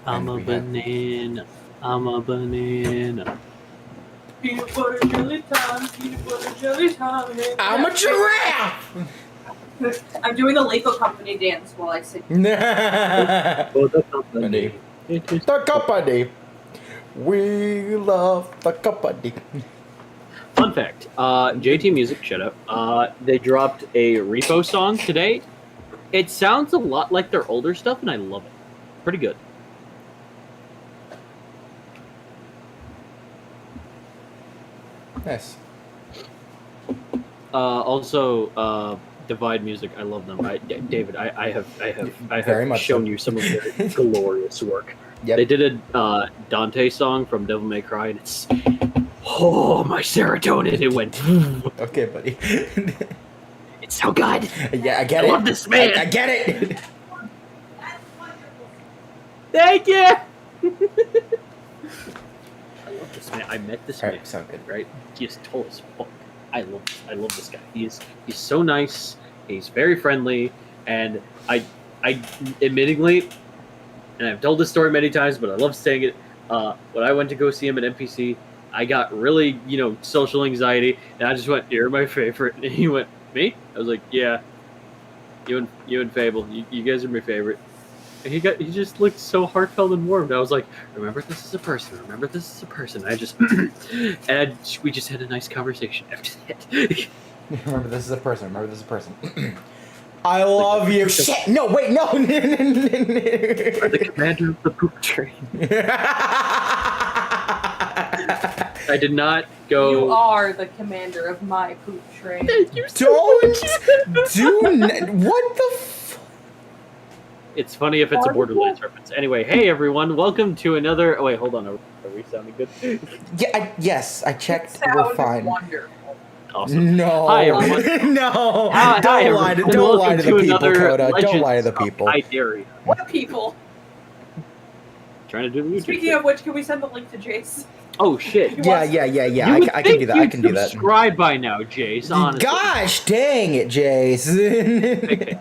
I'm And a we have banana. I'm a banana. Peanut butter jelly time, peanut butter jelly time. I'm a giraffe. I'm doing a Lethal Company dance while I sing. For the company. It is The company. We love the company. Fun fact, JT Music, shut up. They dropped a Repo song today. It sounds a lot like their older stuff, and I love it. Pretty good. Nice. Also, Divide Music, I love them. David, I have Very much shown so. you some of their glorious work. Yep. They did a Dante song from Devil May Cry, and it's my serotonin. It went. Okay, buddy. It's so good. Yeah, I get I it. love this man. I get it. Thank you. I love this man. I met this All man. right, sound good. Right? He is tall as fuck. I love this guy. He's so nice. He's very friendly, and I admittingly, and I've told this story many times, but I love saying it. When I went to go see him at NPC, I got really, social anxiety, and I just went, "You're my favorite," and he went, "Me?" I was like, "Yeah, you and Fable, you guys are my favorite." And he just looked so heartfelt and warm. I was like, "Remember, this is a person. Remember, this is a person." I just we just had a nice conversation after that. Remember, this is a person. Remember, this is a person. I love you. Shit. No, wait, no. Are the commander of the poop train. I did not go. You are the commander of my poop train. Thank you so Don't much. what the It's funny if it's a Borderlands reference. Anyway, hey everyone, welcome to another. Oh wait, hold on. Are we sounding good? Yeah, yes, I checked. Sound We're fine. wonderful. Awesome. No. Hi, everyone. No. Hi, Don't lie to, everyone. don't lie to the Welcome people, another Coda. Don't lie to the Legends of people. Ki-Dierria. What people? Trying to do the YouTube Speaking thing. of which, can we send the link to Jace? Oh shit. Yeah. You I would can think do that. I you'd can do that. Subscribe by now, Jace. Honestly. Gosh dang it, Jace. Okay.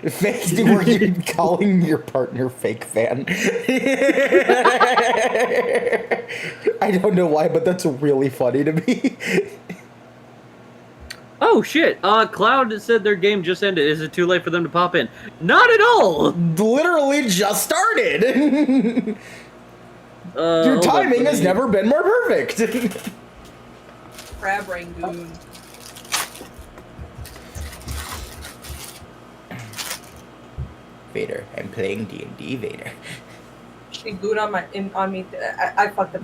Fake, were you calling your partner fake fan? I don't know why, but that's really funny to me. Oh shit. Cloud said their game just ended. Is it too late for them to pop in? Not at all. Literally just started. Your Hold on, timing let has me- never been more perfect. Crab Rangoon. Vader, I'm playing D&D, Vader. She gooed on me. I fucked up.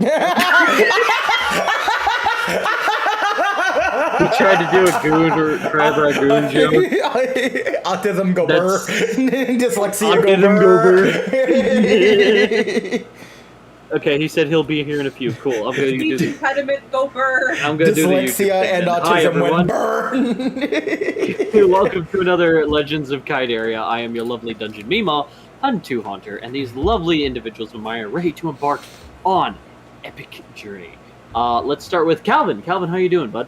He tried to do a goon or crab ragoon joke. Autism go burr. Dyslexia Autism go burr. Okay, he said he'll be here in a few. Cool. I'm gonna do Speech the. impediment, go burr. I'm gonna do the YouTube Dyslexia thing and then. Hi, autism everyone. went burn. Welcome to another Legends of Ki-Dierria. I am your lovely dungeon Mima, Huntu Haunter, and these lovely individuals of mine are ready to embark on epic journey. Let's start with Calvin. Calvin, how you doing, bud?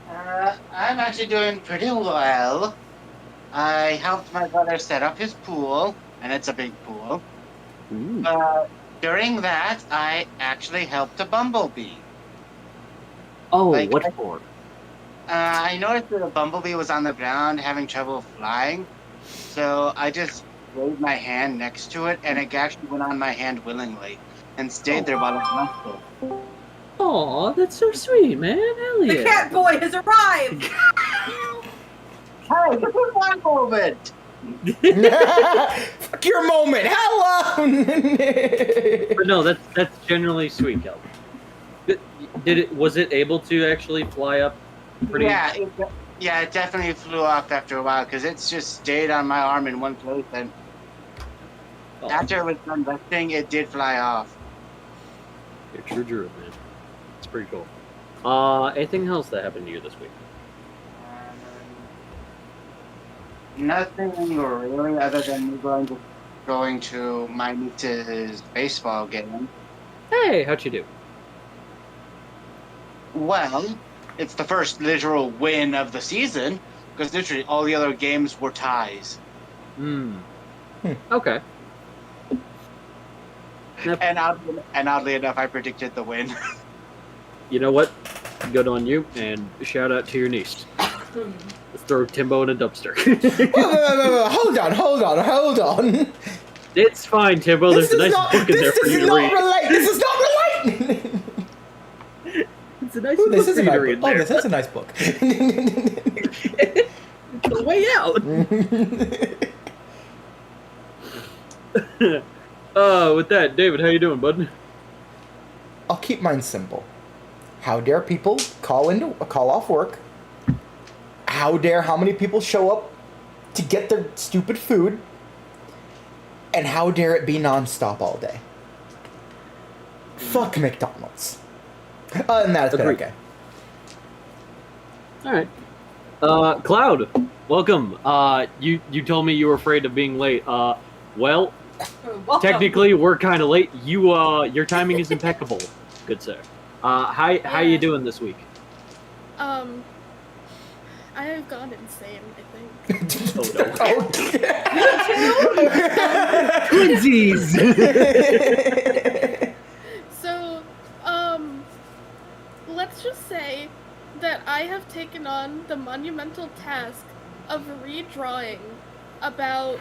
I'm actually doing pretty well. I helped my brother set up his pool, and it's a big pool. Ooh. During that, I actually helped a bumblebee. Oh, like, what for? I noticed that a bumblebee was on the ground having trouble flying, so I just laid my hand next to it, and it actually went on my hand willingly and stayed there while it lasted. Aw, that's so sweet, man. Hell The yeah. cat boy has arrived. Hey, this is my moment! Fuck your moment. Hello. But no, that's generally sweet, Calvin. Was it able to actually fly up? Pretty. Yeah, it definitely flew up after a while, because it's just stayed on my arm in one place, and Oh, after it was done resting, it did fly off. you're true druid, man. It's pretty cool. Anything else that happened to you this week? Nothing really other than me going to my niece's baseball game. Hey, how'd you do? Well, it's the first literal win of the season, because literally all the other games were ties. Okay. And oddly enough, I predicted the win. You know what? Good on you, and shout out to your niece. Let's throw Timbo in a dumpster. Whoa, hold on. It's fine, Timbo. There's a nice book in there for you to read. This does not relate. It's a nice Ooh, book this is for a you to nice read book. Oh, there. this is a nice book. The way out. With that, David, how you doing, bud? I'll keep mine simple. How dare people call off work? How many people show up to get their stupid food? And how dare it be non-stop all day? Fuck McDonald's. Other than that, it's been Agreed. okay. All right. Cloud, welcome. You told me you were afraid of being late. Well, Welcome. technically we're kind of late. Your timing is impeccable, good sir. How you doing this week? I have gone insane, I think. Oh no. Twinsies! So, let's just say that I have taken on the monumental task of redrawing about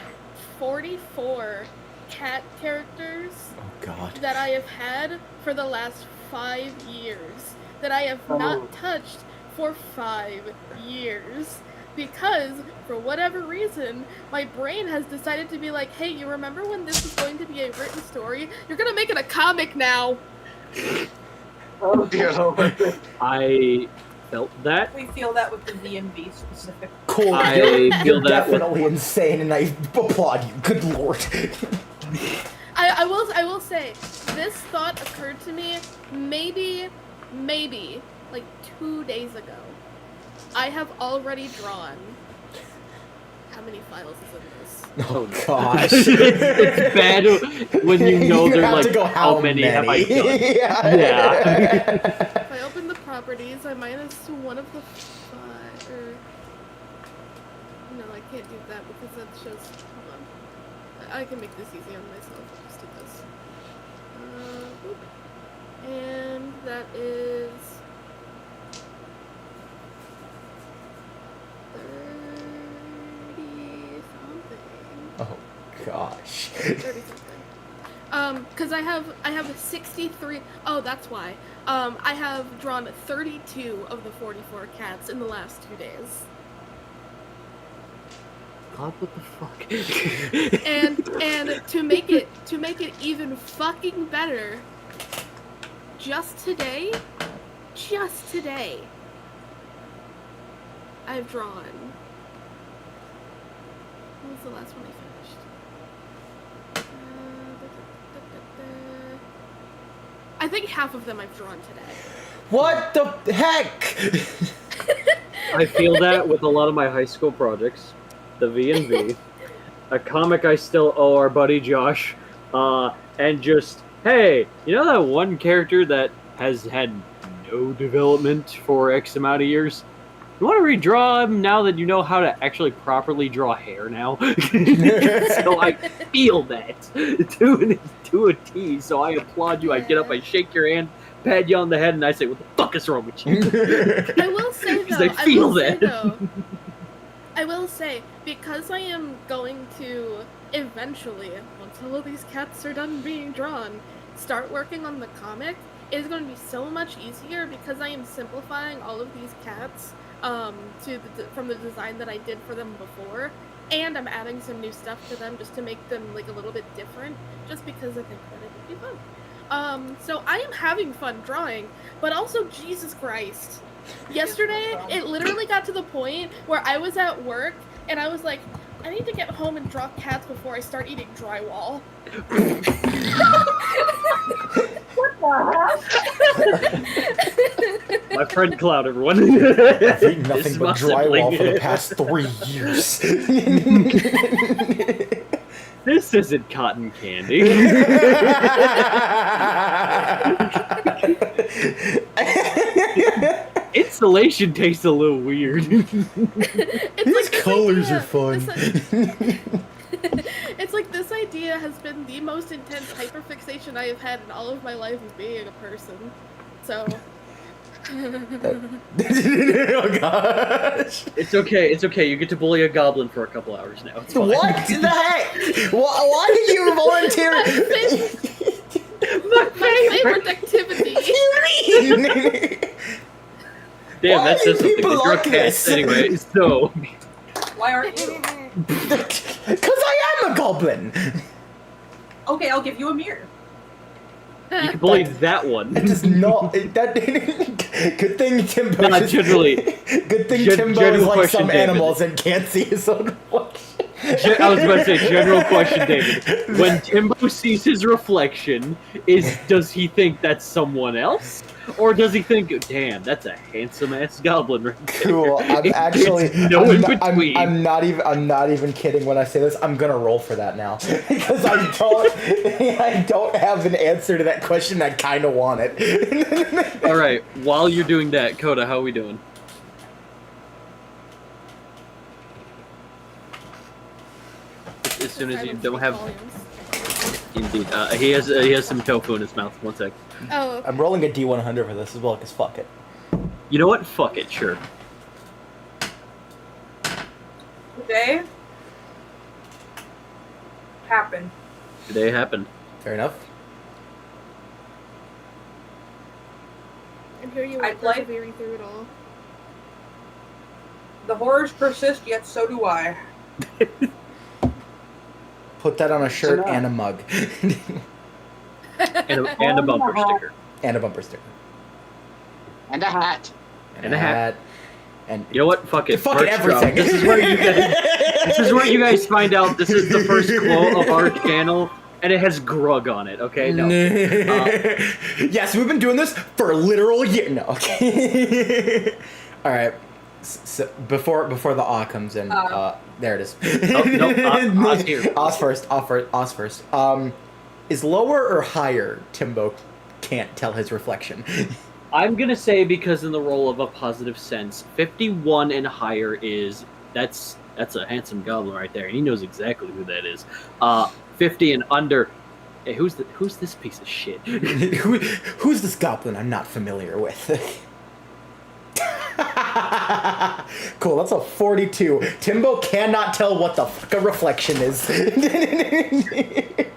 44 cat characters Oh god. that I have had for the last 5 years, that I have not touched for 5 years. Because, for whatever reason, my brain has decided to be like, hey, you remember when this was going to be a written story? You're gonna make it a comic now! Oh dear Lord. I felt that. We feel that with the V&V specific. Cool. I You're feel that with- definitely insane, and I applaud you. Good lord. I will say, this thought occurred to me maybe, like 2 days ago. I have already drawn. How many files is in this? Oh gosh. It's bad when you know You they're have like, to go, how many have I done? Yeah. If I open the properties, I minus one of the 5, or... No, I can't do that because that's just... Hold on. I can make this easy on myself. I'll just do this. Oop. And that is... 30-something. Oh gosh. 30-something. Because I have 63... Oh, that's why. I have drawn 32 of the 44 cats in the last 2 days. God, what the fuck? And to make it even fucking better, just today, I've drawn. What was the last one I finished? I think half of them I've drawn today. What the heck? I feel that with a lot of my high school projects. The V&V, a comic I still owe our buddy Josh, and just, hey, you know that one character that has had no development for X amount of years? You want to redraw him now that you know how to actually properly draw hair now? So I feel that to a T, so I applaud you. I get up, I shake your hand, pat you on the head, and I say, what the fuck is wrong with you? I will say though, Because I feel that. I will say, because I am going to eventually, once all of these cats are done being drawn, start working on the comic, it is going to be so much easier because I am simplifying all of these cats from the design that I did for them before, and I'm adding some new stuff to them just to make them like a little bit different, just because I think that it would be fun. So I am having fun drawing, but also, Jesus Christ. Yesterday, it literally got to the point where I was at work, and I was like, I need to get home and draw cats before I start eating drywall. What the heck? My friend Cloud, everyone. I've eaten This nothing is but my drywall sibling. for the past 3 years. This isn't cotton candy. Installation tastes a little weird. It's These like this colors idea- are fun. It's like this idea idea has been the most intense hyperfixation I have had in all of my life of being a person. So. Oh gosh. It's okay. It's okay. You get to bully a goblin for a couple hours now. It's fine. What the heck? Why did you volunteer? My favorite activity. What do you mean? Damn, Why that do says something. people You're like a cat this? anyway. So Why aren't you? Because I am a goblin. Okay, I'll give you a mirror. you can bully that one. That does not. That. Good thing Timbo. Not generally. Good thing Timbo is General like question, some David. animals and can't see his own reflection. I was about to say, general question, David. When Timbo sees his reflection, does he think that's someone else? Or does he think, damn, that's a handsome ass goblin right there? Cool. I'm It's actually no I'm in not, between. I'm not even kidding when I say this. I'm gonna roll for that now because I don't have an answer to that question. I kind of want it. All right, while you're doing that, Coda, how are we doing? As soon as you don't have, indeed, he has some tofu in his mouth. 1 sec. Oh, I'm rolling a D100 for this as well because fuck it. You know what? Fuck it. Sure. Today happened. Today happened. Fair enough. and here you I are play- persevering through it all. The horrors persist, yet so do I. Put that on a shirt enough. and a mug And a bumper sticker. and a bumper sticker And a hat. And a hat. And You know what? Fuck it. fuck it, Merch drop. everything. This is where you guys. This is where you guys find out this is the first quote of our channel, and it has Grug on it. Okay, no. Yes, we've been doing this for a literal year. No, okay. All right. So before the awe comes in, there it is. Oh, no, Oz here. Oz first. Oz first. Is lower or higher? Timbo can't tell his reflection. I'm gonna say because in the role of a positive sense, 51 and higher is that's a handsome goblin right there, and he knows exactly who that is. 50 and under. Hey, who's this piece of shit? Who's this goblin I'm not familiar with? Cool, that's a 42. Timbo cannot tell what the fuck a reflection is.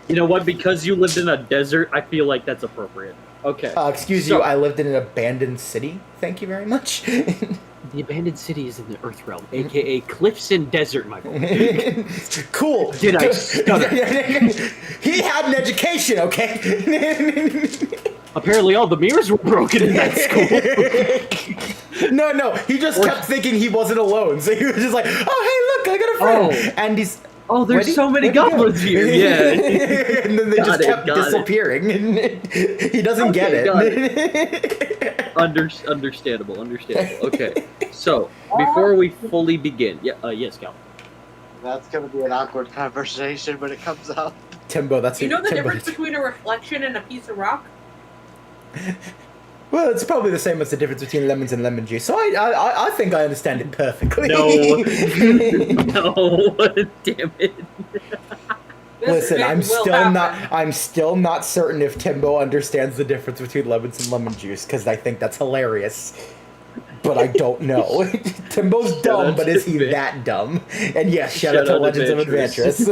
You know what? Because you lived in a desert, I feel like that's appropriate. Okay. Excuse you, I lived in an abandoned city. Thank you very much. The abandoned city is in the Earth Realm, aka Cliffs and Desert, my boy. Cool. Did I stutter? He had an education, okay? Apparently all the mirrors were broken in that school. No, he just kept thinking he wasn't alone. So he was just like, oh, hey, look, I got a friend. Oh. And he's... Oh, there's Ready? so many Ready to go. goblins here. Yeah. And then they Got just it, kept got it. disappearing. He doesn't get Okay, it. got Understandable. Okay. So, before we fully begin, yes, Cal. That's gonna be an awkward conversation when it comes up. Timbo, that's You know the Timbo. difference between a reflection and a piece of rock? Well, it's probably the same as the difference between lemons and lemon juice. So I think I understand it perfectly. No. No. Damn it. This Listen, thing will happen. I'm still not certain if Timbo understands the difference between lemons and lemon juice because I think that's hilarious. But I don't know. Timbo's dumb, out but to is he Advan- that dumb? And yes, shout out to Legends of Adventurous.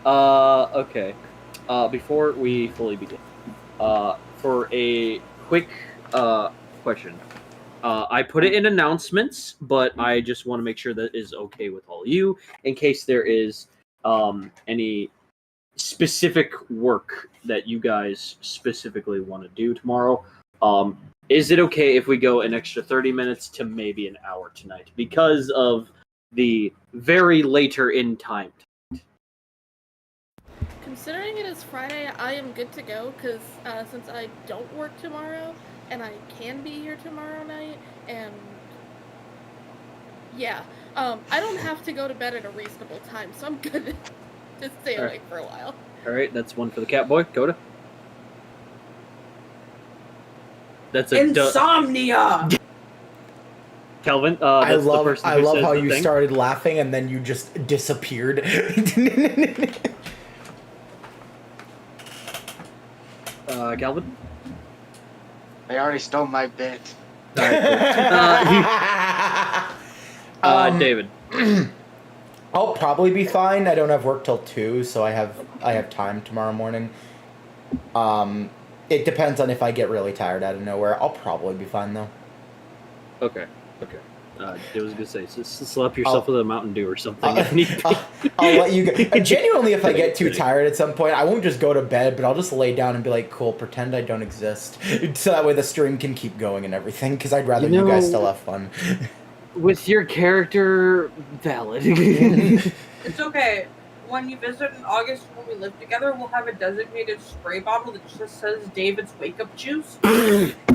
Okay. Before we fully begin, for a quick question, I put it in announcements, but I just want to make sure that is okay with all you, in case there is any specific work that you guys specifically want to do tomorrow. Is it okay if we go an extra 30 minutes to maybe an hour tonight because of the very later in time? Considering it is Friday, I am good to go because since I don't work tomorrow and I can be here tomorrow night, and yeah, I don't have to go to bed at a reasonable time, so I'm good to stay All awake for a while. All right, that's one for the cat boy. Coda. That's a Insomnia! Kelvin, I that's the love person who says how the you thing. started laughing and then you just disappeared. Kelvin? They already stole my bit. David. I'll probably be fine. I don't have work till 2, so I have time tomorrow morning. It depends on if I get really tired out of nowhere. I'll probably be fine though. Okay. I was gonna say, slap yourself with a Mountain Dew or something if need be. I'll let you go. Genuinely, if I get too tired at some point, I won't just go to bed, but I'll just lay down and be like, cool, pretend I don't exist. So that way the stream can keep going and everything, because I'd rather you guys still have fun. With your character, valid. It's okay. When you visit in August when we live together, we'll have a designated spray bottle that just says David's wake up juice.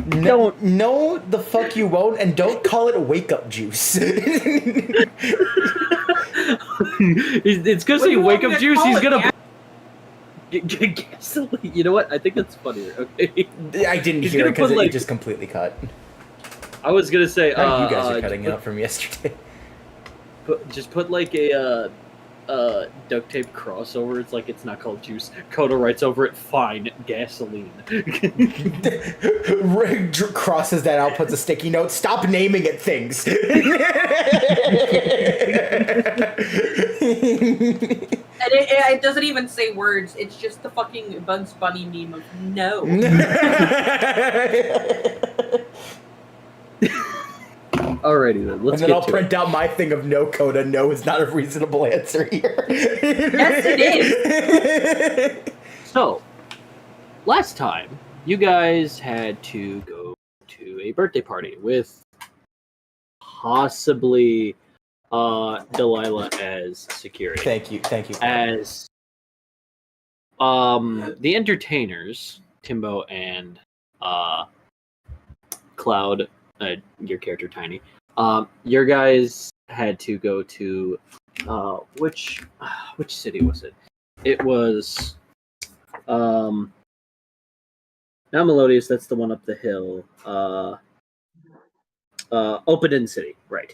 No, the fuck you won't, and don't call it wake up juice. It's gonna say wake up juice. He's gonna gasoline. You know what? I think that's funnier. Okay. I didn't hear it because it just completely cut. I was gonna say. You guys are cutting out from yesterday. Just put like a duct tape crossover. It's like it's not called juice. Coda writes over it, fine, gasoline. Crosses that out, puts a sticky note. Stop naming it things. And it doesn't even say words. It's just the fucking Bugs Bunny meme of no. Alrighty then, let's and then I'll print out my thing of no, Coda. No is not a reasonable answer here. Yes, it is. So, last time, you guys had to go to a birthday party with possibly Delilah as security. Thank you. As the entertainers, Timbo and Cloud, your character Tiny, your guys had to go to which city was it? It was not Melodious, that's the one up the hill. Open City, right.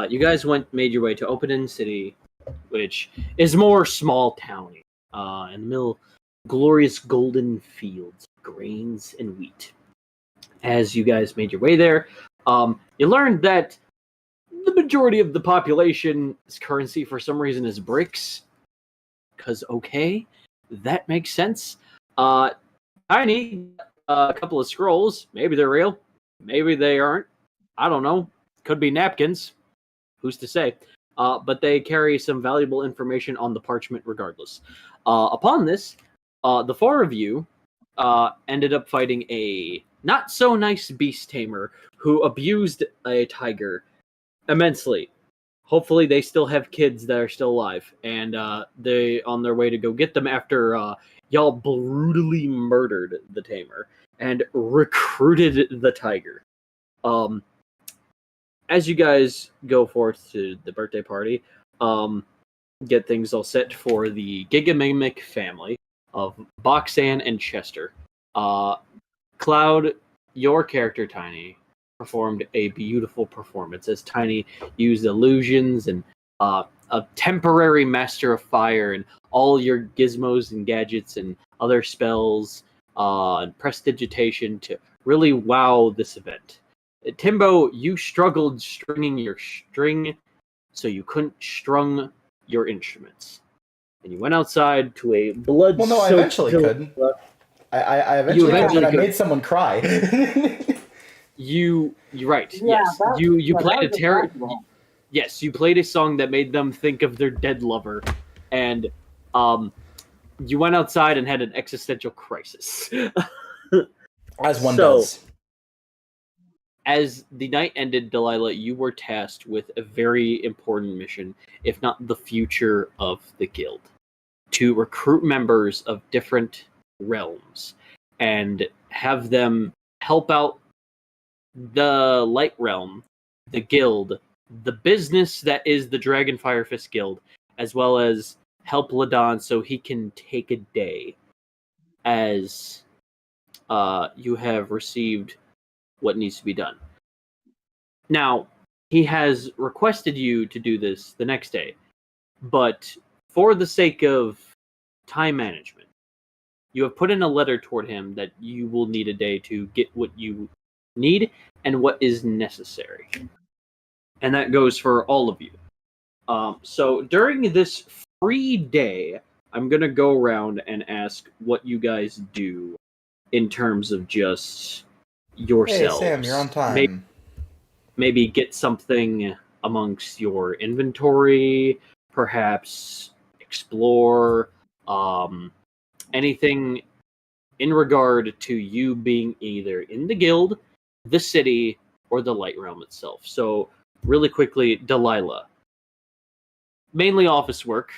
You guys made your way to Open City, which is more small towny, in the middle, glorious golden fields, grains and wheat. As you guys made your way there, you learned that the majority of the population's currency for some reason is bricks. Because, okay, that makes sense. Tiny, a couple of scrolls. Maybe they're real. Maybe they aren't. I don't know. Could be napkins. Who's to say? But they carry some valuable information on the parchment regardless. Upon this, the four of you ended up fighting a not-so-nice beast tamer who abused a tiger immensely. Hopefully they still have kids that are still alive, and they on their way to go get them after y'all brutally murdered the tamer and recruited the tiger. As you guys go forth to the birthday party, get things all set for the Gigamimic family of Boxan and Chester. Cloud, your character Tiny, performed a beautiful performance as Tiny used illusions and a temporary Master of Fire and all your gizmos and gadgets and other spells and prestidigitation to really wow this event. Timbo, you struggled stringing your string, so you couldn't strung your instruments. And you went outside to a blood. Well, no, I eventually could. I eventually could, but I made someone cry. You're right. Yeah, yes, you played a terrible. Yes, you played a song that made them think of their dead lover, and you went outside and had an existential crisis. As one does. As the night ended, Delilah, you were tasked with a very important mission, if not the future of the guild, to recruit members of different realms and have them help out the Light Realm, the guild, the business that is the Dragon Fire Fist Guild, as well as help Ladon so he can take a day, as you have received what needs to be done. Now, he has requested you to do this the next day, but for the sake of time management, you have put in a letter toward him that you will need a day to get what you need and what is necessary. And that goes for all of you. So during this free day, I'm going to go around and ask what you guys do in terms of just Hey, yourselves. Sam, you're on time. Maybe get something amongst your inventory, perhaps explore, anything in regard to you being either in the guild, the city, or the light realm itself. So, really quickly, Delilah. Mainly office work,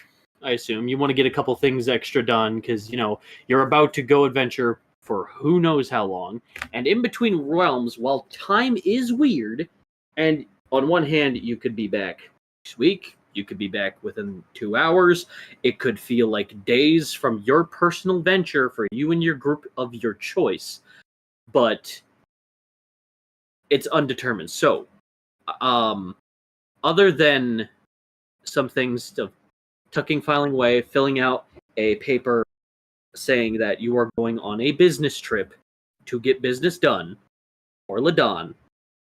I assume. You want to get a couple things extra done because, you're about to go adventure for who knows how long. And in between realms, while time is weird, and on one hand, you could be back next week, you could be back within 2 hours, it could feel like days from your personal venture for you and your group of your choice, but it's undetermined. So, other than some things of tucking, filing away, filling out a paper saying that you are going on a business trip to get business done, or Ladon,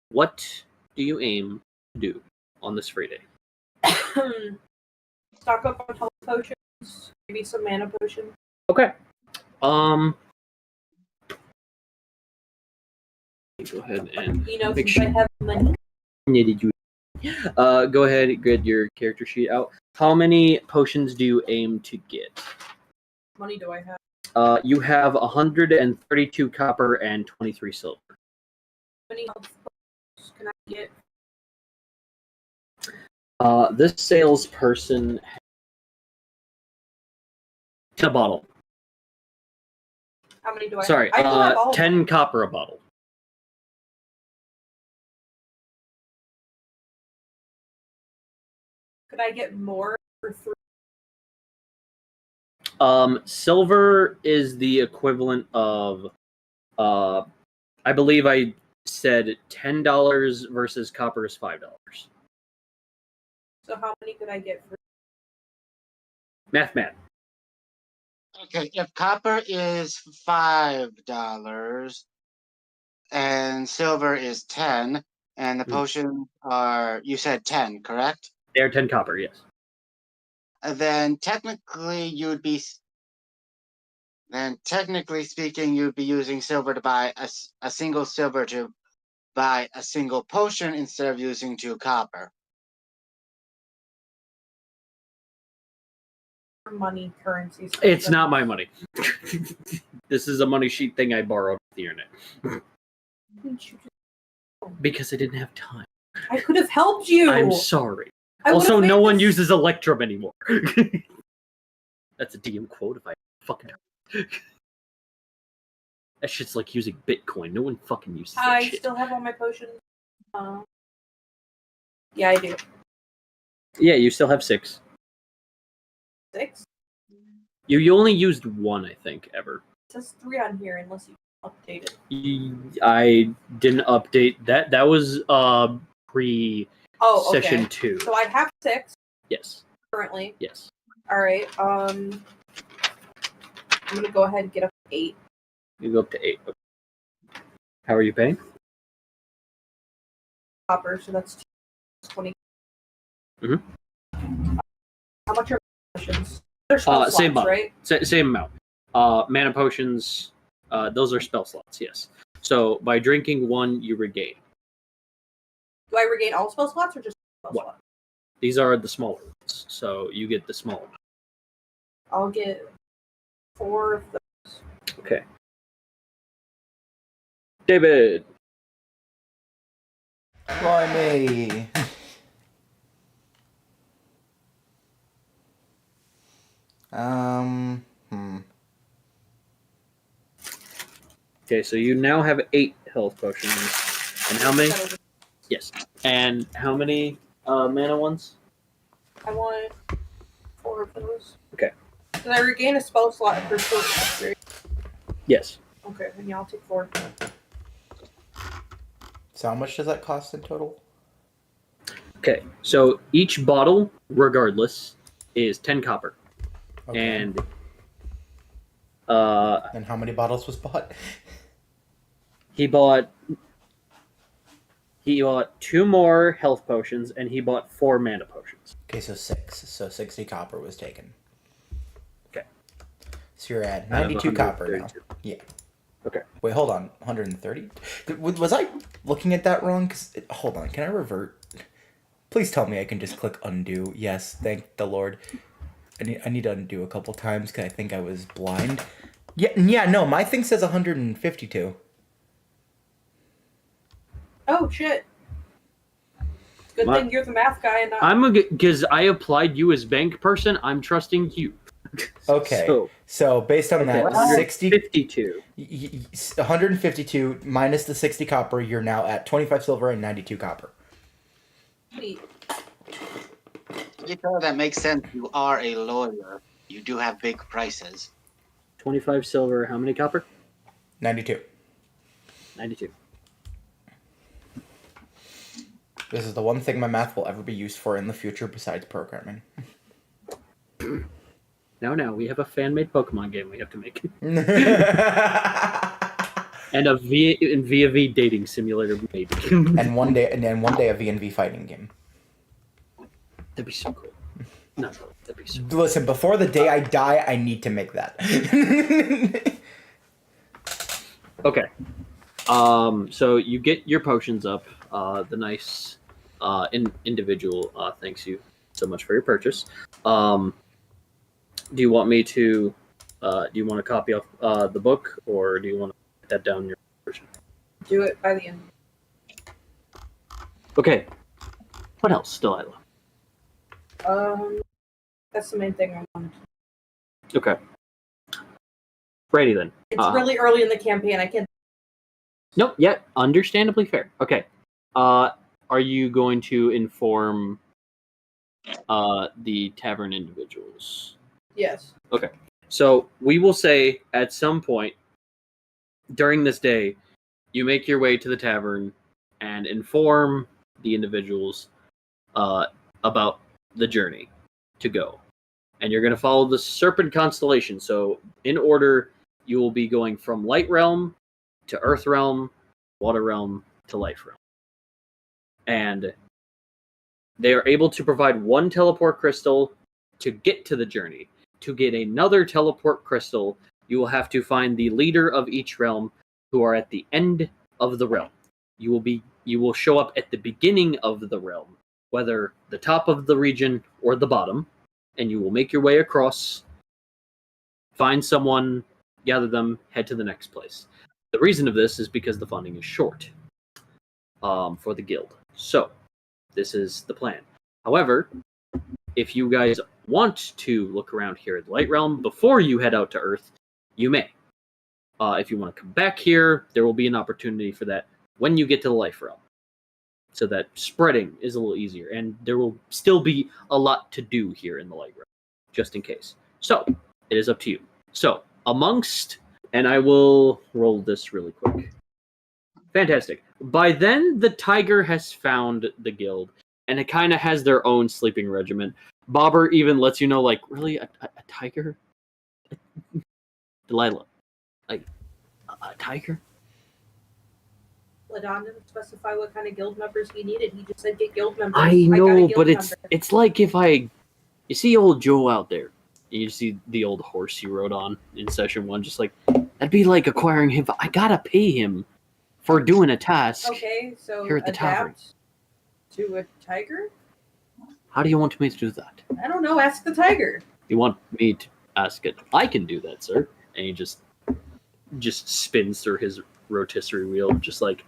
what do you aim to do on this free day? Stock up on health potions, maybe some mana potion. Okay. Go ahead and make since sure. I have money. Yeah, did you? Go ahead and get your character sheet out. How many potions do you aim to get? Money do I have? You have 132 copper and 23 silver. How many health potions can I get? This salesperson a bottle. How many do I Sorry, have? I still have all 10 copper a bottle. Could I get more for 3? Silver is the equivalent of, I believe I said $10 versus copper is $5. So how many could I get for? Math. Okay, if copper is $5 and silver is 10, and the potions are, you said 10, correct? They're 10 copper, yes. Then technically speaking, you'd be using silver to buy a single silver to buy a single potion instead of using 2 copper. Money, currency. It's not my money. This is a money sheet thing I borrowed off the internet. Because I didn't have time. I could have helped you. I'm sorry. Also, no one uses Electrum anymore. That's a DM quote if I fucking... That shit's like using Bitcoin. No one fucking uses that shit. I still have all my potions. Yeah, I do. Yeah, you still have 6. 6? You only used 1, I think, ever. It says 3 on here unless you update it. I didn't update that. That was pre-session 2. So I have 6. Yes. Currently. Yes. Alright, I'm gonna go ahead and get up to 8. You go up to 8. Okay. How are you paying? Copper, so that's 20. Mm-hmm. How much are potions? They're spell slots, same amount. right? Same amount. Mana potions, those are spell slots, yes. So by drinking 1, you regain. Do I regain all spell slots or just spell What? slots? These are the smaller ones, so you get the small one. I'll get 4 of those. Okay. David. Why me? Okay, so you now have 8 health potions. And how many? Yes. And how many mana ones? I want 4 of those. Okay. Did I regain a spell slot for sorcery? Yes. Okay, then yeah, I'll take 4. So how much does that cost in total? Okay, so each bottle, regardless, is 10 copper. Okay. And And how many bottles was bought? he bought 2 more health potions, and he bought 4 mana potions. Okay, so 6. So 60 copper was taken. Okay. So you're at Out of 92 copper now. 132. Yeah. Okay. Wait, hold on. 130? Was I looking at that wrong? Hold on. Can I revert? Please tell me I can just click undo. Yes, thank the Lord. I need to undo a couple times because I think I was blind. Yeah, no, my thing says 152. Oh shit! Good thing you're the math guy and not. Because I applied you as bank person. I'm trusting you. Okay. So based on that, 152. 152 minus the 60 copper, you're now at 25 silver and 92 copper. Sweet. That makes sense. You are a lawyer. You do have big prices. 25 silver. How many copper? 92. 92. This is the one thing my math will ever be used for in the future besides programming. Now, we have a fan-made Pokemon game we have to make. And a V dating simulator, maybe. and one day a V&V fighting game. That'd be so cool. No, that'd be so cool. Listen, before the day I die, I need to make that. Okay. So you get your potions up. The nice individual thanks you so much for your purchase. Do you want me to? Do you want a copy of the book, or do you want to write that down in your version? Do it by the end. Okay. What else, Delilah? That's the main thing I wanted. Okay. Righty then. It's really early in the campaign. I can't. Nope. Yeah. Understandably fair. Okay. Are you going to inform the tavern individuals? Yes. Okay. So we will say at some point during this day, you make your way to the tavern and inform the individuals about the journey to go. And you're going to follow the Serpent Constellation. So in order, you will be going from Light Realm to Earth Realm, Water Realm to Life Realm. And they are able to provide 1 teleport crystal to get to the journey. To get another teleport crystal, you will have to find the leader of each realm who are at the end of the realm. You will show up at the beginning of the realm, whether the top of the region or the bottom, and you will make your way across, find someone, gather them, head to the next place. The reason of this is because the funding is short for the guild. So, this is the plan. However, if you guys want to look around here at the Light Realm before you head out to Earth, you may. If you want to come back here, there will be an opportunity for that when you get to the Life Realm. So that spreading is a little easier, and there will still be a lot to do here in the Light Realm, just in case. So, it is up to you. So, amongst, and I will roll this really quick. Fantastic. By then, the tiger has found the guild, and it kind of has their own sleeping regiment. Bobber even lets you know, like, really, a tiger? Delilah, like, a tiger? Ladon didn't specify what kind of guild members he needed. He just said get guild members. I know, but it's like if you see old Joe out there, and you see the old horse he rode on in session 1, just like, that'd be like acquiring him. I gotta pay him for doing a task. Okay, so here at the tavern. To a tiger? How do you want me to do that? I don't know. Ask the tiger. You want me to ask it? I can do that, sir. And he just spins through his rotisserie wheel, just like,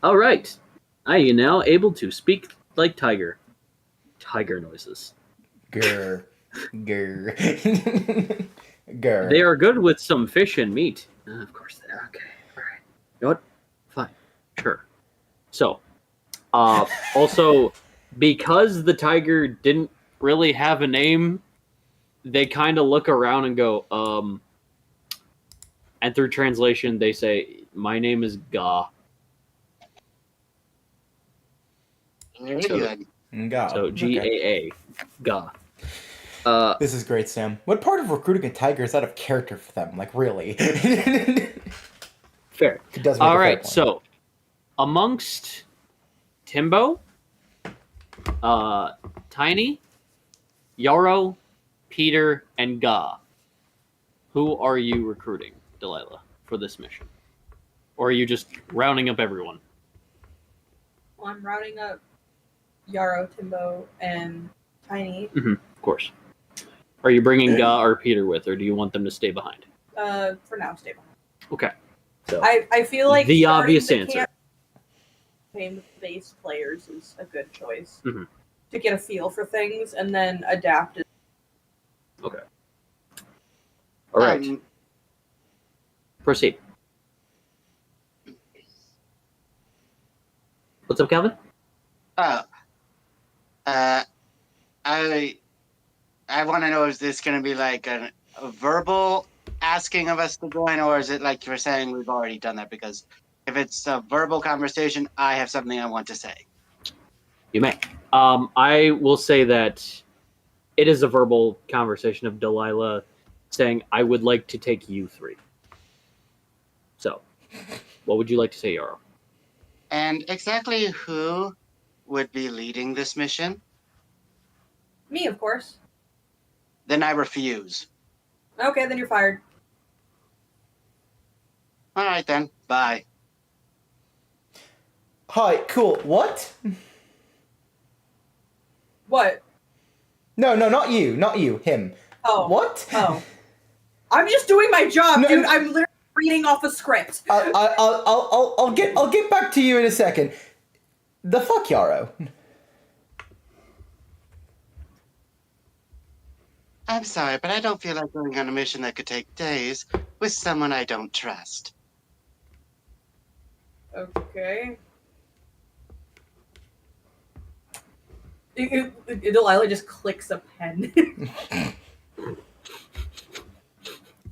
all right, are you now able to speak like tiger? Tiger noises. Grr. Grr. Grr. They are good with some fish and meat. Of course they are. Okay, all right. You know what? Fine. Sure. So, also, because the tiger didn't really have a name, they kind of look around and go, and through translation, they say, my name is Ga. Very So- good. Ga. So Okay. GAA. Ga. This is great, Sam. What part of recruiting a tiger is out of character for them? Like, really? Fair. It does make All a fair right, point. so amongst Timbo, Tiny, Yarrow, Peter, and Ga, who are you recruiting, Delilah, for this mission? Or are you just rounding up everyone? Well, I'm routing up Yarrow, Timbo, and Tiny. Of course. Are you bringing Ga or Peter with, or do you want them to stay behind? For now, stay behind. Okay. So I feel like the starting obvious the answer. campaign with base players is a good choice Mhm. to get a feel for things and then adapt it. Okay. All right. Proceed. What's up, Calvin? Oh, I want to know, is this going to be like a verbal asking of us to join, or is it like you're saying we've already done that? Because if it's a verbal conversation, I have something I want to say. You may. I will say that it is a verbal conversation of Delilah saying, I would like to take you three. So, what would you like to say, Yarrow? And exactly who would be leading this mission? Me, of course. Then I refuse. Okay, then you're fired. All right, then. Bye. Hi, cool. What? What? No, not you. Not you. Him. Oh. What? Oh. I'm just doing my job, No, dude. no. I'm literally reading off a script. I'll get back to you in a second. The fuck, Yarrow. I'm sorry, but I don't feel like going on a mission that could take days with someone I don't trust. Okay. Delilah just clicks a pen.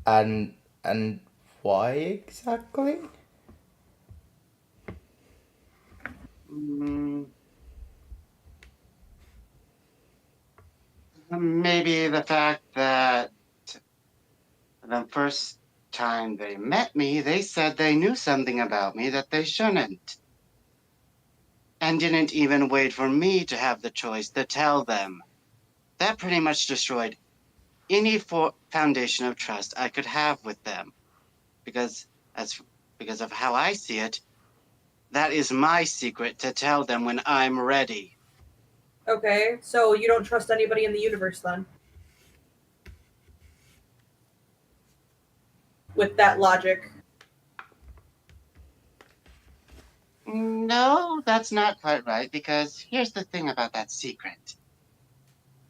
And why exactly? Maybe the fact that the first time they met me, they said they knew something about me that they shouldn't. And didn't even wait for me to have the choice to tell them. That pretty much destroyed any foundation of trust I could have with them. Because of how I see it, that is my secret to tell them when I'm ready. Okay, so you don't trust anybody in the universe then? With that logic. No, that's not quite right, because here's the thing about that secret.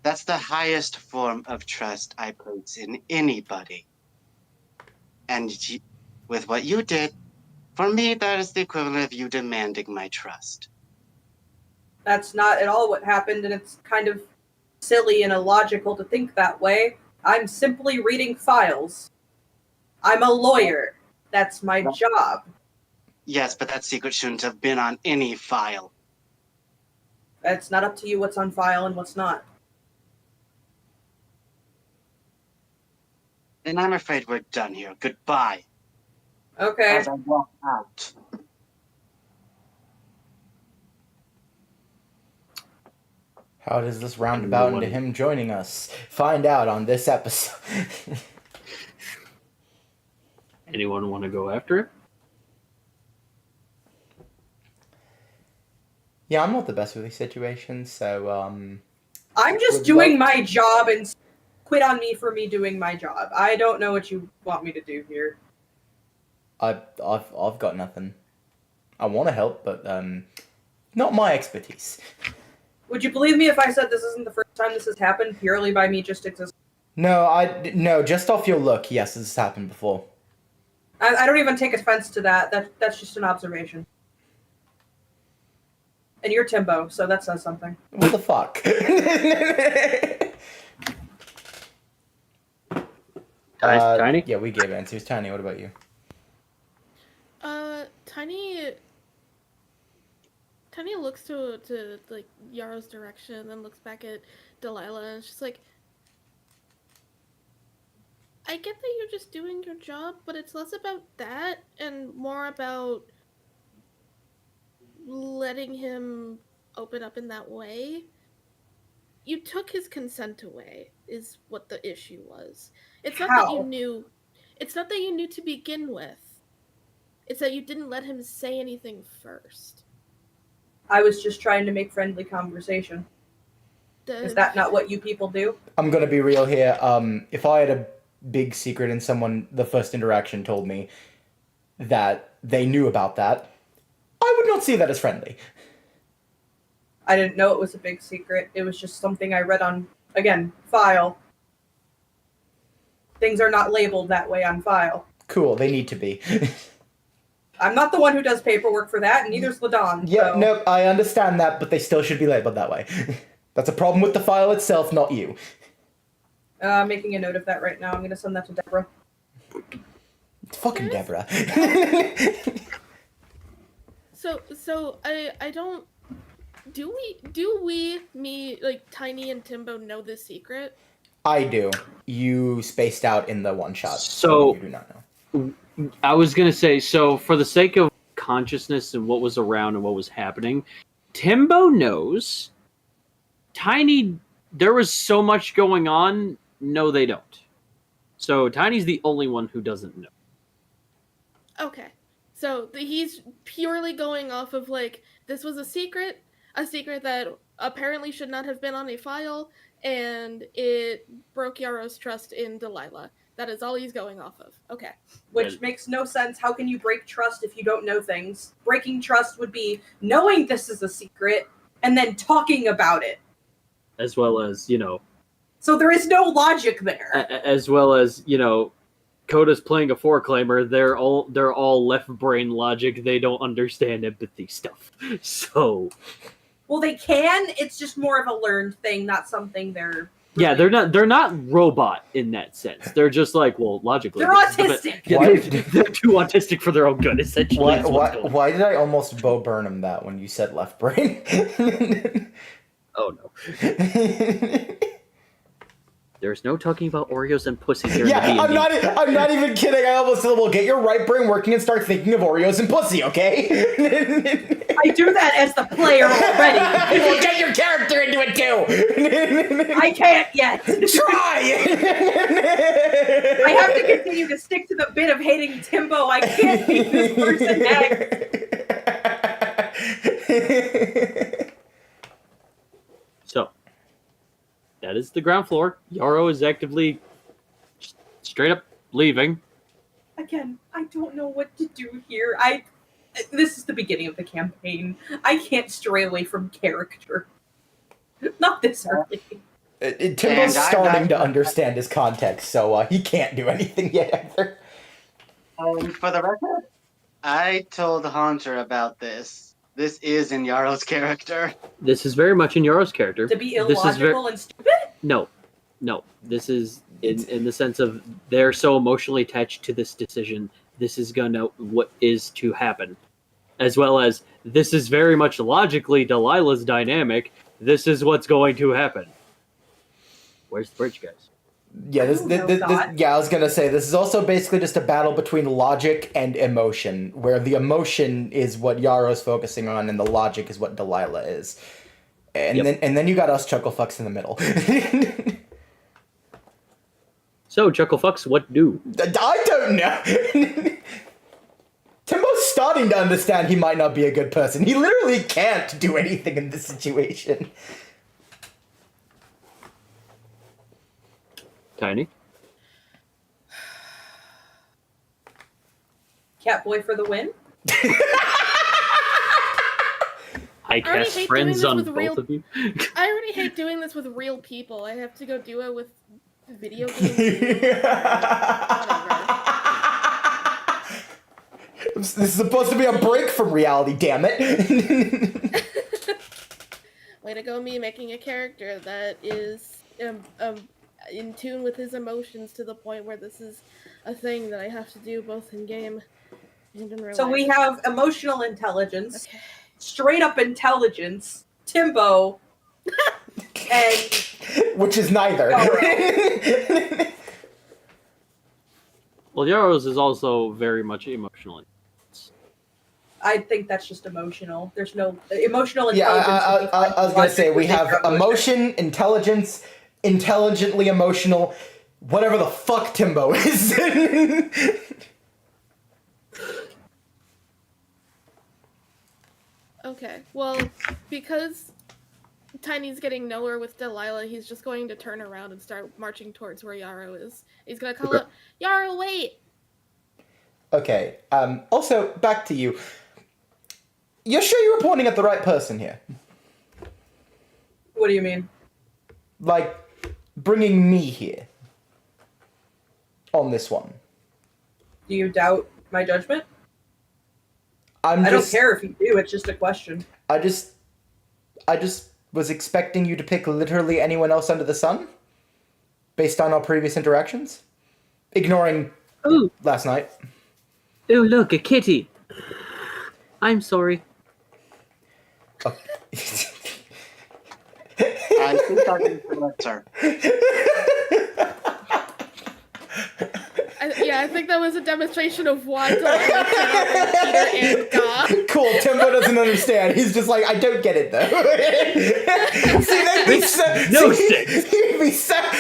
That's the highest form of trust I place in anybody. And with what you did, for me, that is the equivalent of you demanding my trust. That's not at all what happened, and it's kind of silly and illogical to think that way. I'm simply reading files. I'm a lawyer. That's my job. Yes, but that secret shouldn't have been on any file. It's not up to you what's on file and what's not. And I'm afraid we're done here. Goodbye. Okay. As I walk out. How does this roundabout into him joining us? Find out on this episode. Anyone want to go after it? Yeah, I'm not the best with these situations, so I'm just Would doing love- my job and quit on me for me doing my job. I don't know what you want me to do here. I've got nothing. I want to help, but not my expertise. Would you believe me if I said this isn't the first time this has happened purely by me just existing? No, just off your look, yes, this has happened before. I don't even take offense to that. That's just an observation. And you're Timbo, so that says something. What the fuck? Tiny? Yeah, we gave answers. Tiny, what Tiny looks to like Yaro's direction, then looks back at Delilah, and she's like, I get that you're just doing your job, but it's less about that and more about letting him open up in that way. You took his consent away, is what the issue was. It's not that you How? knew. It's not that you knew to begin with. It's that you didn't let him say anything first. I was just trying to make friendly conversation. Is that not what you people do? I'm gonna be real here. If I had a big secret and someone, the first interaction told me that they knew about that, I would not see that as friendly. I didn't know it was a big secret. It was just something I read on, again, file. Things are not labeled that way on file. Cool, they need to be. I'm not the one who does paperwork for that, and neither's Ladon. Yeah, so. no, I understand that, but they still should be labeled that way. That's a problem with the file itself, not you. Making a note of that right now. I'm going to send that to Deborah. It's fucking Deborah. So I don't. Do we, me, like Tiny and Timbo, know this secret? I do. You spaced out in the one shot, So- you do not know. I was gonna say, so for the sake of consciousness and what was around and what was happening, Timbo knows. Tiny, there was so much going on. No, they don't. So Tiny's the only one who doesn't know. Okay. So he's purely going off of like, this was a secret that apparently should not have been on a file, and it broke Yaro's trust in Delilah. That is all he's going off of. Okay. Which makes no sense. How can you break trust if you don't know things? Breaking trust would be knowing this is a secret and then talking about it. As well as, So there is no logic there. as well as, Coda's playing a four-claimer. They're all left brain logic. They don't understand empathy stuff. So, Well, they can. It's just more of a learned thing, not something they're. yeah, they're not robot in that sense. They're just like, well, logically, They're this is the autistic. Yeah, Why- they're too autistic for their own good. Essentially, Why, is what's why, going on. why did I almost Bo Burnham that when you said left brain? Oh no. There's no talking about Oreos and pussy here. Yeah, in the D&D. I'm not even kidding. I almost said, well, get your right brain working and start thinking of Oreos and pussy, okay? I do that as the player already. Well, get your character into it too. I can't yet. Try. I have to continue to stick to the bit of hating Timbo. I can't hate this person next. So, that is the ground floor. Yarrow is actively just straight up leaving. Again, I don't know what to do here. This is the beginning of the campaign. I can't stray away from character. Not this early. Timbo's And I'm starting not- to understand his context, so he can't do anything yet either. For the record, I told Haunter about this. This is in Yarrow's character. This is very much in Yarrow's character. To be This is illogical and stupid? No. This is in the sense of they're so emotionally attached to this decision. This is what is to happen, as well as this is very much logically Delilah's dynamic. This is what's going to happen. Where's the bridge, guys? Yeah, I don't know, Dot. I was gonna say this is also basically just a battle between logic and emotion, where the emotion is what Yarrow's focusing on, and the logic is what Delilah is. And then you got us chucklefucks in the middle. So, Chucklefucks, what do? I don't know. Timbo's starting to understand he might not be a good person. He literally can't do anything in this situation. Tiny? Catboy for the win? I already cast hate friends doing on this both with real- of you. I already hate doing this with real people. I have to go do it with video games. This is supposed to be a break from reality, damn it. Way to go, me making a character that is in tune with his emotions to the point where this is a thing that I have to do both in game and in real So life. we have emotional intelligence, Okay. straight up intelligence, Timbo, and Which is neither. Well, Yaro's is also very much emotional. I think that's just emotional. There's no emotional Yeah, intelligence. I was gonna say we have emotion, intelligence, intelligently emotional, whatever the fuck Timbo is. Okay, well, because Tiny's getting nowhere with Delilah, he's just going to turn around and start marching towards where Yarrow is. He's gonna call out, Yarrow, wait! Okay, also, back to you. You're sure you were pointing at the right person here? What do you mean? Like, bringing me here. On this one. Do you doubt my judgment? I Just, don't care if you do. It's just a question. I just was expecting you to pick literally anyone else under the sun, based on our previous interactions, ignoring Ooh, last night. ooh, look, a kitty. I'm sorry. Oh. I think I can correct her. I think that was a demonstration of why Delilah cannot Peter and God. Cool, Timbo doesn't understand. He's just like, I don't get it though. See,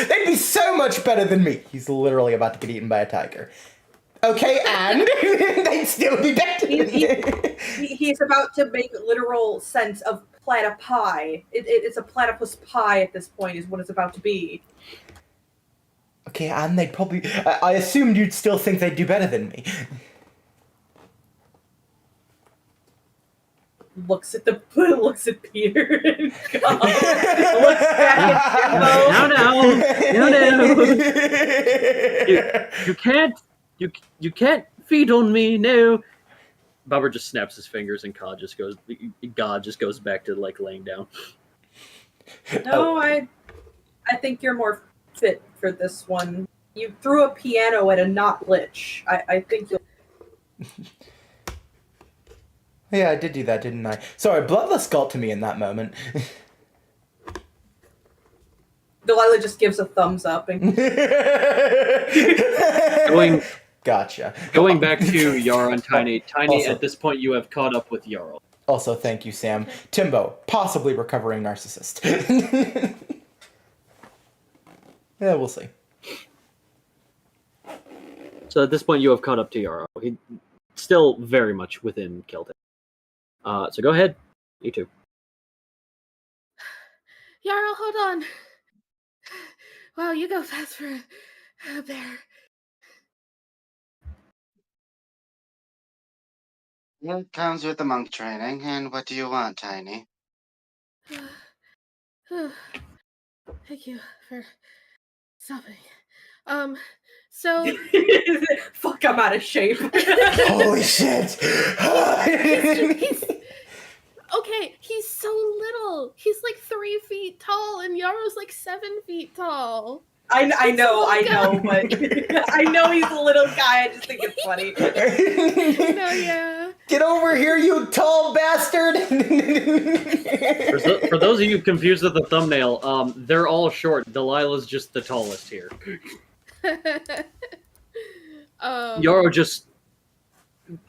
they'd be so much better than me. He's literally about to get eaten by a tiger. Okay, and they'd still be better than me. He's about to make literal sense of platypi. It's a platypus pie at this point, is what it's about to be. Okay, and they'd probably... I assumed you'd still think they'd do better than me. Looks at Peter and God. Looks back at Timbo. No. You can't feed on me, no. Bobber just snaps his fingers and God just goes back to like laying down. No, I think you're more fit for this one. You threw a piano at a not lich. I think you'll. Yeah, I did do that, didn't I? Sorry, Bloodless got to me in that moment. Delilah just gives a thumbs up and Gotcha. Going back to Yarrow and Tiny. Tiny, Also- at this point, you have caught up with Yarrow. Also, thank you, Sam. Timbo, possibly recovering narcissist. Yeah, we'll see. So at this point, you have caught up to Yarrow. He's still very much within Celtic. So go ahead. You too. Yarrow, hold on. Wow, you go fast for a bear. It comes with the monk training, and what do you want, Tiny? Thank you for stopping. So fuck, I'm out of shape. Holy shit! he's okay. He's so little. He's like 3 feet tall, and Yarrow's like 7 feet tall. I know, but I know he's a little guy. I just think it's funny. No, yeah. Get over here, you tall bastard! For those of you confused with the thumbnail, they're all short. Delilah's just the tallest here. Yarrow just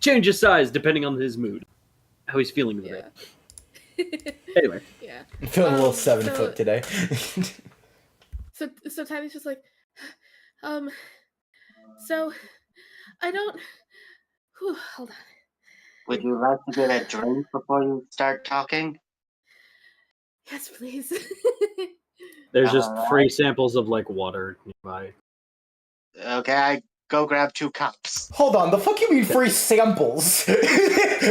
changes size depending on his mood, how he's feeling today. Anyway, Yeah. I'm feeling a little 7 foot today. So Tiny's just like, so I don't. Whew, hold on. Would you like to get a drink before you start talking? Yes, please. there's just free samples of like water nearby. Okay, I go grab 2 cups. Hold on, the fuck you mean free samples? Wait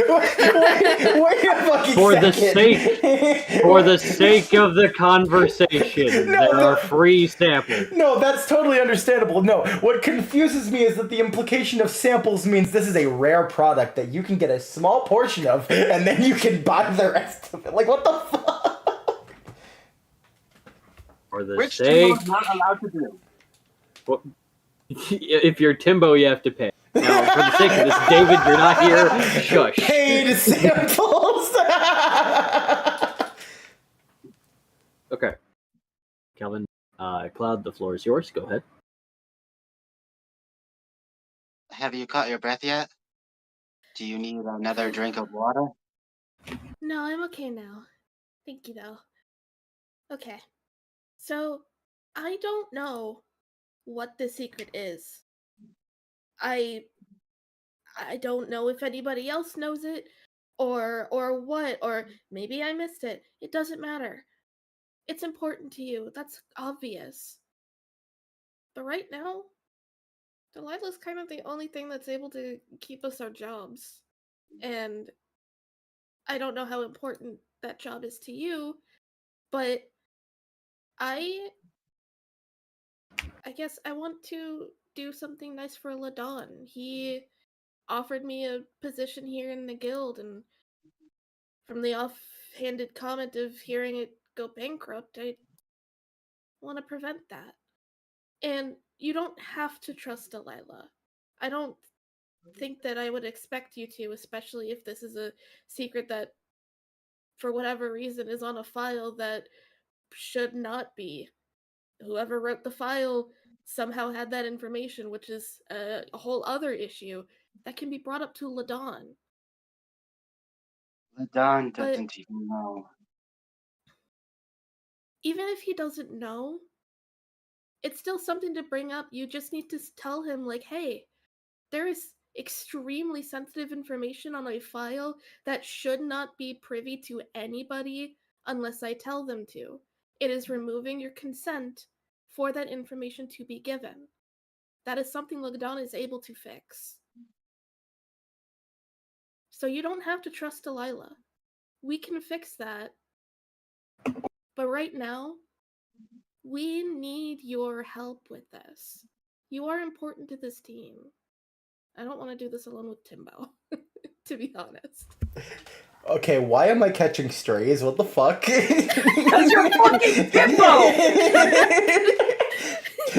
a fucking For the sake of the conversation, No, there are free samples. No, that's totally understandable. No, what confuses me is that the implication of samples means this is a rare product that you can get a small portion of, and then you can buy the rest of it. Like, what the fuck? For the Which sake, Timbo's not allowed to do. if you're Timbo, you have to pay. Now, for the sake of this, David, you're not here. Shush. Paid samples! Calvin. Cloud, the floor is yours. Go ahead. Have you caught your breath yet? Do you need another drink of water? No, I'm okay now. Thank you, though. Okay. So, I don't know what the secret is. I don't know if anybody else knows it or what, or maybe I missed it. It doesn't matter. It's important to you. That's obvious. But right now, Delilah's kind of the only thing that's able to keep us our jobs. And I don't know how important that job is to you, but I guess I want to do something nice for Ladon. He offered me a position here in the guild, and from the offhanded comment of hearing it go bankrupt, I want to prevent that. And you don't have to trust Delilah. I don't think that I would expect you to, especially if this is a secret that, for whatever reason, is on a file that should not be. Whoever wrote the file somehow had that information, which is a whole other issue that can be brought up to Ladon. Ladon But doesn't even know. even if he doesn't know, it's still something to bring up. You just need to tell him, like, hey, there is extremely sensitive information on a file that should not be privy to anybody unless I tell them to. It is removing your consent for that information to be given. That is something Ladon is able to fix. So you don't have to trust Delilah. We can fix that. But right now, we need your help with this. You are important to this team. I don't want to do this alone with Timbo, to be honest. Okay, why am I catching strays? What the fuck? Because you're fucking Timbo!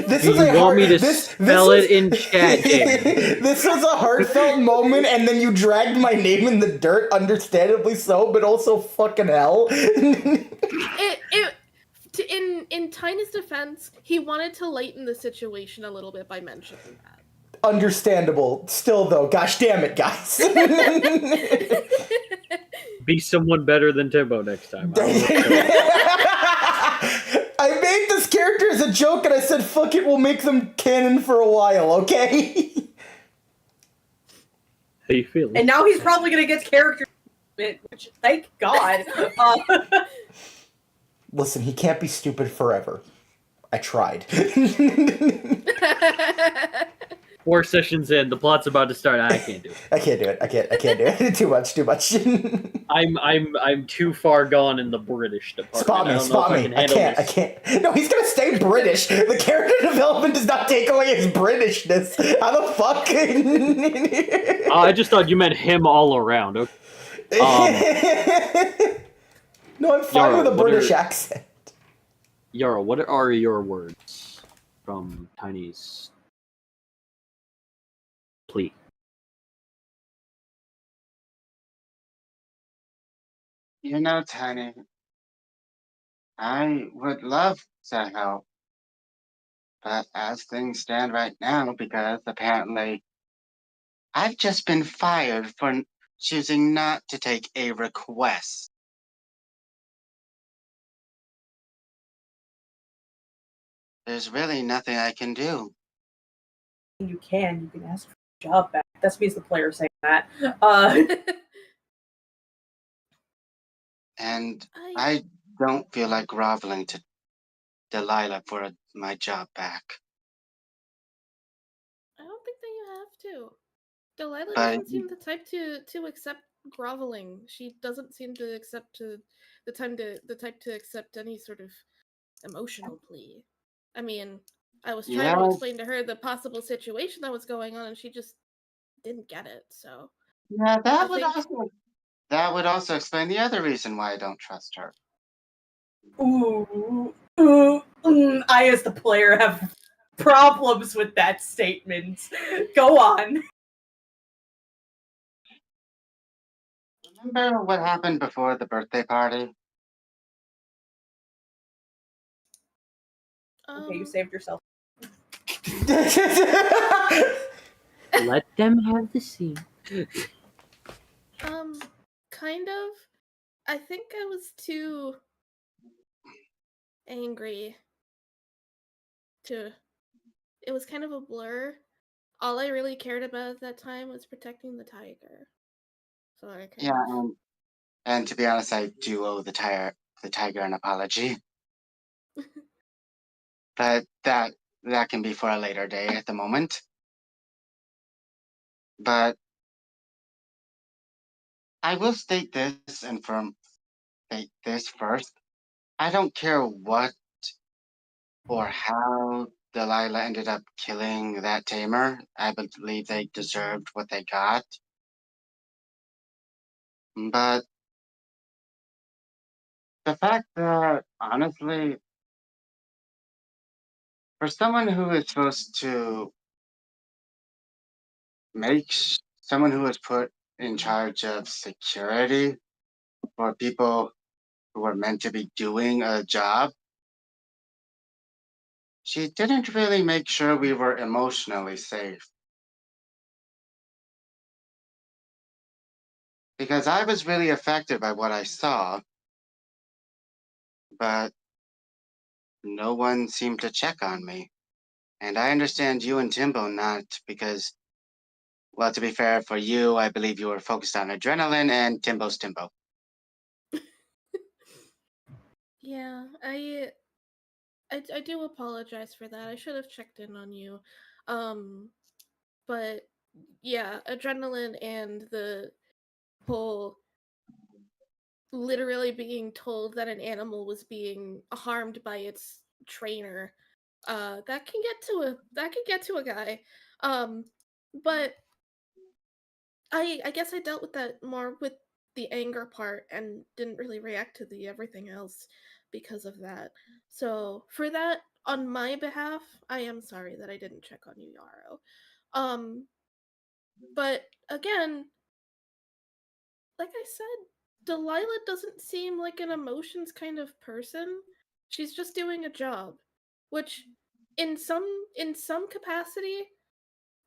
This Do was you a want me to this spell was, it in chat, James? This was a heartfelt moment, and then you dragged my name in the dirt, understandably so, but also fucking hell. In Tiny's defense, he wanted to lighten the situation a little bit by mentioning that. Understandable. Still, though, gosh damn it, guys. Be someone better than Timbo next time. I made this character as a joke, and I said, fuck it, we'll make them canon for a while, okay? How you feeling? And now he's probably gonna get character, which, thank God. Listen, he can't be stupid forever. I tried. 4 sessions in, the plot's about to start. I can't do it. I can't do it. I can't do it. Too much. I'm too far gone in the British department. Spot me. I can't. No, he's gonna stay British. The character development does not take away his Britishness. How the fuck? I just thought you meant him all around. Okay. No, I'm fine Yara, with a British accent. Yara, what are your words from Tiny's plea? You know, Tiny, I would love to help. But as things stand right now, because apparently I've just been fired for choosing not to take a request. There's really nothing I can do. You can ask for your job back. That's me as the player saying that. And I don't feel like groveling to Delilah for my job back. I don't think that you have to. Delilah But doesn't seem the type to accept groveling. She doesn't seem to accept the type to accept any sort of emotional plea. I mean, I was trying to explain to her the possible situation that was going on, and she just didn't get it. So yeah, that would also explain the other reason why I don't trust her. I, as the player, have problems with that statement. Go on. Remember what happened before the birthday party? Okay, you saved yourself. Let them have the scene. Kind of. I think I was too angry to. It was kind of a blur. All I really cared about at that time was protecting the tiger. So I kind Yeah, of. and to be honest, I do owe the tiger an apology. But that can be for a later day at the moment. But I will state this and state this first. I don't care what or how Delilah ended up killing that tamer. I believe they deserved what they got. But the fact that, honestly, for someone who is supposed to someone who was put in charge of security for people who were meant to be doing a job, she didn't really make sure we were emotionally safe. Because I was really affected by what I saw, but no one seemed to check on me. And I understand you and Timbo not because, well, to be fair, for you, I believe you were focused on adrenaline and Timbo's Timbo. Yeah, I do apologize for that. I should have checked in on you. But yeah, adrenaline and the whole literally being told that an animal was being harmed by its trainer, that can get to a guy. But I guess I dealt with that more with the anger part and didn't really react to the everything else because of that. So for that, on my behalf, I am sorry that I didn't check on you, Yaro. But again, like I said, Delilah doesn't seem like an emotions kind of person. She's just doing a job, which in some capacity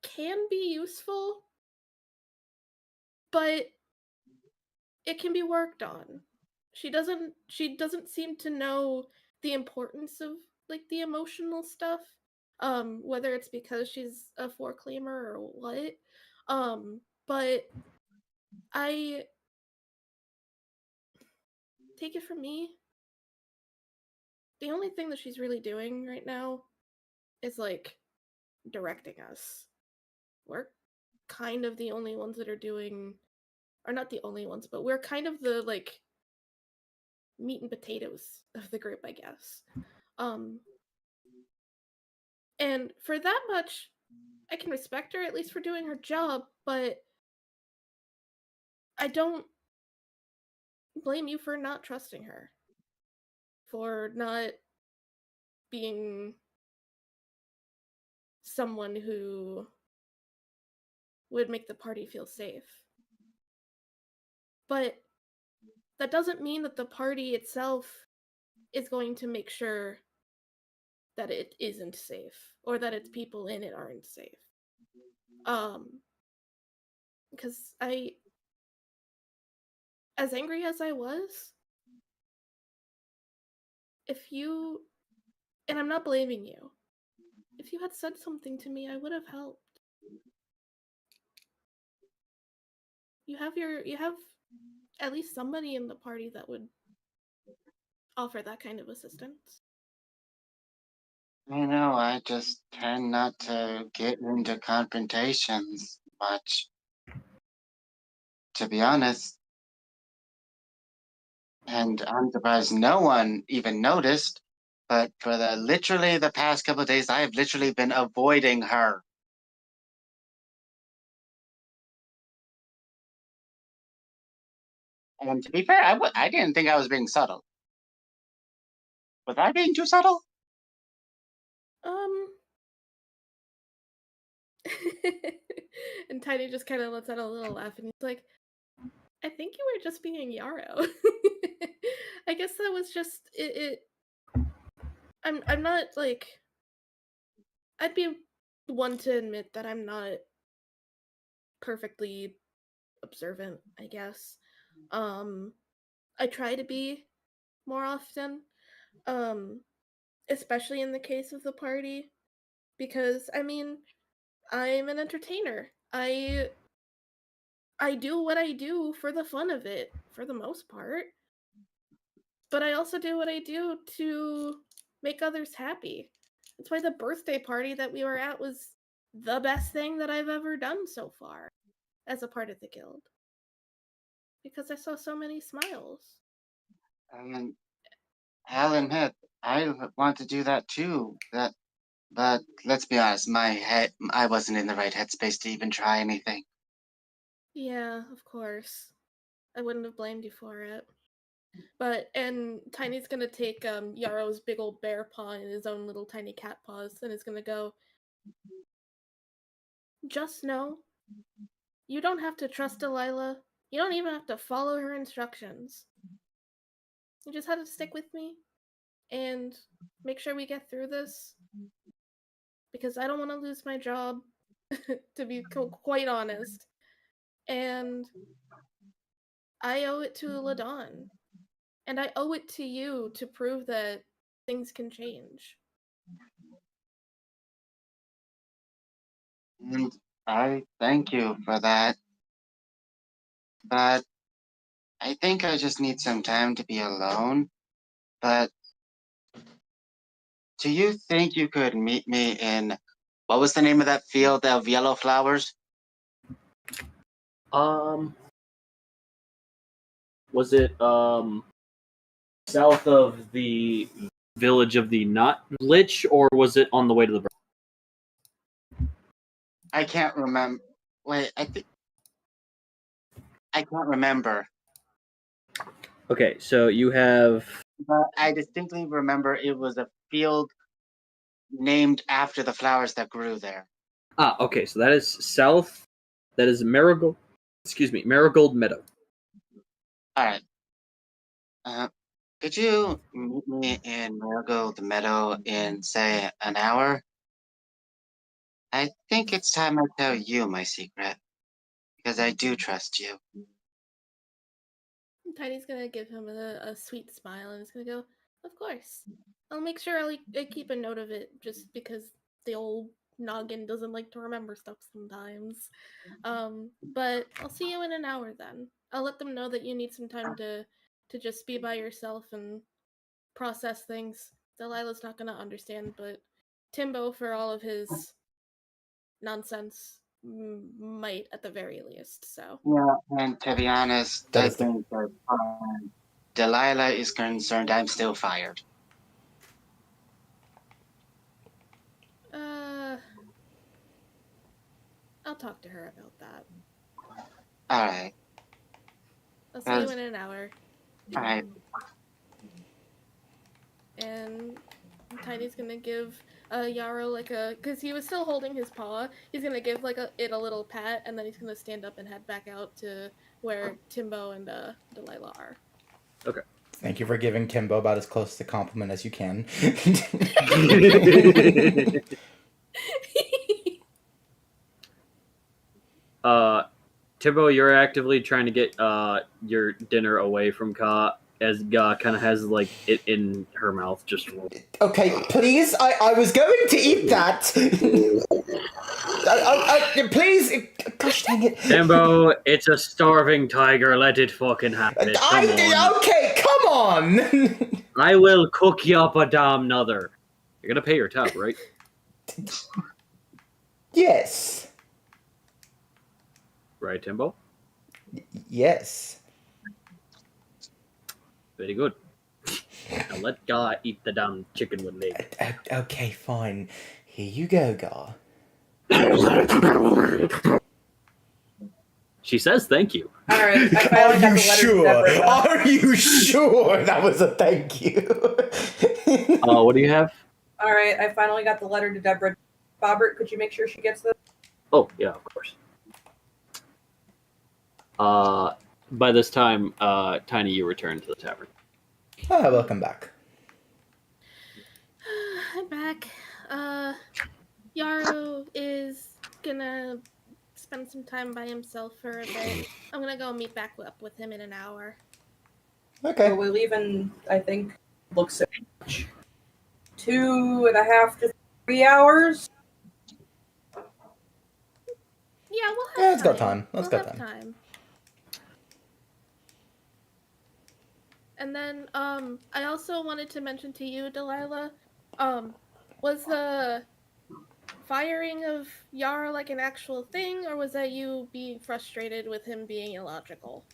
can be useful, but it can be worked on. She doesn't seem to know the importance of like the emotional stuff. Whether it's because she's a foreclaimer or what. But I take it from me, the only thing that she's really doing right now is like directing us. We're kind of the only ones that are doing, or not the only ones, but we're kind of the like meat and potatoes of the group, I guess. Um, and for that much, I can respect her at least for doing her job, but I don't blame you for not trusting her, for not being someone who would make the party feel safe. But that doesn't mean that the party itself is going to make sure that it isn't safe or that its people in it aren't safe. Because as angry as I was, if you, and I'm not blaming you, if you had said something to me, I would have helped. You have at least somebody in the party that would offer that kind of assistance. I know, I just tend not to get into confrontations much, to be honest. And I'm surprised no one even noticed. But for literally the past couple of days, I have literally been avoiding her. And to be fair, I didn't think I was being subtle. Was I being too subtle? Um, and Tiny just kind of lets out a little laugh and he's like, I think you were just being Yarrow. I guess that was just it I'm not like I'd be one to admit that I'm not perfectly observant, I guess. I try to be more often. Um, especially in the case of the party because I mean, I'm an entertainer. I do what I do for the fun of it for the most part, but I also do what I do to make others happy. That's why the birthday party that we were at was the best thing that I've ever done so far as a part of the guild. Because I saw so many smiles. And I'll admit, I want to do that too. But let's be honest, I wasn't in the right headspace to even try anything. Yeah, of course. I wouldn't have blamed you for it. But and Tiny's gonna take Yarrow's big old bear paw in his own little tiny cat paws and is gonna go, just know you don't have to trust Delilah. You don't even have to follow her instructions. You just have to stick with me and make sure we get through this because I don't want to lose my job, to be quite honest. And I owe it to Ladon. And I owe it to you to prove that things can change. And I thank you for that. But I think I just need some time to be alone. But do you think you could meet me in what was the name of that field of yellow flowers? Was it south of the village of the Not Lich, or was it on the way to the? I can't remember. Wait, I can't remember. Okay, so you have. But I distinctly remember it was a field named after the flowers that grew there. Okay, so that is south. That is Marigold. Excuse me, Marigold Meadow. All right. Could you meet me in Marigold Meadow in, say, an hour? I think it's time I tell you my secret, because I do trust you. Tiny's gonna give him a sweet smile and he's gonna go, of course. I'll make sure I keep a note of it just because the old noggin doesn't like to remember stuff sometimes. But I'll see you in an hour then. I'll let them know that you need some time to just be by yourself and process things. Delilah's not gonna understand, but Timbo, for all of his nonsense, might at the very least. So Yeah, and to be honest, That I is the think that Delilah is concerned I'm still fired. uh I'll talk to her about that. All right. I'll see you in an hour. All right. And Tiny's gonna give Yarrow like cause he was still holding his paw. He's gonna give like it a little pat, and then he's gonna stand up and head back out to where Timbo and Delilah are. Okay. Thank you for giving Timbo about as close to compliment as you can. Timbo, you're actively trying to get your dinner away from Ka, as Ga kind of has like it in her mouth. Just Okay, please. I was going to eat that. Please. Gosh dang it. Timbo, it's a starving tiger. Let it fucking happen. Come on. Okay, come on. I will cook you up a damn nother. You're gonna pay your tab, right? Yes. Right, Timbo? Yes. Very good. Now let Ga eat the damn chicken with me. Okay, fine. Here you go, Gar. She says thank you. All right, I finally got the letter to Deborah. Are you sure that was a thank you? What do you have? All right, I finally got the letter to Deborah. Bobbert, could you make sure she gets this? Oh, yeah, of course. By this time, Tiny, you return to the tavern. Welcome back. I'm back. Yaru is gonna spend some time by himself for a bit. I'm gonna go meet back up with him in an hour. Okay. So we leave in, I think, looks at 2.5 to 3 hours. Yeah, we'll have Yeah, time. it's got time. We'll It's got have time. time. And then, I also wanted to mention to you, Delilah, was the firing of Yara like an actual thing, or was that you being frustrated with him being illogical?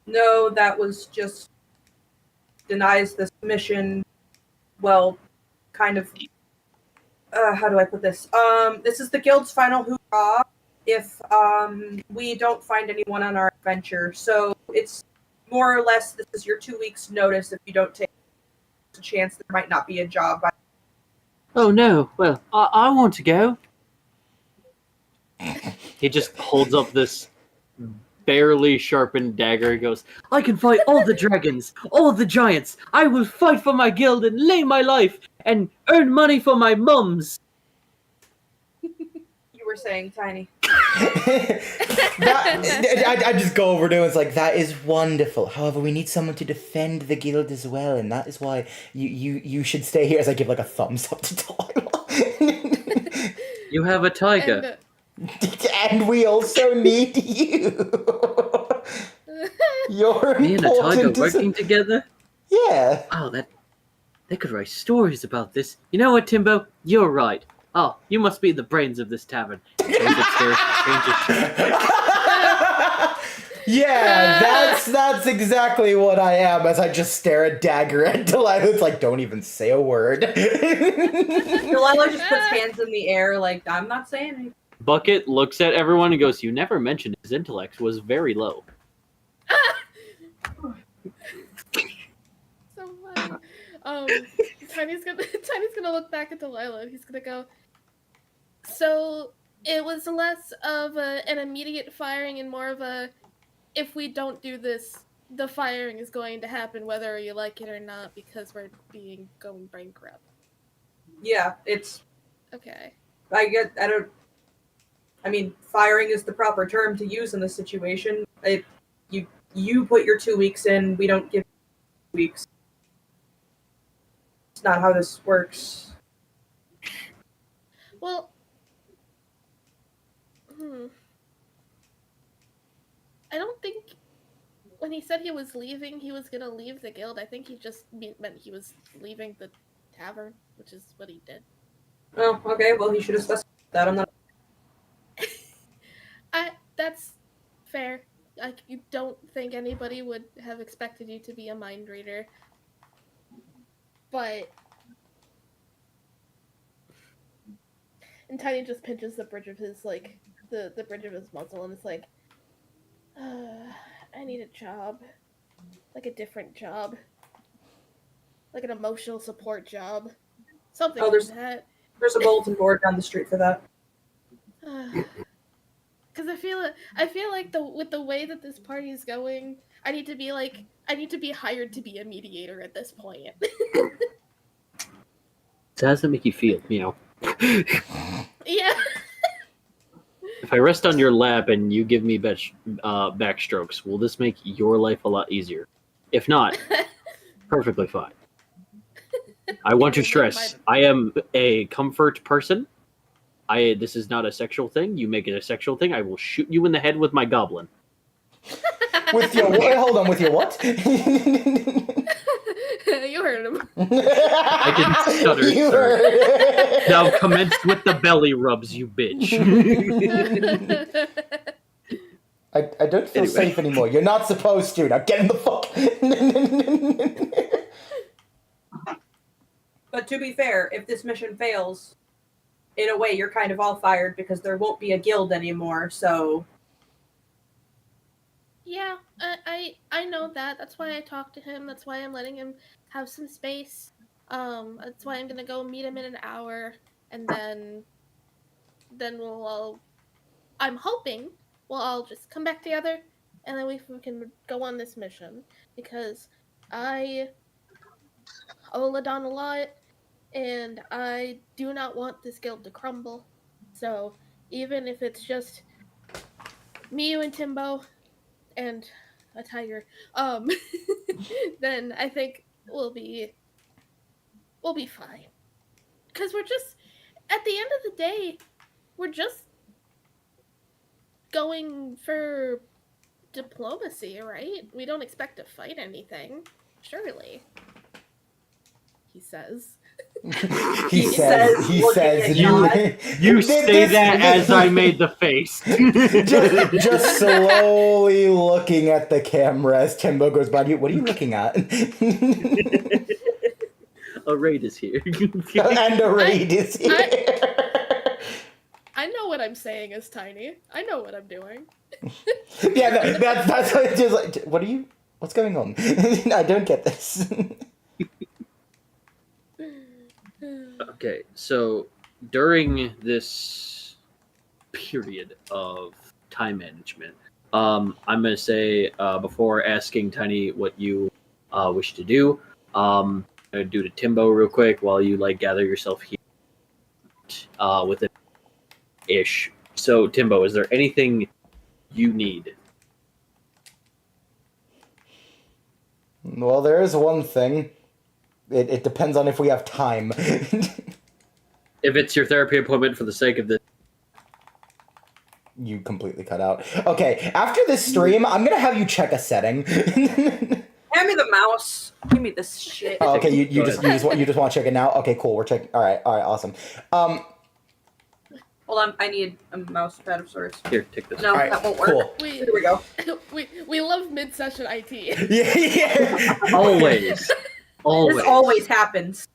No, that was just denies this mission. Well, kind of. How do I put this? This is the guild's final hoorah if we don't find anyone on our adventure. So it's more or less this is your 2 weeks notice if you don't take a chance there might not be a job. Oh no, well, I want to go. He just holds up this barely sharpened dagger and goes, I can fight all the dragons, all the giants. I will fight for my guild and lay my life and earn money for my mums. You were saying, Tiny. I just go over to him. It's like, that is wonderful. However, we need someone to defend the guild as well, and that is why you should stay here. As I give like a thumbs up to Delilah. You have a tiger. And we also need you. You're Me and a tiger important. working together? Yeah. Oh, they could write stories about this. You know what, Timbo? You're right. Oh, you must be the brains of this tavern. Yeah, that's exactly what I am. As I just stare at dagger at Delilah, it's like, don't even say a word. Delilah just puts hands in the air like, I'm not saying anything. Bucket looks at everyone and goes, you never mentioned his intellect was very low. So funny. Tiny's gonna look back at Delilah and he's gonna go, so it was less of an immediate firing and more of a, if we don't do this, the firing is going to happen whether you like it or not because we're going bankrupt. Yeah, it's. Okay. I mean, firing is the proper term to use in this situation. You put your 2 weeks in, we don't give 2 weeks. It's not how this works. Well, I don't think when he said he was leaving, he was gonna leave the guild. I think he just meant he was leaving the tavern, which is what he did. Oh, okay. Well, he should have specified that. I'm not. That's fair. Like, you don't think anybody would have expected you to be a mind reader, but. And Tiny just pinches the bridge of his the bridge of his muzzle, and it's like, I need a job, like a different job, like an emotional support job, something like that. There's a bulletin board down the street for that. Because I feel like with the way that this party is going, I need to be hired to be a mediator at this point. So how does that make you feel? You know. Yeah. If I rest on your lap and you give me backstrokes, will this make your life a lot easier? If not, perfectly fine. I want to stress, I am a comfort person. This is not a sexual thing. You make it a sexual thing, I will shoot you in the head with my goblin. With your what? Hold on, with your what? You heard him. I didn't stutter, You sir. heard. Now commenced with the belly rubs, you bitch. I don't feel safe anymore. You're not supposed to. Now get in the fuck. But to be fair, if this mission fails, in a way, you're kind of all fired because there won't be a guild anymore. So. Yeah, I know that. That's why I talked to him. That's why I'm letting him have some space. That's why I'm gonna go meet him in an hour, and then we'll all. I'm hoping we'll all just come back together, and then we can go on this mission because I owe Ladon a lot, and I do not want this guild to crumble. So even if it's just me, you, and Timbo, and a tiger, then I think we'll be fine. Because we're just, at the end of the day, we're just going for diplomacy, right? We don't expect to fight anything, surely. He says. He says, looking at God. You say that as I made the face. just slowly looking at the camera as Timbo goes by. What are you looking at? A raid is here. And a raid is here. I know what I'm saying is tiny. I know what I'm doing. Yeah, that's what it's just like. What's going on? I don't get this. Okay, so during this period of time management, I'm gonna say before asking Tiny what you wish to do, I'm gonna do to Timbo real quick while you like gather yourself here with it ish. So Timbo, is there anything you need? Well, there is one thing. It depends on if we have time. If it's your therapy appointment for the sake of this. You completely cut out. Okay, after this stream, I'm gonna have you check a setting. Hand me the mouse. Give me this shit. Oh, okay, you Go just ahead. want to check it now. Okay, cool. We're checking. All right, awesome. Hold on, I need a mouse pad of sorts. Here, take this. No, All right, that won't work. cool. Here we go. We love mid-session IT. Yeah. Always. Always. This always happens.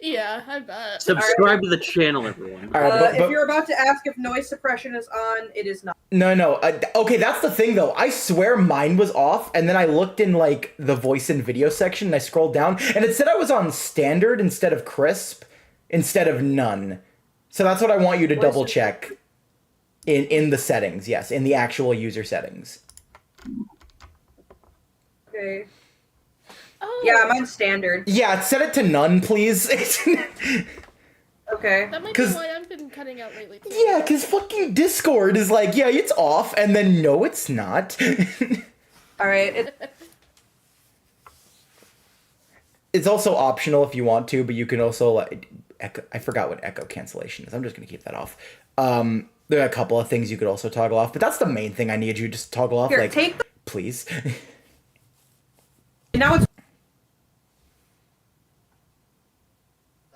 Yeah, I bet. Subscribe to the channel, everyone. All right, but If you're about to ask if noise suppression is on, it is not. no. Okay, that's the thing though. I swear mine was off, and then I looked in like the voice and video section, and I scrolled down, and it said I was on standard instead of crisp, instead of none. So that's what I want you to Voice double and- check. In the settings, yes, in the actual user settings. Okay. Oh, Yeah, I'm on standard. Yeah, set it to none, please. Okay. that might be 'cause- why I've been cutting out lately too. Yeah, because fucking Discord is like, yeah, it's off, and then no, it's not. All right. It's also optional if you want to, but you can also like echo. I forgot what echo cancellation is. I'm just gonna keep that off. There are a couple of things you could also toggle off, but that's the main thing I need you to just toggle off. Here, like, take the. please. Now it's.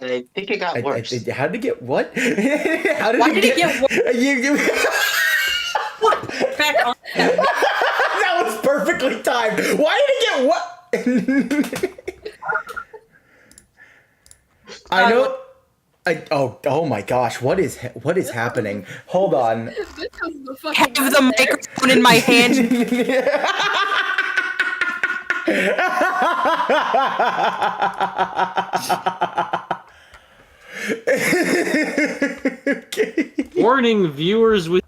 I think it got worse. How did it get what? How did Why it did it get worse? You Back on. that was perfectly timed. Why did it get what? I know. Oh my gosh! What is happening? Hold on. This is the fucking Have the nightmare. microphone in my hand. Okay. Warning viewers with.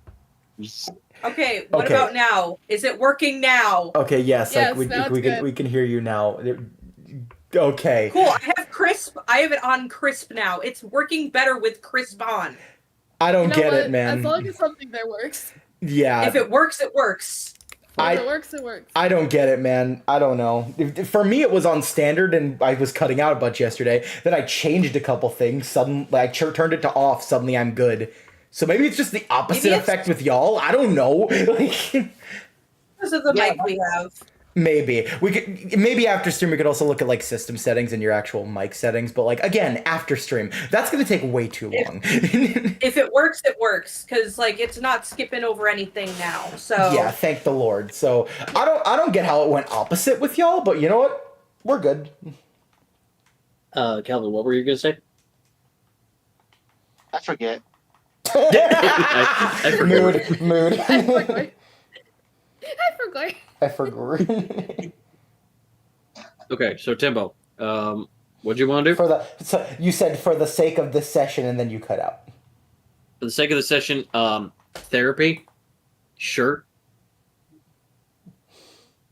Okay, what Okay. about now? Is it working now? Okay. Yes. Yes, like now it's we good. can hear you now. Okay. Cool. I have crisp. I have it on crisp now. It's working better with crisp on. I don't You know get what? it, man. As long as something there works. Yeah. If it works, it works. I- If it works, it works. I don't get it, man. I don't know. For me, it was on standard, and I was cutting out a bunch yesterday. Then I changed a couple things. Suddenly, I turned it to off. Suddenly, I'm good. So maybe it's just the opposite Maybe it's- effect with y'all. I don't know. Like, Because of the Yeah. mic we have. maybe after stream we could also look at like system settings and your actual mic settings. But like again, after stream, that's gonna take way too long. If it works, it works. Because like it's not skipping over anything now. So Yeah, thank the Lord. So I don't get how it went opposite with y'all, but you know what? We're good. Calvin, what were you gonna say? I forget. I forgot. Mood. I forgot. I forgot. Okay, so Timbo, what do you want to do? So you said for the sake of this session, and then you cut out. For the sake of the session, therapy, sure.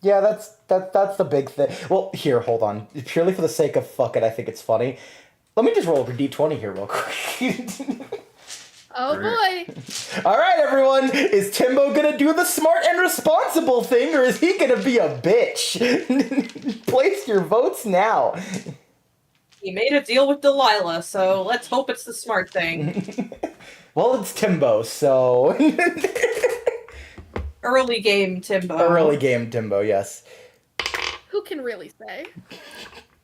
Yeah, that's the big thing. Well, here, hold on. Purely for the sake of fuck it, I think it's funny. Let me just roll up a d20 here real quick. Oh boy. All right, everyone. Is Timbo gonna do the smart and responsible thing, or is he gonna be a bitch? Place your votes now. He made a deal with Delilah, so let's hope it's the smart thing. Well, it's Timbo, so Early game, Timbo. early game Timbo. Yes, Who can really say?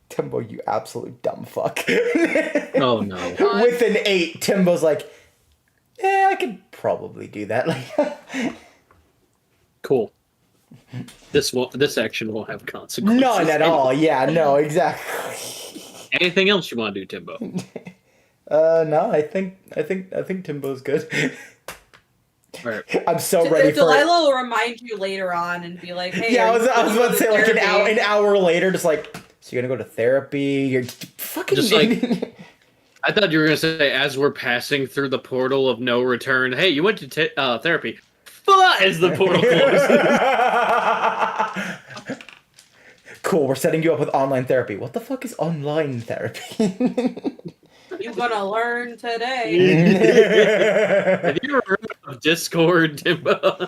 Timbo, you absolute dumb fuck. Oh no. With an 8, Timbo's like, yeah, I could probably do that. Like, Cool. This action won't have consequences. none at all. Yeah, no, exactly. Anything else you want to do, Timbo? No, I think Timbo's good. All right. I'm so ready for it. Delilah will remind you later on and be like, "Hey, Yeah, I are was you about to going say like therapy?" an hour later, just like, so you're gonna go to therapy? You're fucking Just like- I thought you were gonna say, as we're passing through the portal of no return, hey, you went to therapy. As the portal closes. Cool, we're setting you up with online therapy. What the fuck is online therapy? You're gonna learn today. Have you ever heard of Discord, Timbo?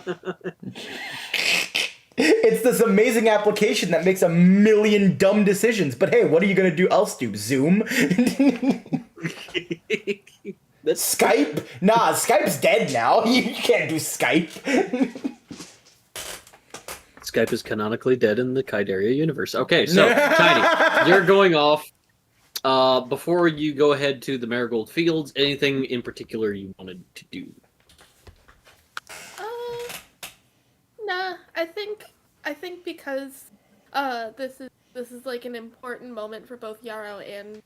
It's this amazing application that makes a million dumb decisions. But hey, what are you gonna do else do? Zoom? Skype? Nah, Skype's dead now. You can't do Skype. Skype is canonically dead in the Ki-Dierria universe. Okay, so Tiny, you're going off. Before you go ahead to the Marigold Fields, anything in particular you wanted to do? Nah, I think because this is like an important moment for both Yarrow and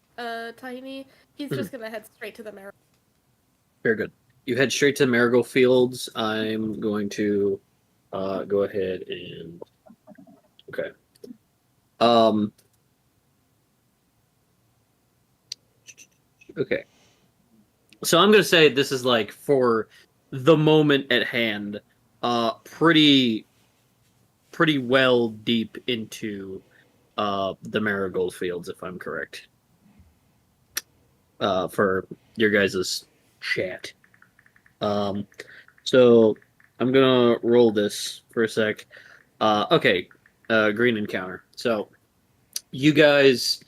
Tiny, he's just gonna head straight to the Marigold. Very good. You head straight to the Marigold Fields. I'm going to go ahead and okay. Okay. So I'm gonna say this is like for the moment at hand, pretty well deep into the Marigold Fields, if I'm correct. For your guys' chat. So I'm gonna roll this for a sec. Okay, green encounter. So you guys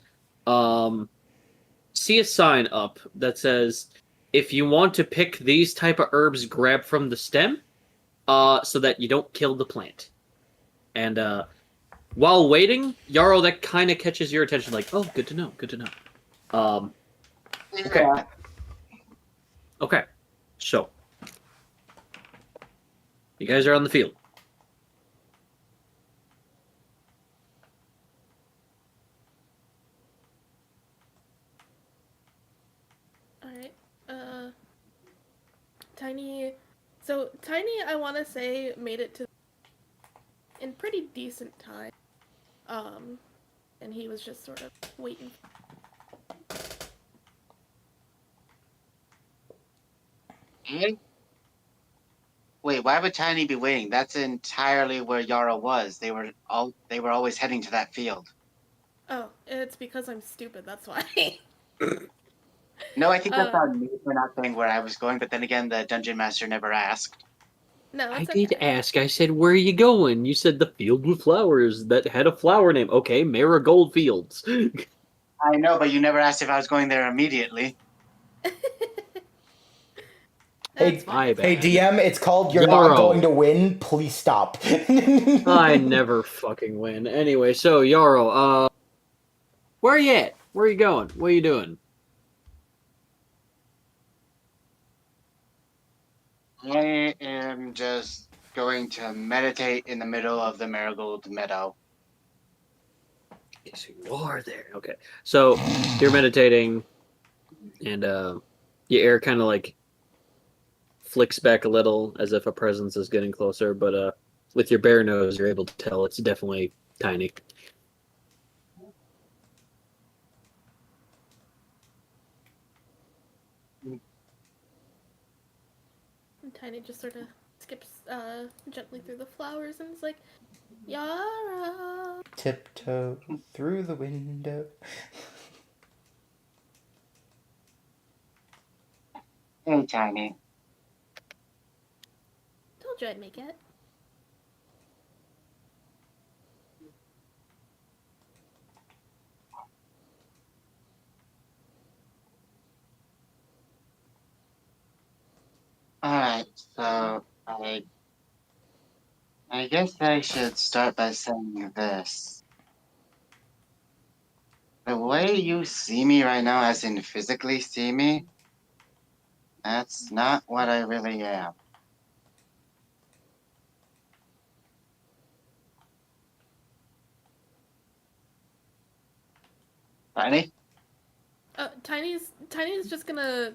see a sign up that says, if you want to pick these type of herbs, grab from the stem, so that you don't kill the plant. And while waiting, Yarrow, that kind of catches your attention, like, oh, good to know, good to know. Okay. Yeah. Okay, so you guys are on the field. All right. Tiny. So Tiny, I want to say, made it to in pretty decent time. And he was just sort of waiting. Wait, why would Tiny be waiting? That's entirely where Yarrow was. They were always heading to that field. Oh, it's because I'm stupid. That's why. No, I think that's on me for not saying where I was going, but then again, the dungeon master never asked. No, I it's did okay. ask. I said, where are you going? You said the field with flowers that had a flower name. Okay, Marigold Fields. I know, but you never asked if I was going there immediately. That's my fine. bad. Hey DM, it's called You're Yarrow. Not Going to Win. Please stop. I never fucking win. Anyway, so Yarrow, where are you at? Where are you going? What are you doing? I am just going to meditate in the middle of the Marigold Meadow. Okay, so you are there. Okay, so you're meditating, and your air kind of like flicks back a little as if a presence is getting closer, but with your bare nose, you're able to tell it's definitely Tiny. And Tiny just sort of skips gently through the flowers and is like, Yara. Tiptoe through the window. Hey, Tiny. Told you I'd make it. Alright, so I guess I should start by saying this. The way you see me right now, as in physically see me, that's not what I really am. Tiny? Tiny's just gonna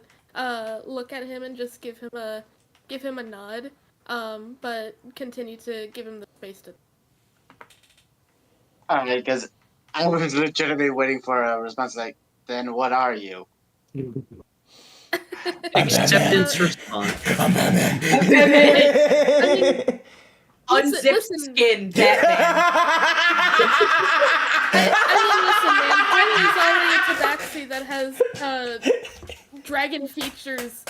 look at him and just give him a nod, but continue to give him the space to. Alright, because I was legitimately waiting for a response like, then what are you? Acceptance response. Unzip Listen. skin, Batman. I mean, listen, man. Tiny is already a tabaxi that has dragon features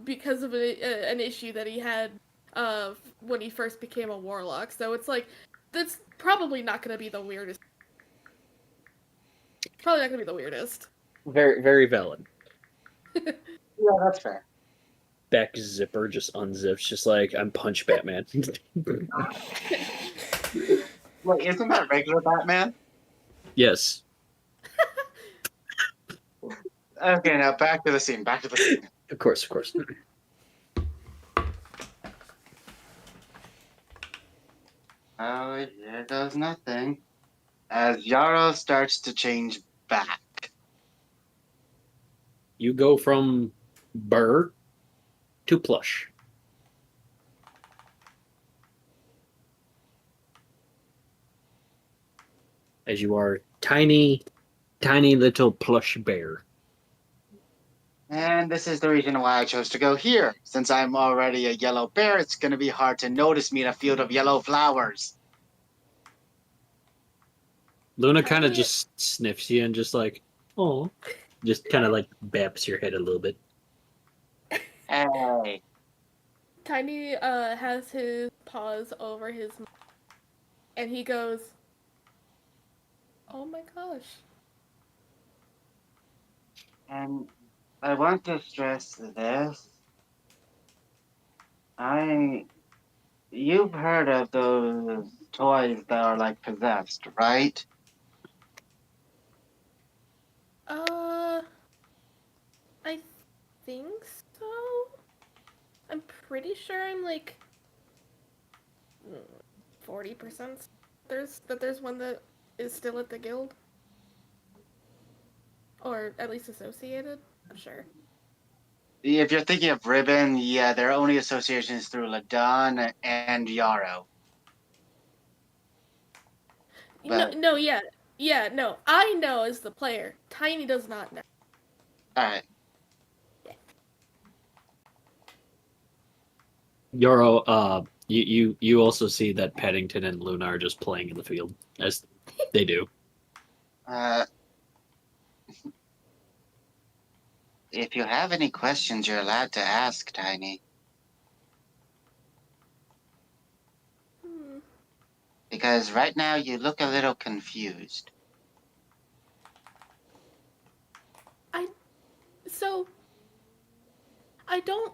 because of an issue that he had when he first became a warlock. So it's like that's probably not going to be the weirdest. Probably not going to be the weirdest. Very, very valid. Yeah, that's fair. Back zipper just unzips, just like I'm Punch Batman. Wait, isn't that regular Batman? Yes. Okay, now back to the scene. Back to the scene. Of course, of course. Oh, here goes nothing. As Yarrow starts to change back. You go from burr to plush. As you are tiny, tiny little plush bear. And this is the reason why I chose to go here. Since I'm already a yellow bear, it's going to be hard to notice me in a field of yellow flowers. Luna kind of just sniffs you and just like, oh, just kind of like baps your head a little bit. Hey. Tiny has his paws over his mouth, and he goes, "Oh my gosh." And I want to stress this. You've heard of those toys that are like possessed, right? I think so. I'm pretty sure I'm like 40%. There's one that is still at the guild, or at least associated. I'm sure. If you're thinking of Ribbon, yeah, their only association is through Ladon and Yarrow. But, No, yeah, no. I know as the player. Tiny does not know. alright. Yoro, you also see that Paddington and Luna are just playing in the field, as they do. If you have any questions, you're allowed to ask, Tiny. Because right now you look a little confused. So, I don't.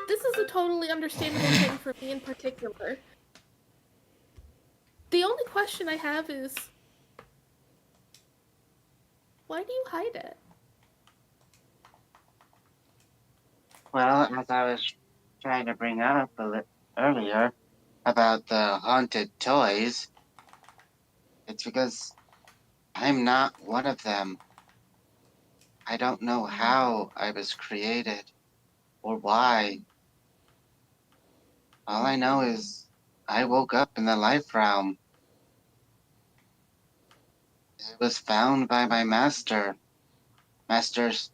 This is a totally understandable thing for me in particular. The only question I have is, why do you hide it? Well, as I was trying to bring up earlier about the haunted toys, it's because I'm not one of them. I don't know how I was created or why. All I know is I woke up in the life realm. It was found by my master. His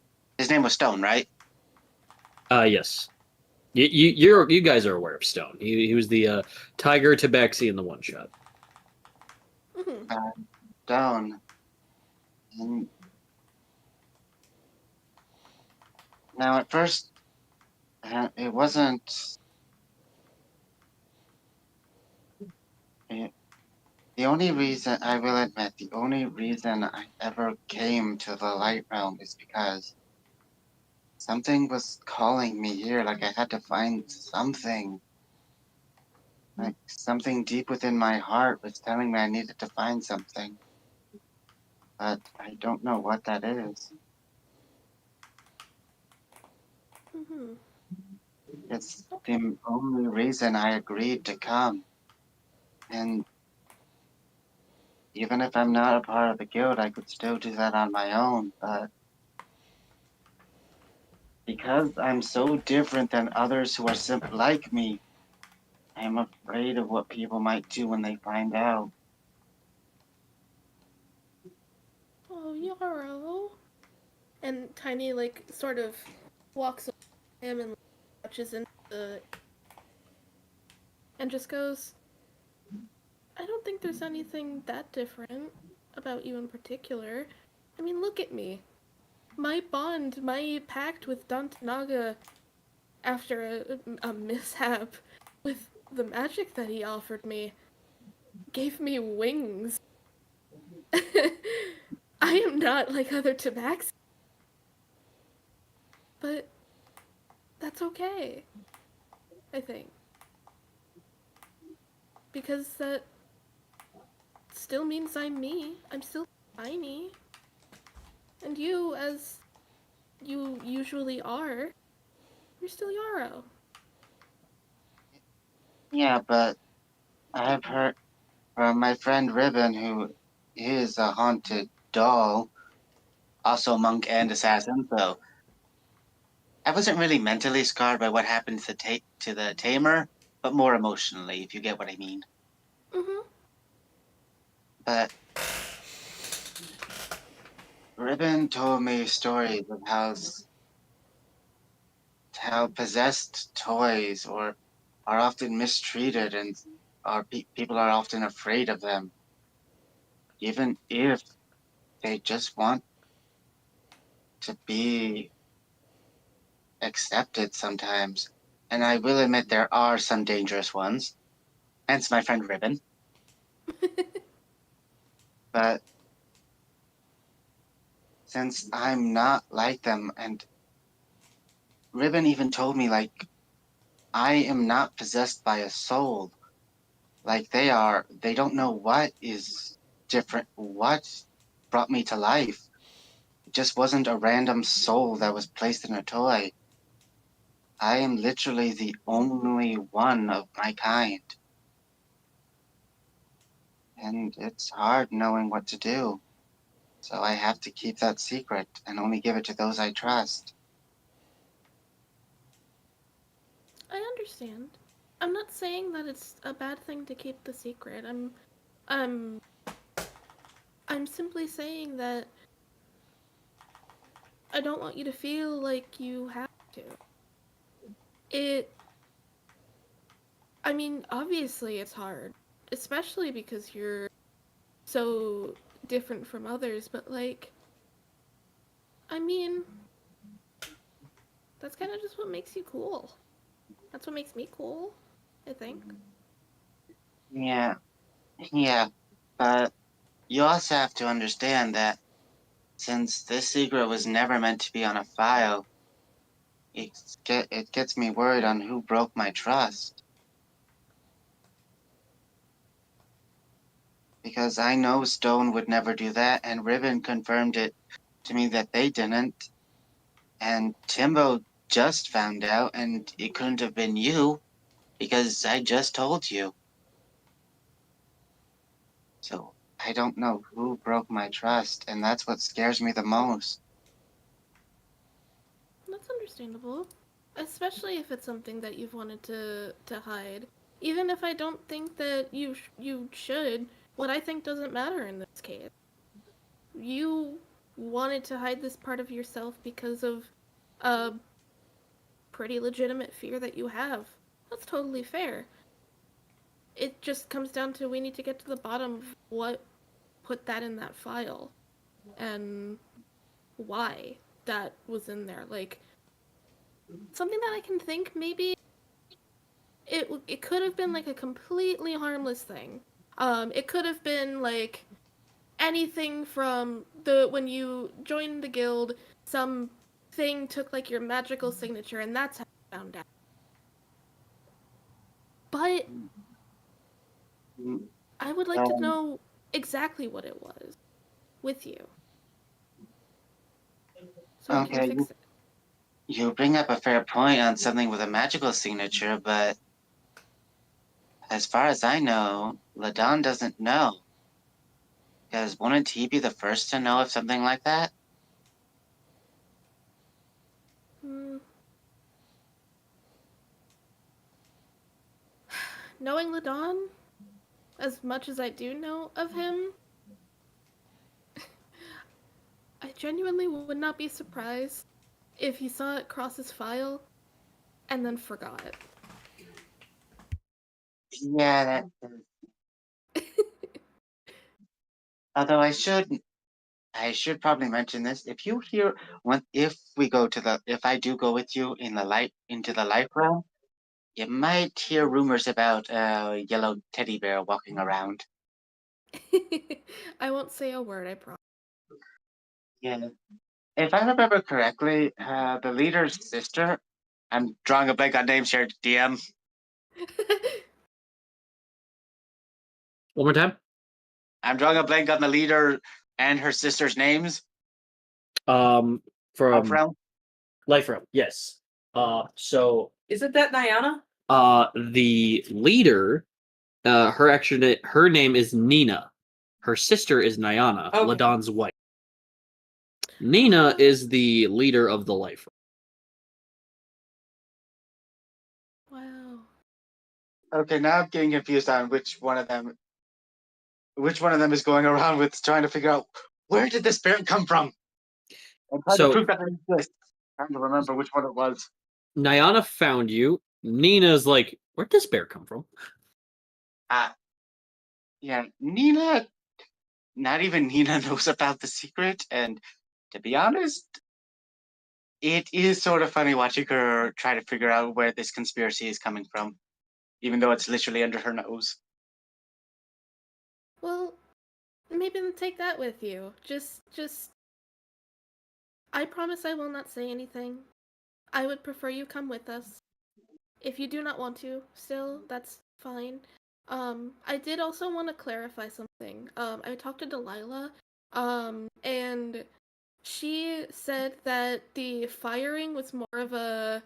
name was Stone, right? Yes. You guys are aware of Stone. He was the Tiger Tabaxi in the one shot. Mm-hmm. Stone. And Now, at first, it wasn't. It, the only reason, I will admit, the only reason I ever came to the light realm is because something was calling me here. Like I had to find something. Like something deep within my heart was telling me I needed to find something. But I don't know what that is. Mm-hmm. It's Okay. the only reason I agreed to come. And even if I'm not a part of the guild, I could still do that on my own. But because I'm so different than others who are like me, I'm afraid of what people might do when they find out. Oh, Yarrow. And Tiny, like, sort of walks over to him and touches into the. And just goes, I don't think there's anything that different about you in particular. I mean, look at me. My bond, my pact with Dantanaga after a mishap with the magic that he offered me gave me wings. I am not like other Tabaxi, but that's okay, I think. Because that still means I'm me. I'm still tiny. And you, as you usually are, you're still Yarrow. Yeah, but I've heard from my friend Ribbon, who is a haunted doll, also monk and assassin, so I wasn't really mentally scarred by what happened to to the tamer, but more emotionally, if you get what I mean. Mm-hmm. But Ribbon told me stories of how possessed toys or are often mistreated and people are often afraid of them, even if they just want to be accepted sometimes. And I will admit there are some dangerous ones, hence my friend Ribbon. But since I'm not like them, and Ribbon even told me, like, I am not possessed by a soul like they are. They don't know what is different, what brought me to life. It just wasn't a random soul that was placed in a toy. I am literally the only one of my kind. And it's hard knowing what to do. So I have to keep that secret and only give it to those I trust. I understand. I'm not saying that it's a bad thing to keep the secret. I'm I'm simply saying that I don't want you to feel like you have to. It I mean, obviously it's hard, especially because you're so different from others, but like I mean, that's kind of just what makes you cool. That's what makes me cool, I think. Yeah, yeah, but you also have to understand that since this secret was never meant to be on a file, it gets me worried on who broke my trust. Because I know Stone would never do that, and Ribbon confirmed it to me that they didn't. And Timbo just found out, and it couldn't have been you, because I just told you. So I don't know who broke my trust, and that's what scares me the most. That's understandable, especially if it's something that you've wanted to hide. Even if I don't think that you should, what I think doesn't matter in this case. You wanted to hide this part of yourself because of a pretty legitimate fear that you have. That's totally fair. It just comes down to we need to get to the bottom of what put that in that file and why that was in there. Like, something that I can think maybe it could have been like a completely harmless thing. It could have been like anything from the when you joined the guild, some thing took like your magical signature, and that's how you found out. But Mm, I would like to Um, know exactly what it was with you, so I can okay, fix it. you bring up a fair point on something with a magical signature, but as far as I know, Ladon doesn't know. Because wouldn't he be the first to know of something like that? Hmm. Knowing Ladon, as much as I do know of him, I genuinely would not be surprised if he saw it cross his file and then forgot. Yeah, although I should probably mention this. If you hear if we go to if I do go with you in the light into the life realm, you might hear rumors about a yellow teddy bear walking around. I won't say a word, I promise. Yeah. If I remember correctly, the leader's sister, I'm drawing a blank on names here, DM. One more time. I'm drawing a blank on the leader and her sister's names. From Life realm. Life Realm, yes. So Isn't that Nyana? the leader, her name is Nina. Her sister is Nyana, Okay. Ladon's wife. Nina is the leader of the Life Wow. Okay, now I'm getting confused on which one of them is going around with trying to figure out where did this bear come from and trying to So prove that they exist. Trying to remember which one it was. Nyana found you. Nina's like, where'd this bear come from? Uh, yeah, Nina. Not even Nina knows about the secret, and to be honest, it is sort of funny watching her try to figure out where this conspiracy is coming from, even though it's literally under her nose. Well, maybe then take that with you. I promise I will not say anything. I would prefer you come with us. If you do not want to, still, that's fine. I did also want to clarify something. I talked to Delilah, and she said that the firing was more of a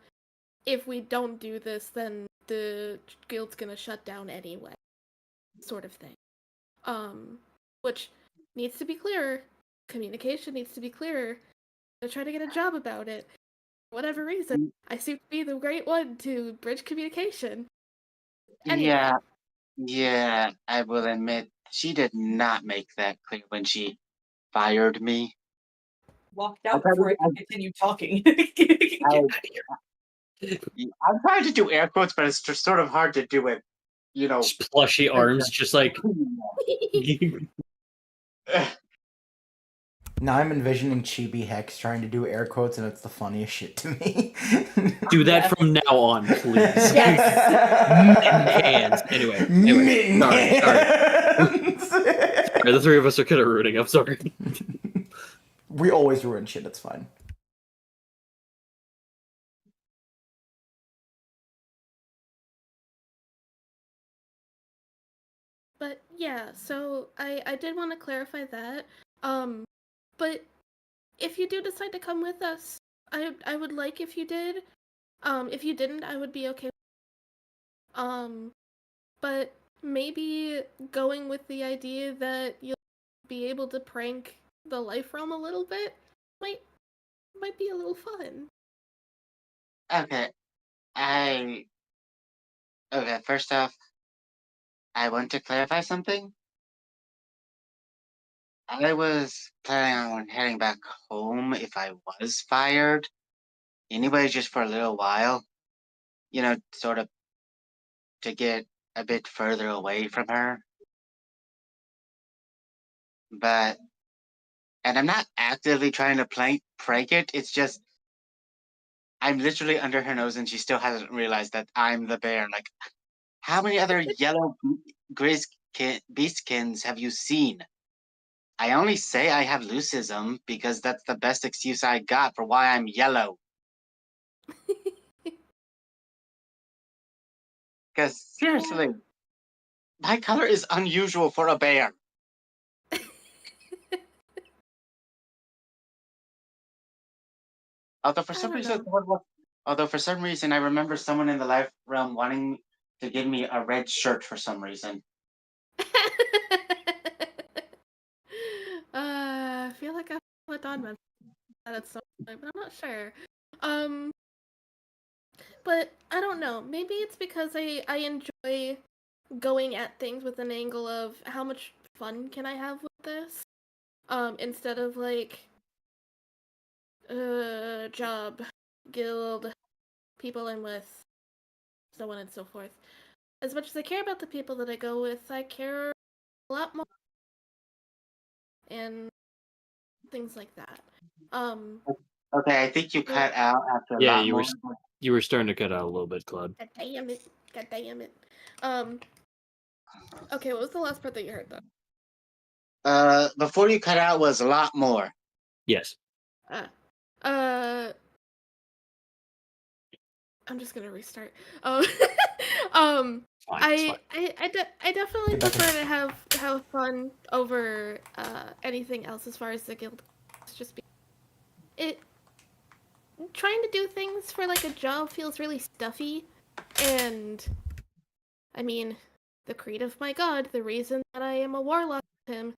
if we don't do this, then the guild's gonna shut down anyway, sort of thing. Um, which needs to be clearer. Communication needs to be clearer. I try to get a job about it. For whatever reason, I seem to be the great one to bridge communication. Anyway, Yeah, yeah, I will admit she did not make that clear when she fired me. Walked I'm out trying before to, I could continue talking. I'm trying to do air quotes, but it's just sort of hard to do it, you know. Just plushy arms, just like Now I'm envisioning Chibi Hex trying to do air quotes, and it's the funniest shit to me. do that Yes. from now on, please. Yes. Hands. Anyway, sorry. Sorry, the three of us are kind of rooting. I'm sorry. We always ruin shit. It's fine. but yeah, so I did want to clarify that. Um, but if you do decide to come with us, I would like if you did. If you didn't, I would be okay. Um, but maybe going with the idea that you'll be able to prank the life realm a little bit might be a little fun. Okay, I okay. First off, I want to clarify something. I was planning on heading back home if I was fired. Anyway, just for a little while, sort of to get a bit further away from her. But, and I'm not actively trying to prank it. It's just I'm literally under her nose and she still hasn't realized that I'm the bear. Like, how many other yellow beastkins have you seen? I only say I have leucism because that's the best excuse I got for why I'm yellow. Because seriously, my color is unusual for a bear. Although for I some don't reason, know. I remember someone in the life realm wanting to give me a red shirt for some reason. I feel like I've let Dawn mention that at some point, but I'm not sure. Um, but I don't know. Maybe it's because I enjoy going at things with an angle of how much fun can I have with this, instead of like job, guild, people I'm with, so on and so forth. As much as I care about the people that I go with, I care a lot more and things like that. Okay, I think you So, cut out after a Yeah, lot more. you were starting to cut out a little bit, Claude. God damn it. God damn it. Okay, what was the last part that you heard though? Before you cut out was a lot more. Yes. Uh, uh, I'm just gonna restart. Um, Fine, it's fine. I definitely prefer to have fun over anything else as far as the guild. It's just it trying to do things for like a job feels really stuffy, and I mean, the creed of my god, the reason that I am a warlock with him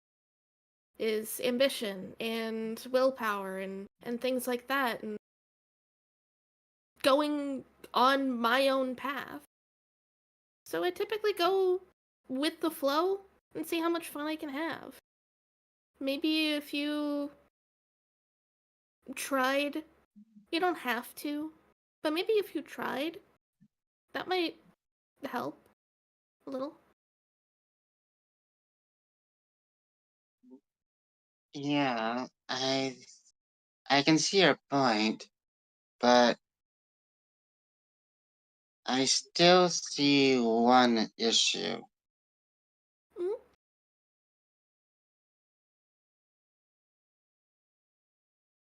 is ambition and willpower and things like that, and going on my own path. So I typically go with the flow and see how much fun I can have. Maybe if you tried, you don't have to, but maybe if you tried, that might help a little. Yeah, I can see your point, but I still see one issue. Mm?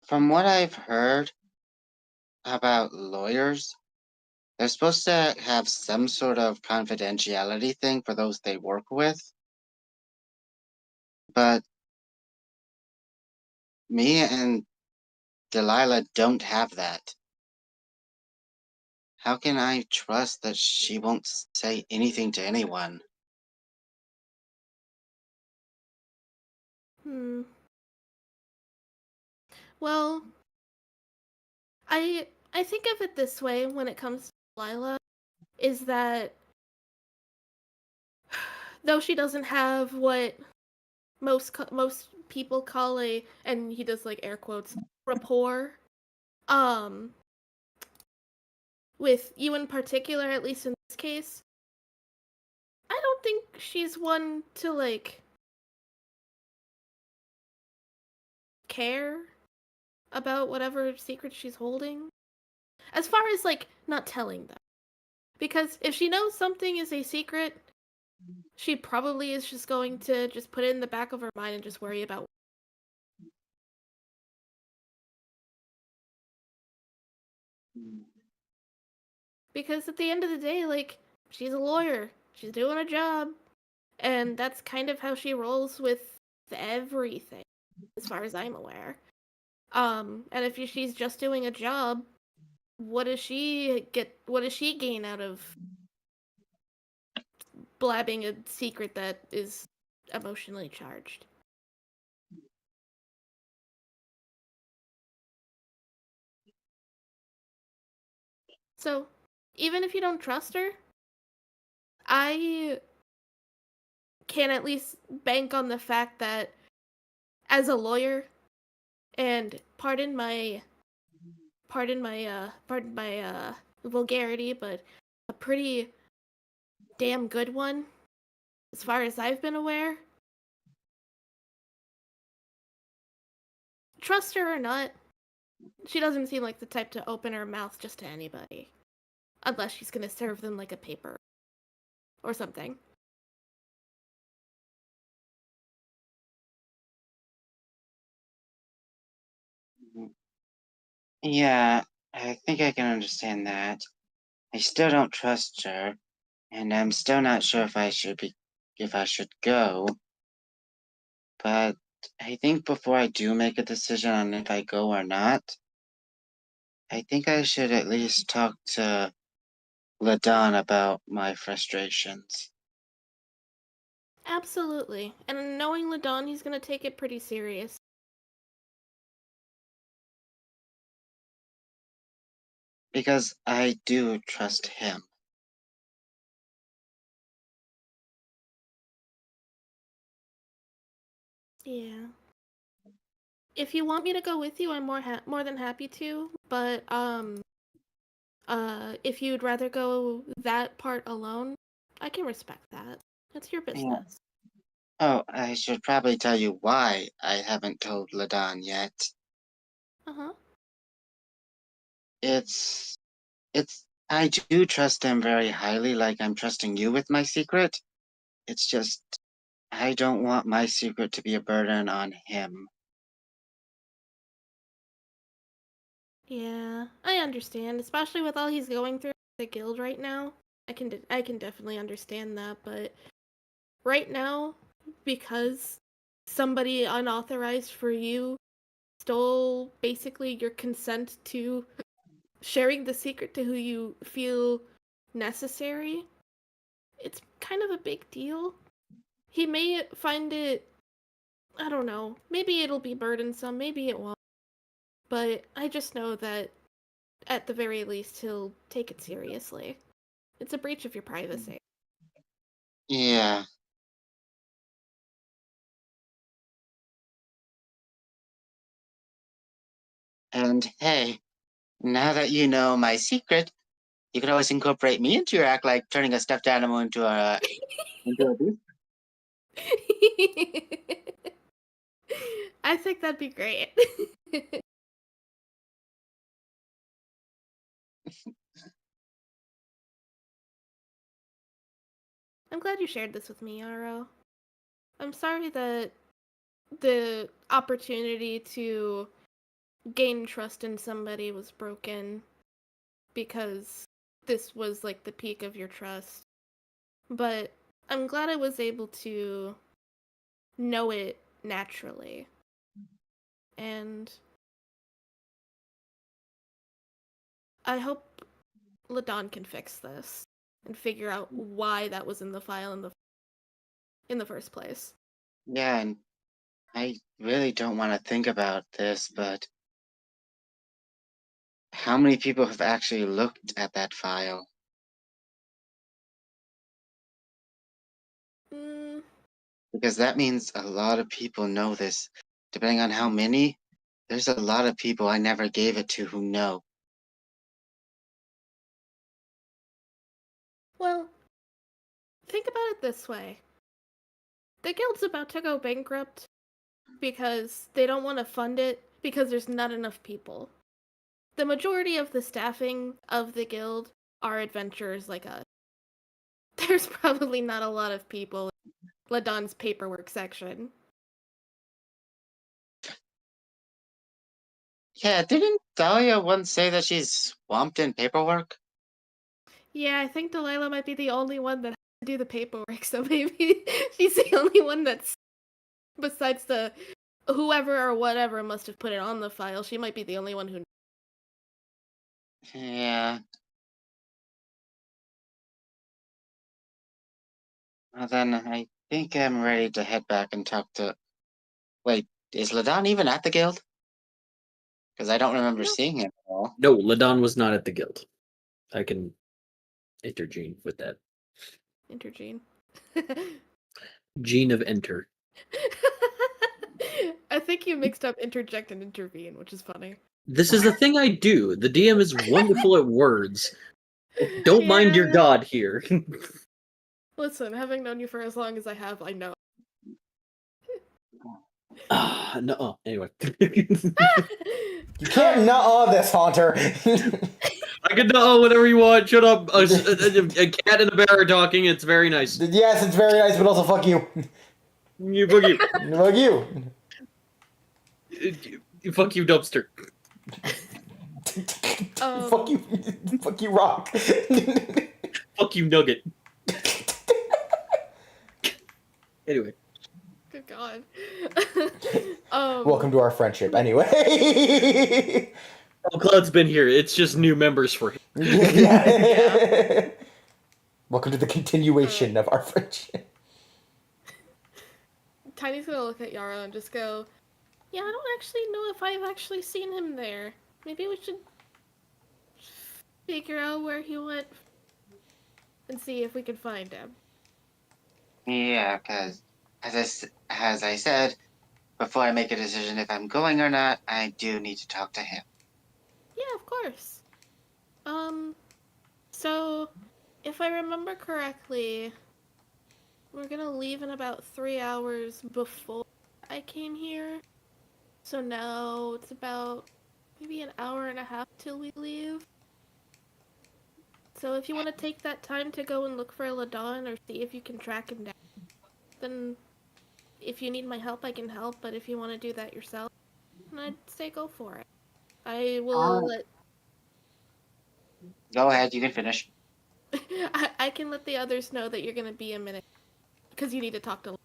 From what I've heard about lawyers, they're supposed to have some sort of confidentiality thing for those they work with, but me and Delilah don't have that. How can I trust that she won't say anything to anyone? Hmm. Well, I think of it this way when it comes to Lila, is that though she doesn't have what most people call a, and he does like air quotes, rapport, um, with you in particular, at least in this case, I don't think she's one to like care about whatever secrets she's holding. As far as like not telling them. Because if she knows something is a secret, she probably is just going to just put it in the back of her mind and just worry about. Because at the end of the day, like, she's a lawyer. She's doing a job. And that's kind of how she rolls with everything, as far as I'm aware. And if she's just doing a job, what does she get? What does she gain out of blabbing a secret that is emotionally charged? So, even if you don't trust her, I can at least bank on the fact that as a lawyer, and pardon my vulgarity, but a pretty damn good one, as far as I've been aware. Trust her or not, She doesn't seem like the type to open her mouth just to anybody. Unless she's gonna serve them like a paper. Or something. Yeah, I think I can understand that. I still don't trust her, and I'm still not sure if I should go. But I think before I do make a decision on if I go or not, I think I should at least talk to Ladon about my frustrations. Absolutely. And knowing Ladon, he's gonna take it pretty serious. Because I do trust him. Yeah. If you want me to go with you, I'm more than happy to. But if you'd rather go that part alone, I can respect that. It's your Yeah. business. Oh, I should probably tell you why I haven't told Ladon yet. Uh-huh. It's I do trust him very highly, like I'm trusting you with my secret. It's just I don't want my secret to be a burden on him. Yeah, I understand, especially with all he's going through with the guild right now. I can definitely understand that, but right now, because somebody unauthorized for you stole basically your consent to sharing the secret to who you feel necessary, it's kind of a big deal. He may find it, I don't know, maybe it'll be burdensome, maybe it won't, but I just know that at the very least he'll take it seriously. It's a breach of your privacy. Yeah. And hey, now that you know my secret, you can always incorporate me into your act, like turning a stuffed animal into a beast. I think that'd be great. I'm glad you shared this with me, Yaro. I'm sorry that the opportunity to gain trust in somebody was broken because this was like the peak of your trust. But I'm glad I was able to know it naturally. And I hope Ladon can fix this and figure out why that was in the file in the first place. Yeah, and I really don't want to think about this, but how many people have actually looked at that file? Mm, Because that means a lot of people know this. Depending on how many, there's a lot of people I never gave it to who know. well, think about it this way. The guild's about to go bankrupt because they don't want to fund it because there's not enough people. The majority of the staffing of the guild are adventurers like us. There's probably not a lot of people in Ladon's paperwork section. Yeah, didn't Dahlia once say that she's swamped in paperwork? Yeah, I think Delilah might be the only one that has to do the paperwork, so maybe she's the only one that's, besides the whoever or whatever must have put it on the file, she might be the only one who. Yeah. Well, then I think I'm ready to head back and talk to. Wait, is Ladon even at the guild? Because I don't remember No. seeing him at all. No, Ladon was not at the guild. I can intergene with that. Intergene. Gene of enter. I think you mixed up interject and intervene, which is funny. This is the thing I do. The DM is wonderful at words. Don't mind your Yeah. god here. Listen, having known you for as long as I have, I know. No. Anyway. You can't nuh-uh this, Haunter. I can know whatever you want. Shut up. A cat and a bear are talking. It's very nice. Yes, it's very nice, but also fuck you. You fuck you. Fuck you. Fuck you, dumpster. Fuck you. Fuck you, Rock. Fuck you, nugget. Anyway. Good God. Welcome to our friendship, anyway. Oh, Cloud's been here. It's just new members for him. Yeah. Welcome to the continuation of our friendship. Tiny's gonna look at Yara and just go, yeah, I don't actually know if I've actually seen him there. Maybe we should figure out where he went and see if we can find him. Yeah, because as I said, before I make a decision if I'm going or not, I do need to talk to him. Yeah, of course. So, if I remember correctly, we're gonna leave in about 3 hours before I came here. So now it's about maybe an hour and a half till we leave. So if you want to take that time to go and look for Ladon or see if you can track him down, then if you need my help, I can help. But if you want to do that yourself, then I'd say go for it. I will let... Go ahead, you can finish. I can let the others know that you're going to be a minute. Because you need to talk to...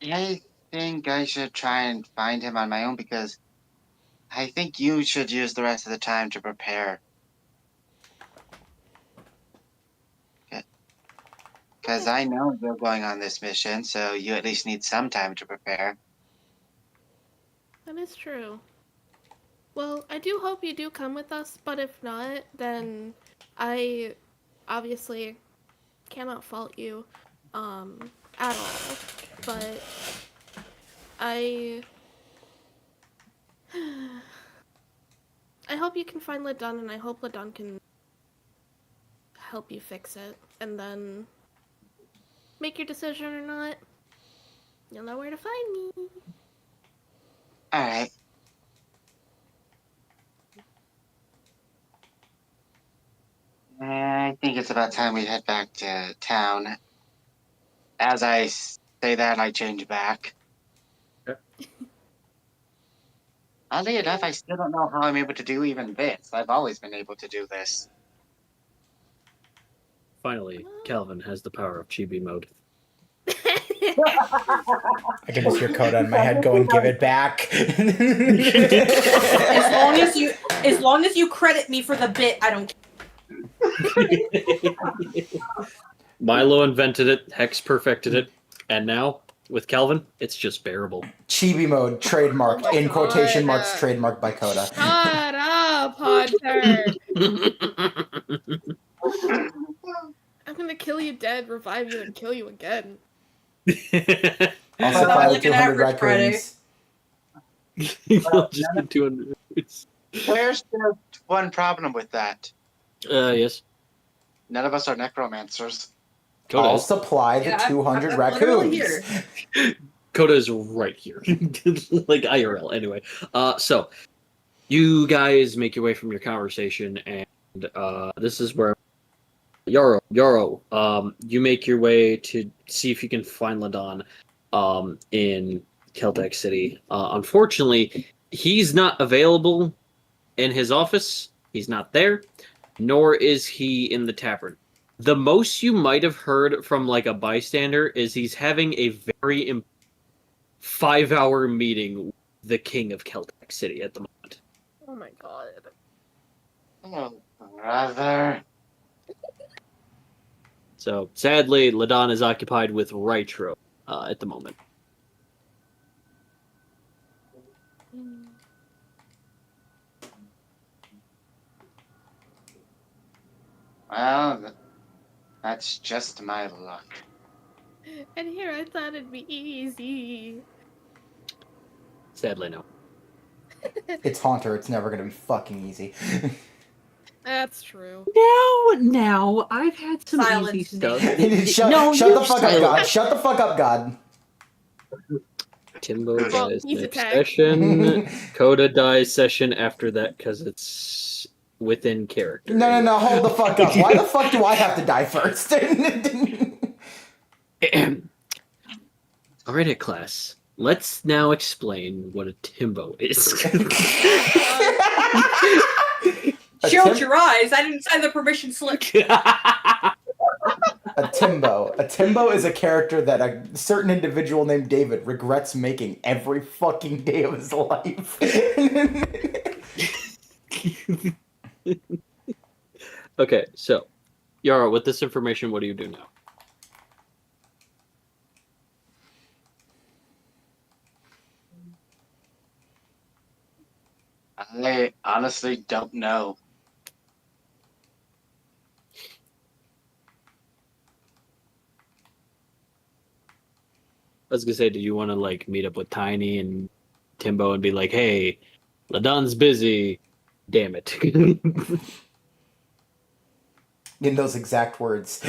I think I should try and find him on my own because I think you should use the rest of the time to prepare. Because I know you're going on this mission, so you at least need some time to prepare. That is true. Well, I do hope you do come with us, but if not, then I obviously cannot fault you at all. But I hope you can find Ladon, and I hope Ladon can help you fix it, and then make your decision or not. You'll know where to find me. Alright. I think it's about time we head back to town. As I say that, I change back. Okay. Oddly enough, I still don't know how I'm able to do even this. I've always been able to do this. Finally, Calvin has the power of chibi mode. I can just hear Coda in my head going, "Give it back." As long as you credit me for the bit, I don't care. Milo invented it, Hex perfected it, and now, with Calvin, it's just bearable. Chibi mode, trademarked, Oh my in quotation God. marks, trademarked by Coda. Shut up, Hunter! I'm gonna kill you dead, revive you, and kill you again. I'll Sounds supply like the an 200 average Friday. raccoons. You'll just get 200. There's just one problem with that. Yes. None of us are necromancers. Coda I'll is. supply the Yeah, 200 I'm literally raccoons. here. Coda is right here. Like IRL, anyway. So, you guys make your way from your conversation, and this is where Yaro, you make your way to see if you can find Ladon in Celtic City. Unfortunately, he's not available in his office. He's not there, nor is he in the tavern. The most you might have heard from like a bystander is he's having a very 5-hour meeting with the king of Celtic City at the moment. Oh my God. Oh, brother. So sadly, Ladon is occupied with Rytro at the moment. Well, that's just my luck. And here I thought it'd be easy. Sadly, no. It's Haunter, it's never gonna be fucking easy. That's true. Now, I've had some easy Silence stuff. Shut the fuck up, God. Shut the fuck up, God. Timbo Well, dies he's next attacked. session. Coda dies session after that because it's within character. No, hold the fuck up. Why the fuck do I have to die first? Alright, class. Let's now explain what a Timbo is. Shield your eyes. I didn't sign the permission slip. A Timbo. A Timbo is a character that a certain individual named David regrets making every fucking day of his life. Okay, so, Yara, with this information, what do you do now? I honestly don't know. I was gonna say, do you want to like meet up with Tiny and Timbo and be like, "Hey, Ladon's busy. Damn it." In those exact words.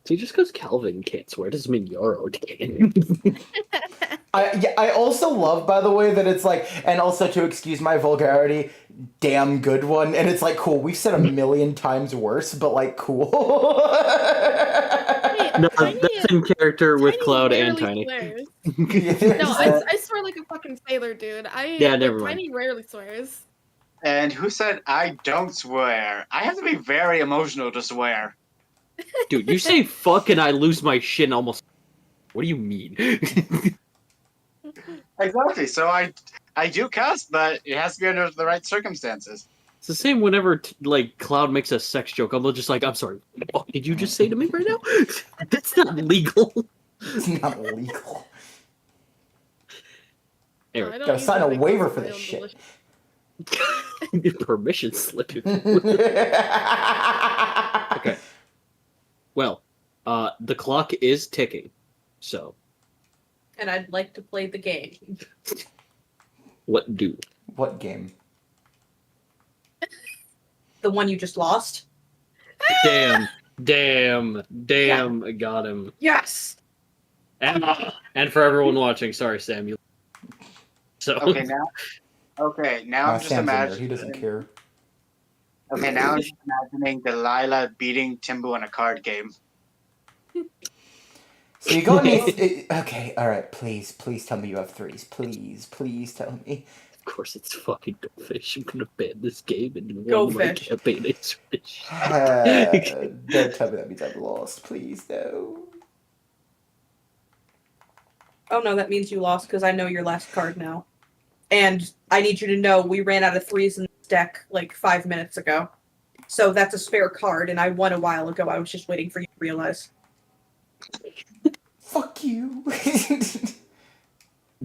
See, just because Calvin can't swear doesn't mean Yaro can. I also love, by the way, that it's like, and also to excuse my vulgarity, damn good one. And it's like, cool, we've said a million times worse, but like, cool. No, Tiny- that's in character with Tiny Cloud and rarely Tiny. swears. No, I swear like a fucking sailor, dude. Yeah, never mind. Tiny rarely swears. And who said I don't swear? I have to be very emotional to swear. Dude, you say fuck and I lose my shit and almost. What do you mean? Exactly. So I do cuss, but it has to be under the right circumstances. It's the same whenever like Cloud makes a sex joke. I'm just like, I'm sorry. What did you just say to me right now? That's not legal. It's not illegal. Anyway, I don't Gotta sign a usually make waiver those for my this own shit. delicious- permission slip. Okay. Well, the clock is ticking, so And I'd like to play the game. what do? What game? The one you just lost. Damn, I got him. Yes. And for everyone watching, sorry, Sam. So Okay, now I'm just Sam's in there. imagining. He doesn't care. Okay, now I'm just imagining Delilah beating Timbo in a card game. So you go and okay, alright, please tell me you have threes. Please tell me. of course it's fucking Goldfish. I'm gonna ban this game and Go one of my Fish. campaign is fish. Don't tell me that means I've lost. Please, no. Oh no, that means you lost because I know your last card now. And I need you to know we ran out of threes in this deck like 5 minutes ago. So that's a spare card, and I won a while ago. I was just waiting for you to realize. Fuck you.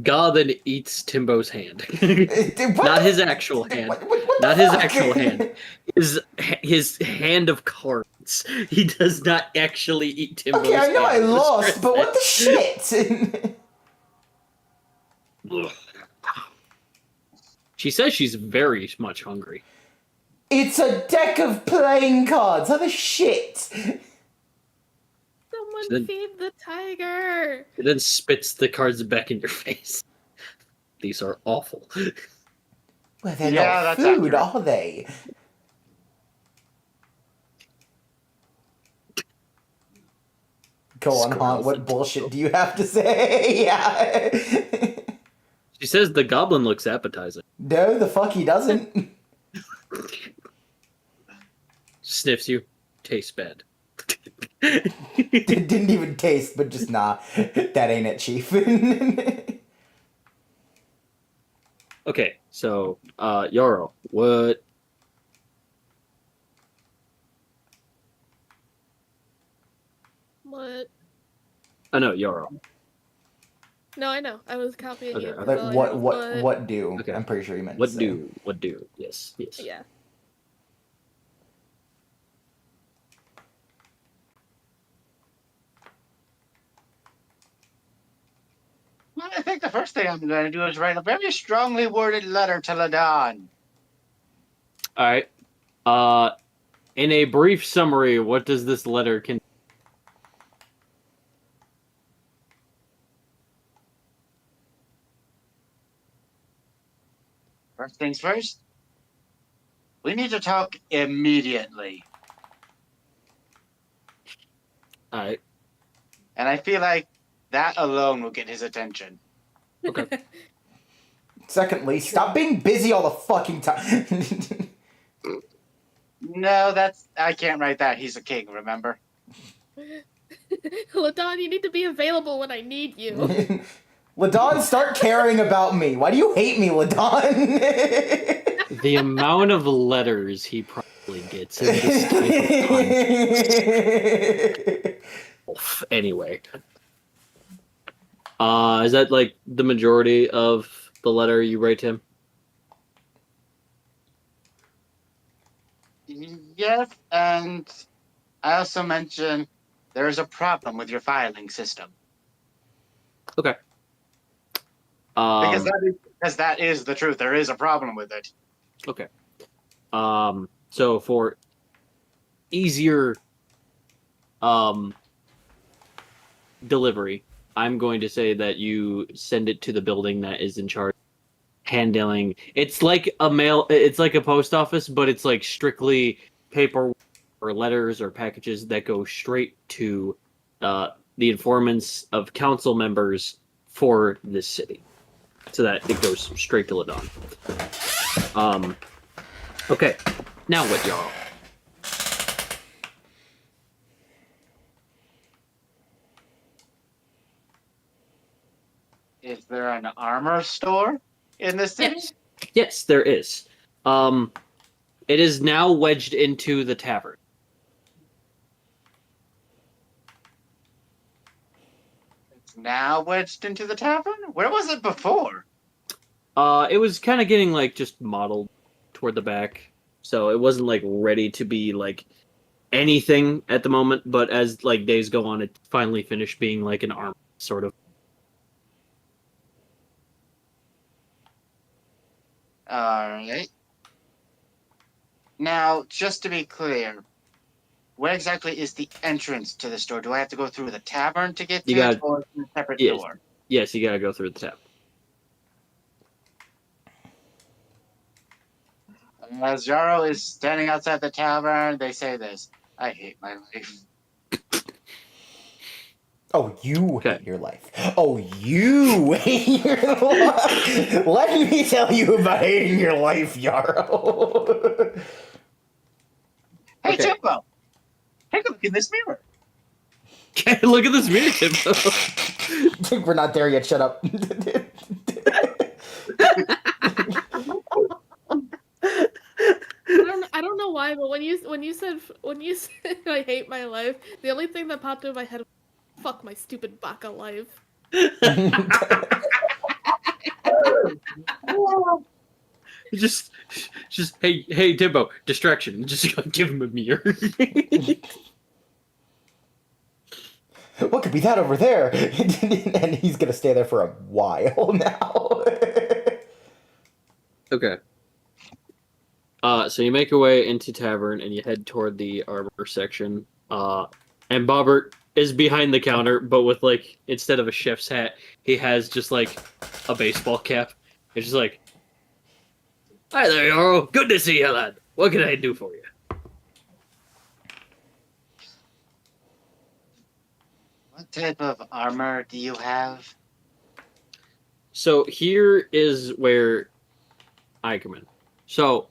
God then eats Timbo's hand. What Not the- his actual hand. what the Not his fuck? actual hand. His hand of cards. He does not actually eat Timbo's Okay, I know I hand. lost, but what the shit? Ugh. She says she's very much hungry. It's a deck of playing cards. How the shit? Someone Then- feed the tiger. It then spits the cards back in your face. These are awful. Well, they're Yeah, not that's food, accurate. are they? Go on, Haunt. What bullshit do you have to say? Yeah. She says the goblin looks appetizing. No, the fuck he doesn't. Sniffs you. Tastes bad. Didn't even taste, but just nah. That ain't it, chief. Okay, so, Yarrow, what... What? Oh, no, Yarrow. No, I know. I was copying Okay, you. I that's Like, all I what know, what but- what do? Okay. I'm pretty sure you meant What to say. do? What do? Yes, yes. Yeah. think the first thing I'm going to do is write a very strongly worded letter to Ladon. All right. In a brief summary, what does this letter contain? First things first, we need to talk immediately. All right. And I feel like that alone will get his attention. Okay. Secondly, stop being busy all the fucking time. No, I can't write that. He's a king, remember? Ladon, you need to be available when I need you. Ladon, start caring about me. Why do you hate me, Ladon? The amount of letters he probably gets in this type of context. Anyway. Is that like the majority of the letter you write to him? Yes, and I also mentioned there is a problem with your filing system. Okay. Because that is the truth. There is a problem with it. Okay. So for easier delivery, I'm going to say that you send it to the building that is in charge of handling. It's like a post office, but it's like strictly paper or letters or packages that go straight to the informants of council members for this city, so that it goes straight to Ladon. Okay, now what, y'all? Is there an armor store in this city? Yes, there is. It is now wedged into the tavern. It's now wedged into the tavern? Where was it before? It was kind of getting like just modeled toward the back, so it wasn't like ready to be like anything at the moment. But as like days go on, it finally finished being like an armor sort of. Alright. Now, just to be clear, where exactly is the entrance to the store? Do I have to go through the tavern to get to it, or a separate door? Yes, you gotta go through the tavern. As Yarrow is standing outside the tavern, they say this: I hate my life. Oh, you hate your life. Oh, you hate your life. Let me tell you about hating your life, Yarrow. Hey, Okay. Timbo! Take a look in this mirror. Look at this mirror, Tim. We're not there yet. Shut up. I don't know why, but when you said I hate my life, the only thing that popped in my head was fuck my stupid baka life. just hey Timbo, distraction. Just give him a mirror. What could be that over there? And he's gonna stay there for a while now. Okay. So you make your way into tavern and you head toward the armor section. And Bobbert is behind the counter, but with like instead of a chef's hat, he has just like a baseball cap. It's just like, "Hi there, Yarrow. Good to see you, lad. What can I do for you?" What type of armor do you have? So here is where I come in. So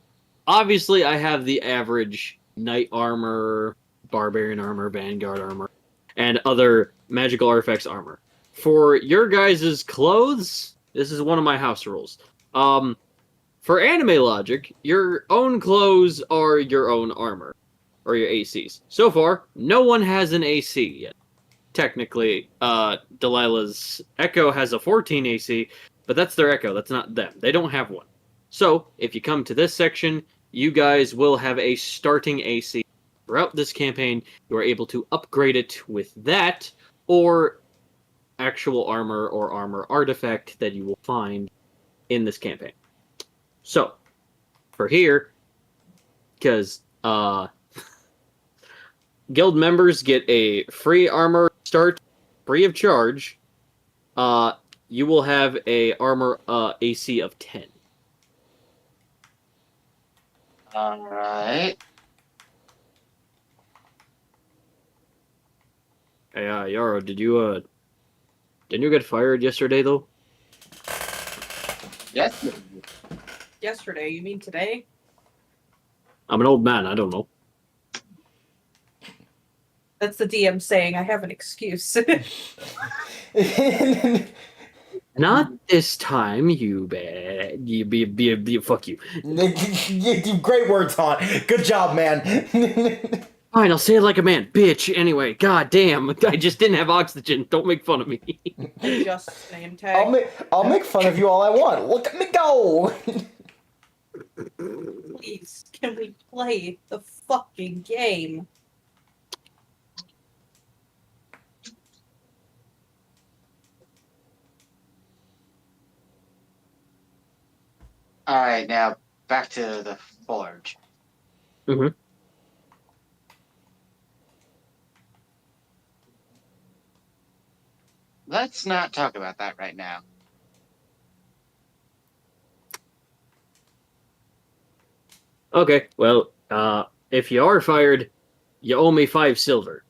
obviously I have the average knight armor, barbarian armor, vanguard armor, and other magical artifacts armor. For your guys' clothes, this is one of my house rules. For anime logic, your own clothes are your own armor, or your ACs. So far, no one has an AC yet. Technically, Delilah's Echo has a 14 AC, but that's their Echo, that's not them. They don't have one. So, if you come to this section, you guys will have a starting AC. Throughout this campaign, you are able to upgrade it with that, or actual armor or armor artifact that you will find in this campaign. So, for here, because guild members get a free armor start, free of charge. You will have a armor AC of 10. All right. Hey, Yaro, didn't you get fired yesterday though? Yes. Yesterday, you mean today? I'm an old man. I don't know. That's the DM saying I have an excuse. Not this time, you bad. You fuck you. Great words, Haunt. Good job, man. Fine, I'll say it like a man, bitch. Anyway, god damn, I just didn't have oxygen. Don't make fun of me. Just name tag. I'll make fun of you all I want. Look at me go. Please, can we play the fucking game? All right, now back to the forge. Mm-hmm. Let's not talk about that right now. Okay, well, if you are fired, you owe me 5 silver.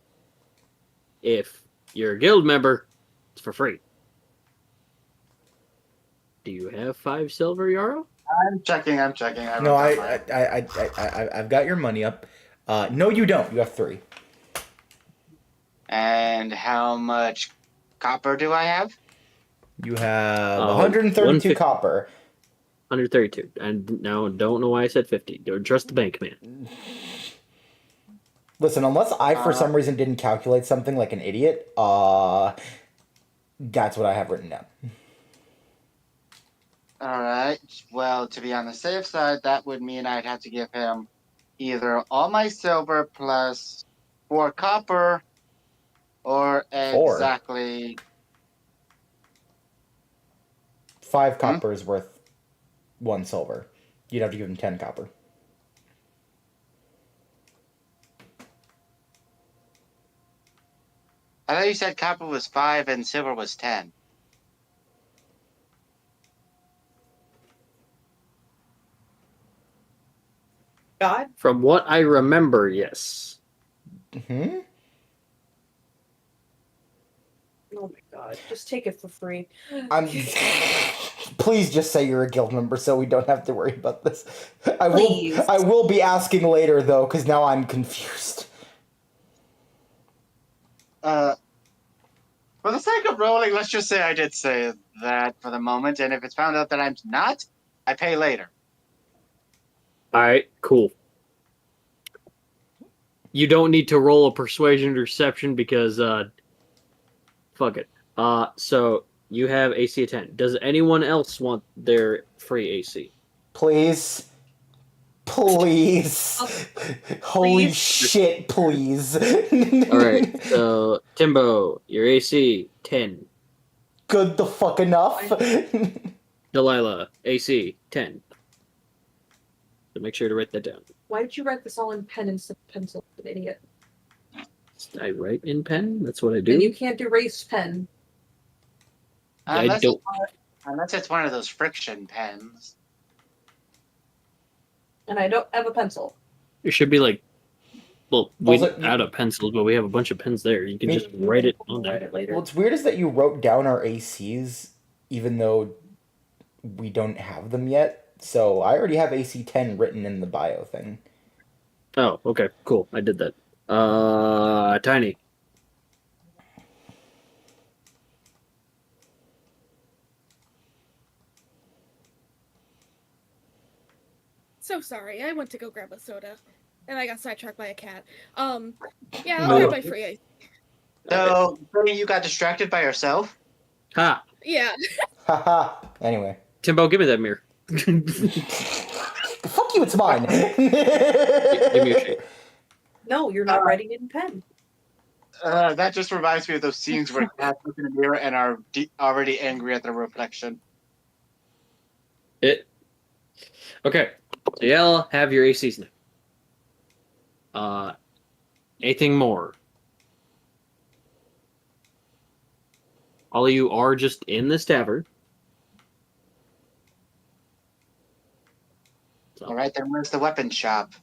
If you're a guild member, it's for free. Do you have 5 silver, Yarrow? I'm checking. No, I've got your money up. No, you don't. You have 3. And how much copper do I have? You have 132 132 copper. 132. And now don't know why I said 50. Don't trust the bank, man. Listen, unless I for some reason didn't calculate something like an idiot, that's what I have written down. All right. Well, to be on the safe side, that would mean I'd have to give him either all my silver plus 4 copper, or 4? exactly 5 copper is worth 1 silver. You'd have to give him 10 copper. I thought you said copper was 5 and silver was 10. God? From what I remember, yes. Hmm? Oh my god. Just take it for free. Please just say you're a guild member so we don't have to worry about this. Please. I will be asking later though, because now I'm confused. For the sake of rolling, let's just say I did say that for the moment, and if it's found out that I'm not, I pay later. Alright, cool. You don't need to roll a persuasion or deception because, fuck it. So, you have AC of 10. Does anyone else want their free AC? Please. Please. Holy Please. shit, please. Alright, so, Timbo, your AC, 10. Good the fuck enough. Delilah, AC, 10. So make sure to write that down. Why did you write this all in pen instead of pencil, an idiot? I write in pen? That's what I do? And you can't erase pen. Unless, don't. Unless it's one of those friction pens. And I don't have a pencil. It should be like, well, we Also, out of pencils, but we have a bunch of pens there. You can just write it on Write there. it later. What's weird is that you wrote down our ACs even though we don't have them yet. So I already have AC 10 written in the bio thing. Oh, okay, cool. I did that. Tiny. So sorry, I went to go grab a soda, and I got sidetracked by a cat. Yeah, I'll grab my free ice. So, you got distracted by yourself? Ha! Yeah. Haha. Anyway. Timbo, give me that mirror. Fuck you, it's mine. Give me a shake. No, you're not writing in pen. That just reminds me of those scenes where cats look in the mirror and are already angry at their reflection. It. Okay. So y'all have your ACs now. Anything more? All of you are just in this tavern. So, All right, then where's the weapon shop?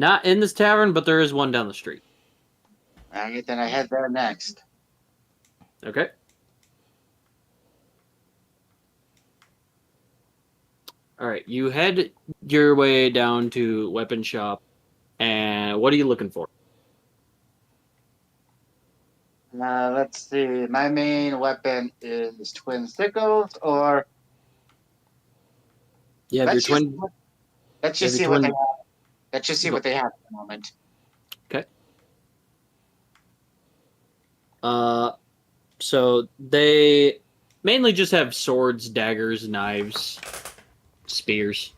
not in this tavern, but there is one down the street. All right, then I head there next. Okay. All right, you head your way down to weapon shop, and what are you looking for? Let's see. My main weapon is twin sickles, or You have let's your just twin. let's You have just your see what they twin. have. Let's just see what they have at the moment. Okay. So they mainly just have swords, daggers, knives, spears.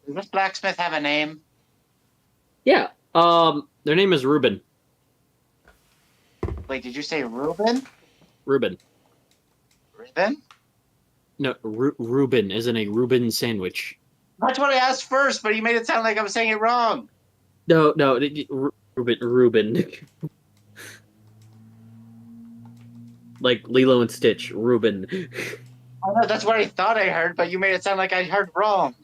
Does this blacksmith have a name? Yeah. Their name is Reuben. Wait, did you say Reuben? Reuben. Reuben? No, Reuben isn't a Reuben sandwich. That's what I asked first, but you made it sound like I was saying it wrong. No, Reuben. Like Lilo and Stitch, Reuben. I know that's what I thought I heard, but you made it sound like I heard wrong.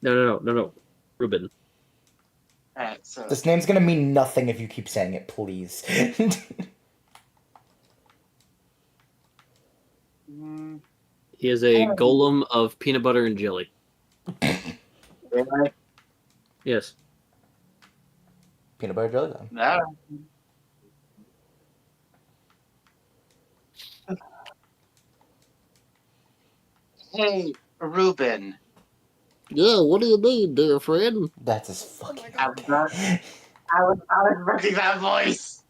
No. Reuben. All right, so This name's gonna mean nothing if you keep saying it, please. mm, He is a golem of peanut butter and jelly. really? Yes. Peanut butter jelly then. No. Hey, Reuben. Yeah, what do you need, dear friend? That's his Oh my fucking. god. I was expecting that voice.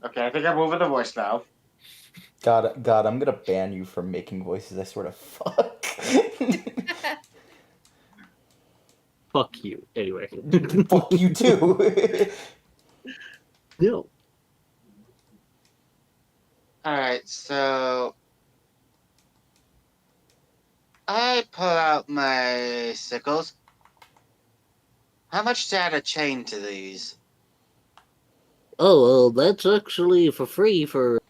Okay, I think I'm over the voice now. God, I'm gonna ban you from making voices. I swear to fuck. Fuck you. Anyway. Fuck you too. No. All right, so I pull out my sickles. How much to add a chain to these? Oh, that's actually for free for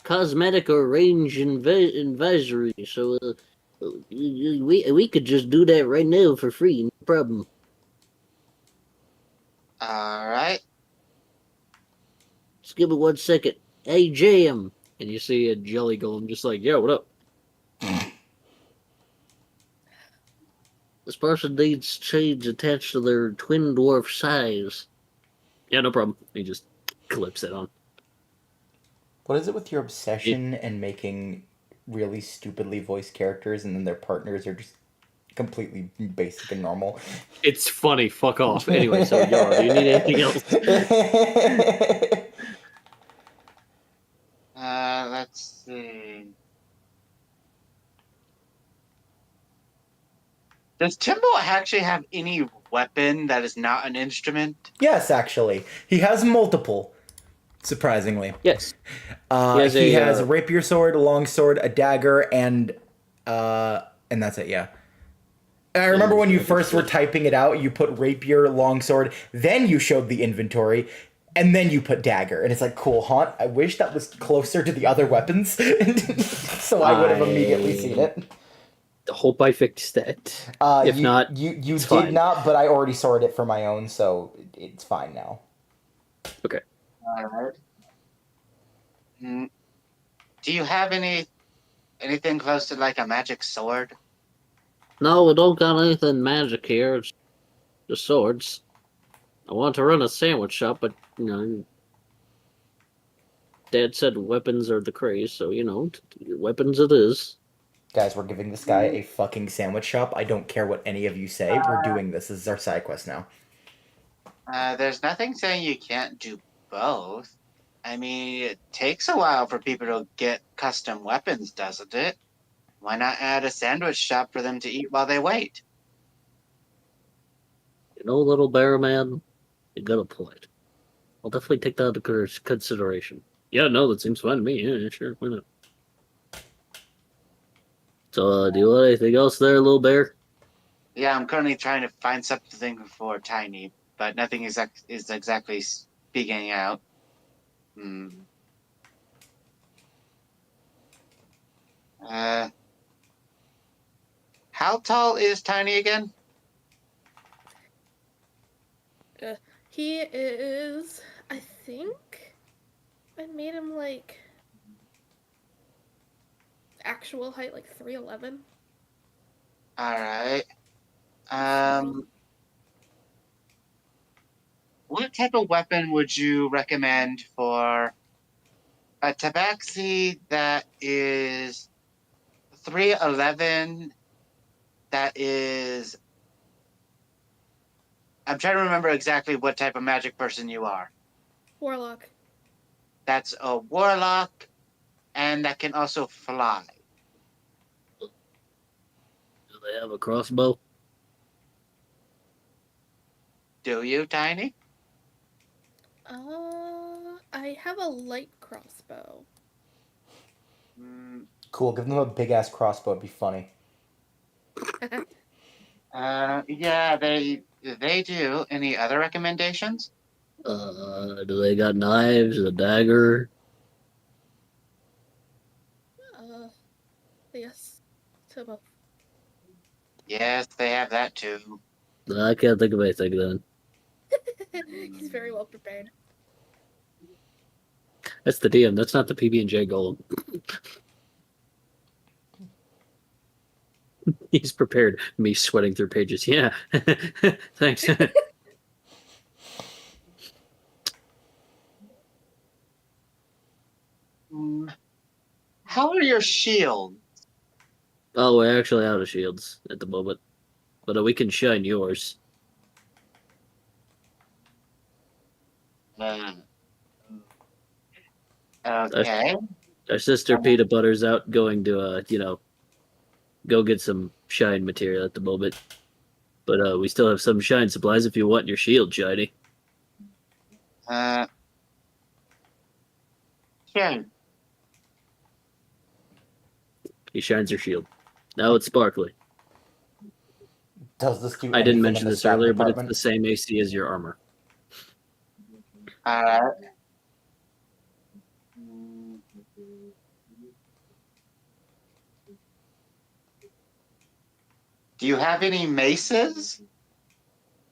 cosmetic or range advisory. So, we could just do that right now for free, no problem. All right. Just give me 1 second. Hey, Jam. And you see a jelly golem just like, yo, what up? This person needs chains attached to their twin dwarf size. Yeah, no problem. He just clips it on. What is it with your obsession and making really stupidly voiced characters and then their partners are just completely basic and normal? It's funny. Fuck off. Anyway, so Yara, do you need anything else? Let's see. Does Timbo actually have any weapon that is not an instrument? Yes, actually. He has multiple, surprisingly. Yes. He has a rapier sword, a long sword, a dagger, and that's it, yeah. And I remember when you first were typing it out, you put rapier, longsword, then you showed the inventory, and then you put dagger. And it's like, cool, Haunt, I wish that was closer to the other weapons, so I would have immediately seen it. Hope I fixed that. If not, you did fine. not, but I already sorted it for my own, so it's fine now. Okay. All right. Do you have anything close to like a magic sword? No, we don't got anything magic here. It's just swords. I want to run a sandwich shop, but, Dad said weapons are the craze, so weapons it is. Guys, we're giving this guy a fucking sandwich shop. I don't care what any of you say. We're doing this. This is our side quest now. There's nothing saying you can't do both. I mean, it takes a while for people to get custom weapons, doesn't it? Why not add a sandwich shop for them to eat while they wait? Little bear man, you got a point. I'll definitely take that into consideration. Yeah, no, that seems fine to me. Yeah, sure, why not? So, do you want anything else there, little bear? Yeah, I'm currently trying to find something for Tiny, but nothing is exactly speaking out. Hmm. How tall is Tiny again? He is, I think, I made him like actual height like 3'11". All right. What type of weapon would you recommend for a tabaxi that is 3'11"? That is. I'm trying to remember exactly what type of magic person you are. Warlock. That's a warlock, and that can also fly. Do they have a crossbow? Do you, Tiny? I have a light crossbow. Cool. Give them a big ass crossbow. It'd be funny. Yeah, they do. Any other recommendations? Do they got knives, a dagger? Yes, to both. Yes, they have that too. I can't think of anything then. He's very well prepared. That's the DM. That's not the PB&J golem. He's prepared. Me sweating through pages. Yeah. Thanks. How are your shields? Oh, we're actually out of shields at the moment. But we can shine yours. Okay. Our sister Peanut Butter's out going to, go get some shine material at the moment. But we still have some shine supplies if you want your shield shiny. Sure. He shines your shield. Now it's sparkly. Does this do I didn't anything in mention the this stat earlier, but it's department? the same AC as your armor. Do you have any maces?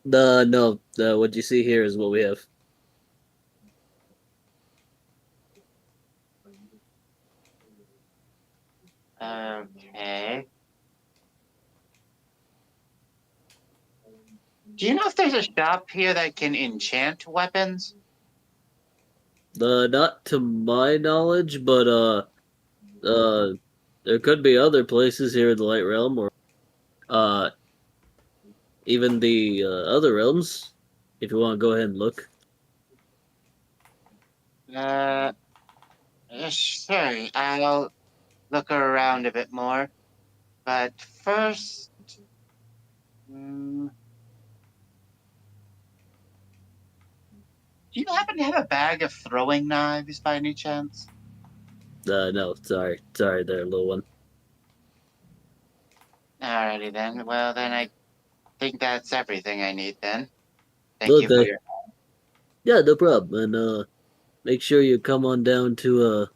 No, what you see here is what we have. Okay. Do you know if there's a shop here that can enchant weapons? Not to my knowledge, but there could be other places here in the Light Realm, or even the other realms, if you want to go ahead and look. Sure. I'll look around a bit more. But first, do you happen to have a bag of throwing knives by any chance? No, sorry there, little one. Alrighty then. Well, then I think that's everything I need then. Thank you for Okay. your. Yeah, no problem. And make sure you come on down to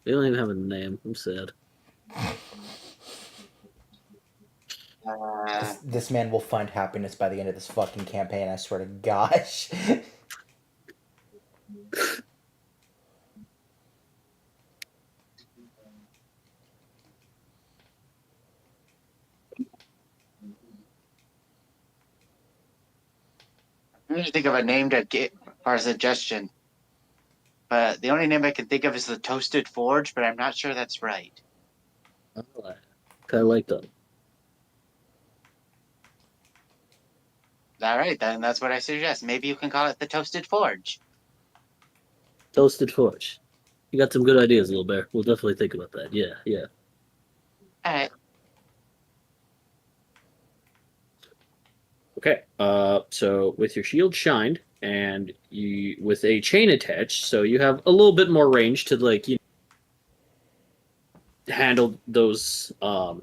we don't even have a name. I'm sad. This man will find happiness by the end of this fucking campaign. I swear to gosh. I'm trying to think of a name to get for a suggestion. but the only name I can think of is the Toasted Forge, but I'm not sure that's right. I like that. All right, then that's what I suggest. Maybe you can call it the Toasted Forge. Toasted Forge. You got some good ideas, little bear. We'll definitely think about that. Yeah, yeah. All right. Okay. So with your shield shined and you with a chain attached, so you have a little bit more range to like handle those twin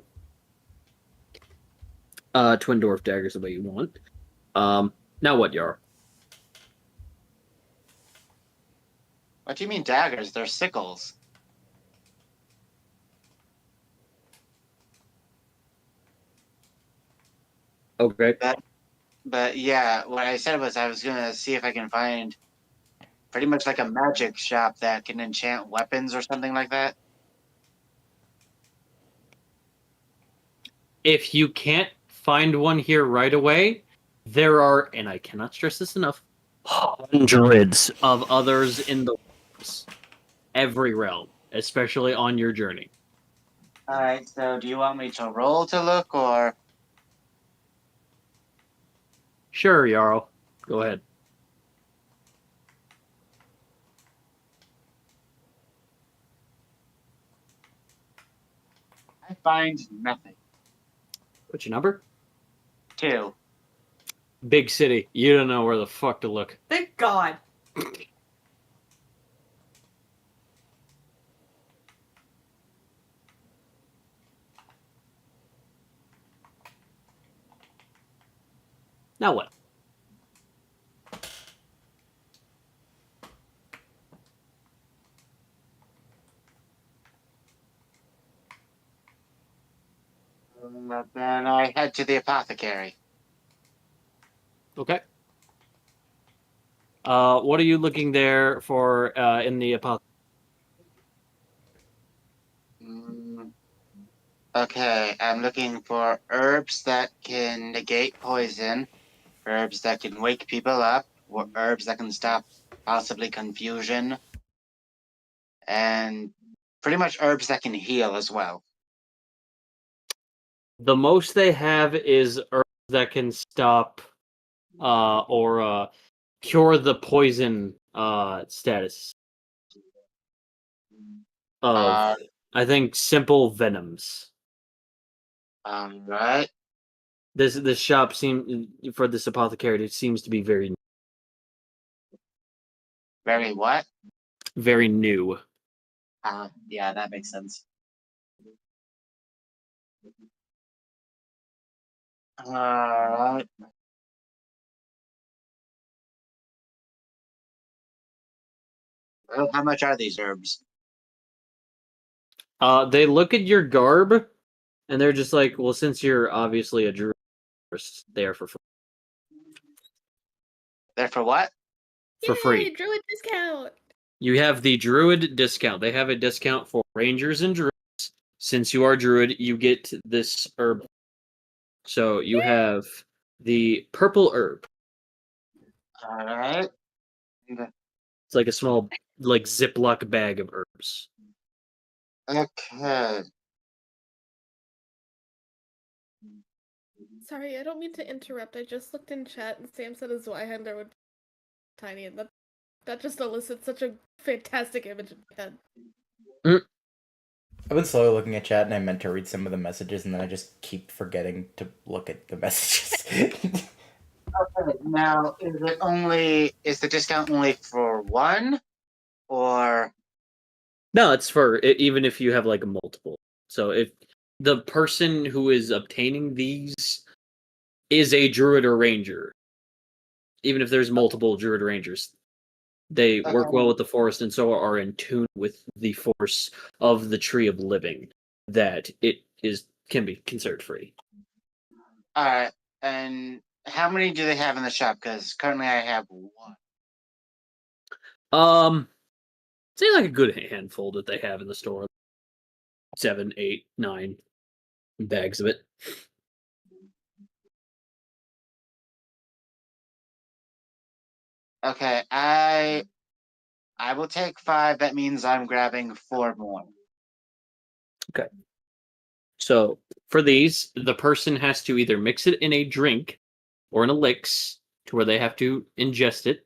dwarf daggers the way you want. Now what, Yar? What do you mean daggers? They're sickles. Okay. But yeah, what I said was I was gonna see if I can find pretty much like a magic shop that can enchant weapons or something like that. If you can't find one here right away, there are, and I cannot stress this enough, hundreds of others in the works. Every realm, especially on your journey. All right. So do you want me to roll to look, or Sure, Jarl. Go ahead. I find nothing? What's your number? 2. Big city. You don't know where the fuck to look. Thank God. Now what? Then I head to the apothecary. Okay. What are you looking there for in the apothecary? Okay, I'm looking for herbs that can negate poison, herbs that can wake people up, or herbs that can stop possibly confusion, and pretty much herbs that can heal as well. The most they have is herbs that can stop or cure the poison status of, Uh, I think, simple venoms. right. This shop seems for this apothecary. It seems to be Very what? very new. Yeah, that makes sense. Alright. Well, how much are these herbs? They look at your garb, and they're just like, well, since you're obviously a druid, there for They're for what? for free. Yay, druid discount. You have the druid discount. They have a discount for rangers and druids. Since you are druid, you get this herb. So you have the purple herb. Alright. It's like a small, like Ziploc bag of herbs. Okay. Sorry, I don't mean to interrupt. I just looked in chat and Sam said a Zweihander would be tiny, and that just elicits such a fantastic image in my head. I've been slowly looking at chat and I meant to read some of the messages and then I just keep forgetting to look at the messages. Okay, now is the discount only for one? Or No, it's for even if you have like a multiple. So if the person who is obtaining these is a druid or ranger, even if there's multiple druid rangers, they work well with the forest and so are in tune with the force of the tree of living, that it can be considered free. alright, and how many do they have in the shop? Because currently I have one. Say like a good handful that they have in the store. 7, 8, 9 bags of it. Okay, I I will take 5. That means I'm grabbing 4 more. So for these, the person has to either mix it in a drink or an elix to where they have to ingest it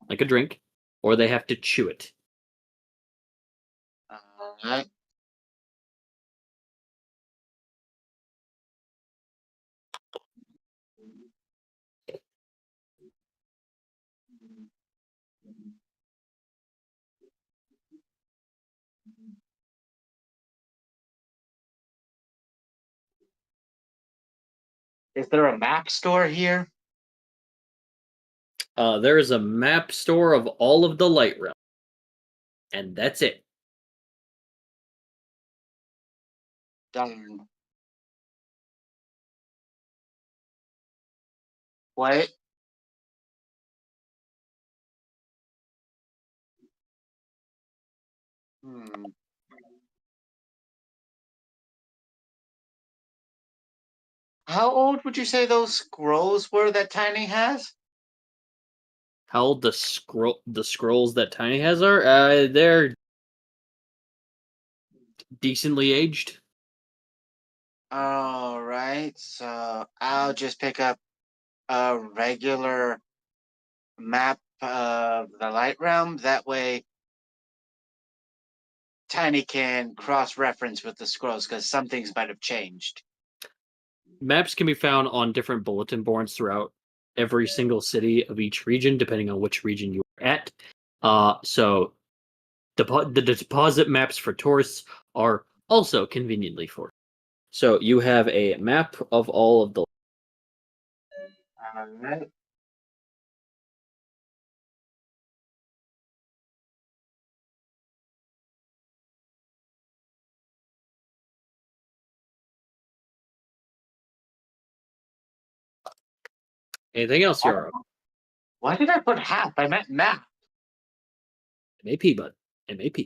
like a drink, or they have to chew it. Alright. Is there a map store here? There is a map store of all of the light realm, and that's it. Darn. Wait. Hmm. How old would you say those scrolls were that Tiny has? How old the scrolls that Tiny has are? They're decently aged. Alright, so I'll just pick up a regular map of the light realm. That way Tiny can cross-reference with the scrolls because some things might have changed. Maps can be found on different bulletin boards throughout every single city of each region, depending on which region you're at. So the deposit maps for tourists are also conveniently for. So you have a map of all of the. Alright. Anything else, Yaro? Why did I put half? I meant map. MAP, bud. MAP.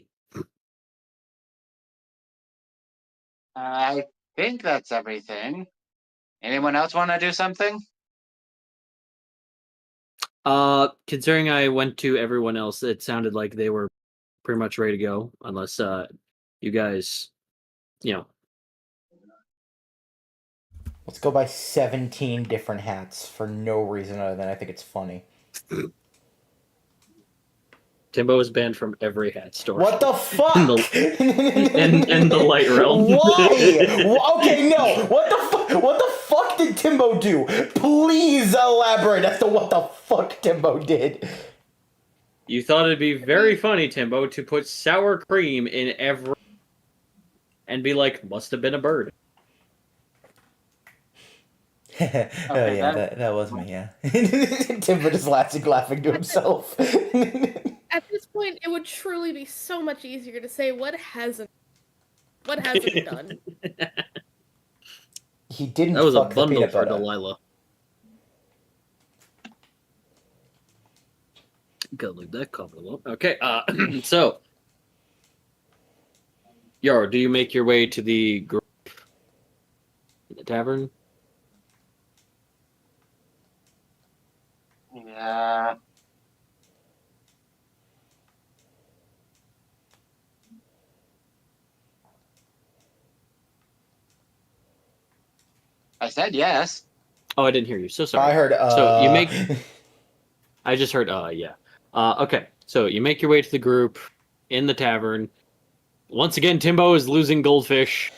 I think that's everything. Anyone else want to do something? Considering I went to everyone else, it sounded like they were pretty much ready to go, unless you guys, you know. Let's go buy 17 different hats for no reason other than I think it's funny. Timbo is banned from every hat store. What the fuck? In the light realm. Why? Okay, no. What the fuck? What the fuck did Timbo do? Please elaborate as to what the fuck Timbo did. You thought it'd be very funny, Timbo, to put sour cream in every and be like, must have been a bird. Oh yeah, that was me, yeah. Timbo just laughing to himself. At this point, it would truly be so much easier to say what hasn't done. He didn't That was a fuck the bundle peanut for butter. Delilah. Gotta leave that comment alone. Okay, so Yaro, do you make your way to the group in the tavern? Yeah. I said yes. Oh, I didn't hear you. So sorry. I heard So you make I just heard yeah. Okay. So you make your way to the group in the tavern. Once again, Timbo is losing goldfish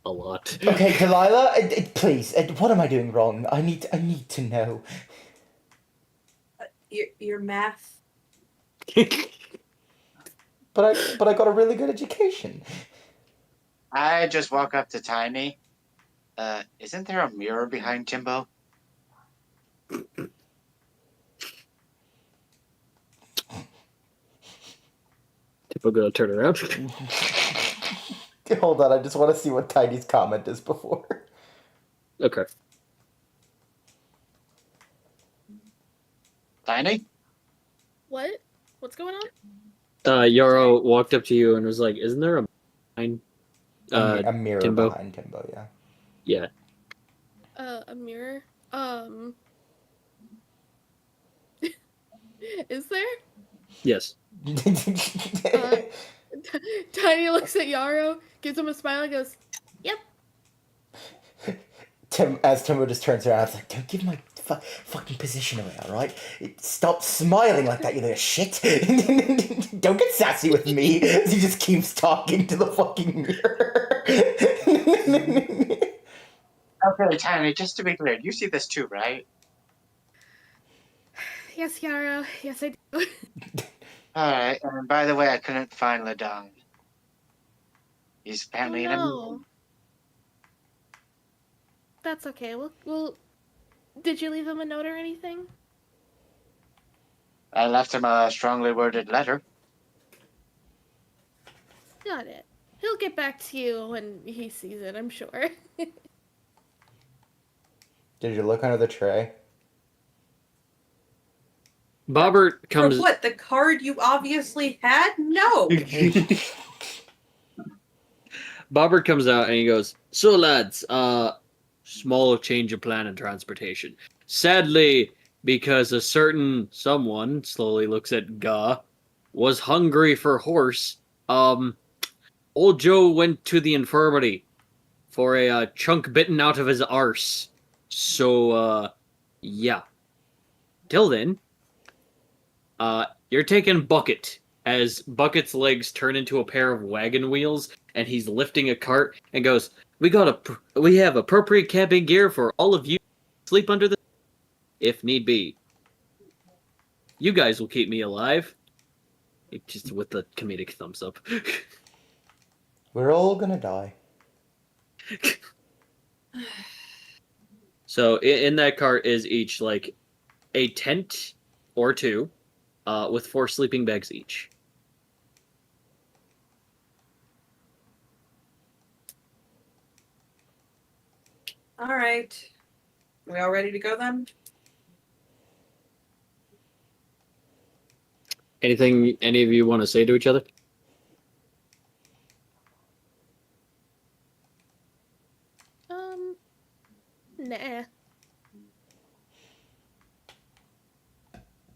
a lot. Okay, Delilah, please, what am I doing wrong? I need to know. Your math. But I got a really good education. I just walk up to Tiny. Isn't there a mirror behind Timbo? Timbo gonna turn around. Hold on, I just want to see what Tiny's comment is before. Okay. Tiny? What? What's going on? Yaro walked up to you and was like, "Isn't there a behind A mirror Timbo? behind Timbo, yeah. Yeah. A mirror? Is there? Yes. Tiny looks at Yarrow, gives him a smile, and goes, "Yep." Timbo just turns around, it's like, don't give my fucking position away, alright? Stop smiling like that, you little shit. Don't get sassy with me. He just keeps talking to the fucking mirror. Okay, Tiny, just to be clear, you see this too, right? Yes, Yarrow. Yes, I do. Alright, and by the way, I couldn't find Ladon. He's apparently in a no. meeting. That's okay. Well, did you leave him a note or anything? I left him a strongly worded letter. Got it. He'll get back to you when he sees it, I'm sure. Did you look under the tray? Bobbert For comes. what? The card you obviously had? No. Bobbert comes out and he goes, "So lads, small change of plan and transportation. Sadly, because a certain someone slowly looks at Ga, was hungry for horse, old Joe went to the infirmary for a chunk bitten out of his arse. So, yeah. Till then, you're taking Bucket, as Bucket's legs turn into a pair of wagon wheels, and he's lifting a cart and goes, we have appropriate camping gear for all of you. Sleep under the if need be. You guys will keep me alive." Just with the comedic thumbs up. We're all gonna die. So in that cart is each like a tent or two, with 4 sleeping bags each. All right. We all ready to go then? Anything any of you want to say to each other? Nah.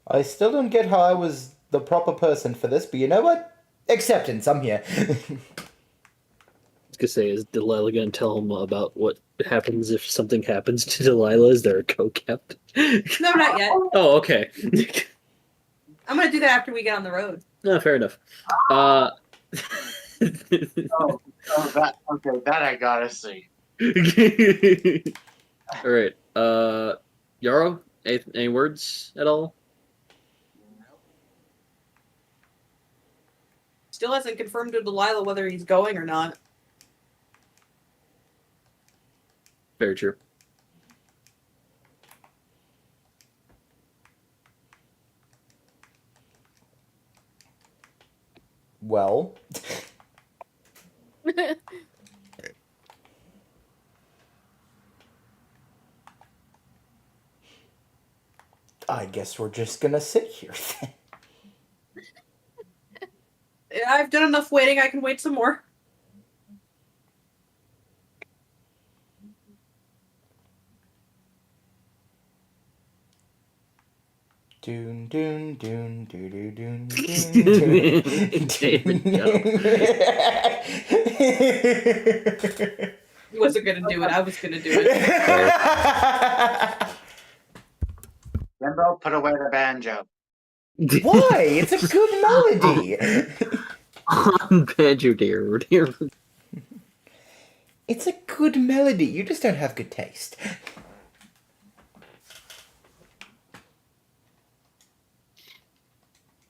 I still don't get how I was the proper person for this, but you know what? Acceptance, I'm here. I was gonna say, is Delilah gonna tell him about what happens if something happens to Delilah? Is there a co-captain? No, not yet. Oh, okay. I'm gonna do that after we get on the road. No, fair enough. Oh, that I gotta see. All right. Yarrow, any words at all? Still hasn't confirmed to Delilah whether he's going or not. Very true. Well, I guess we're just gonna sit here then. I've done enough waiting. I can wait some more. Doon doon doon doo doo doon doon David, He wasn't gonna do it. I was gonna do it. Limbo, put away the banjo. Why? It's a good melody. Banjo dear. It's a good melody. You just don't have good taste.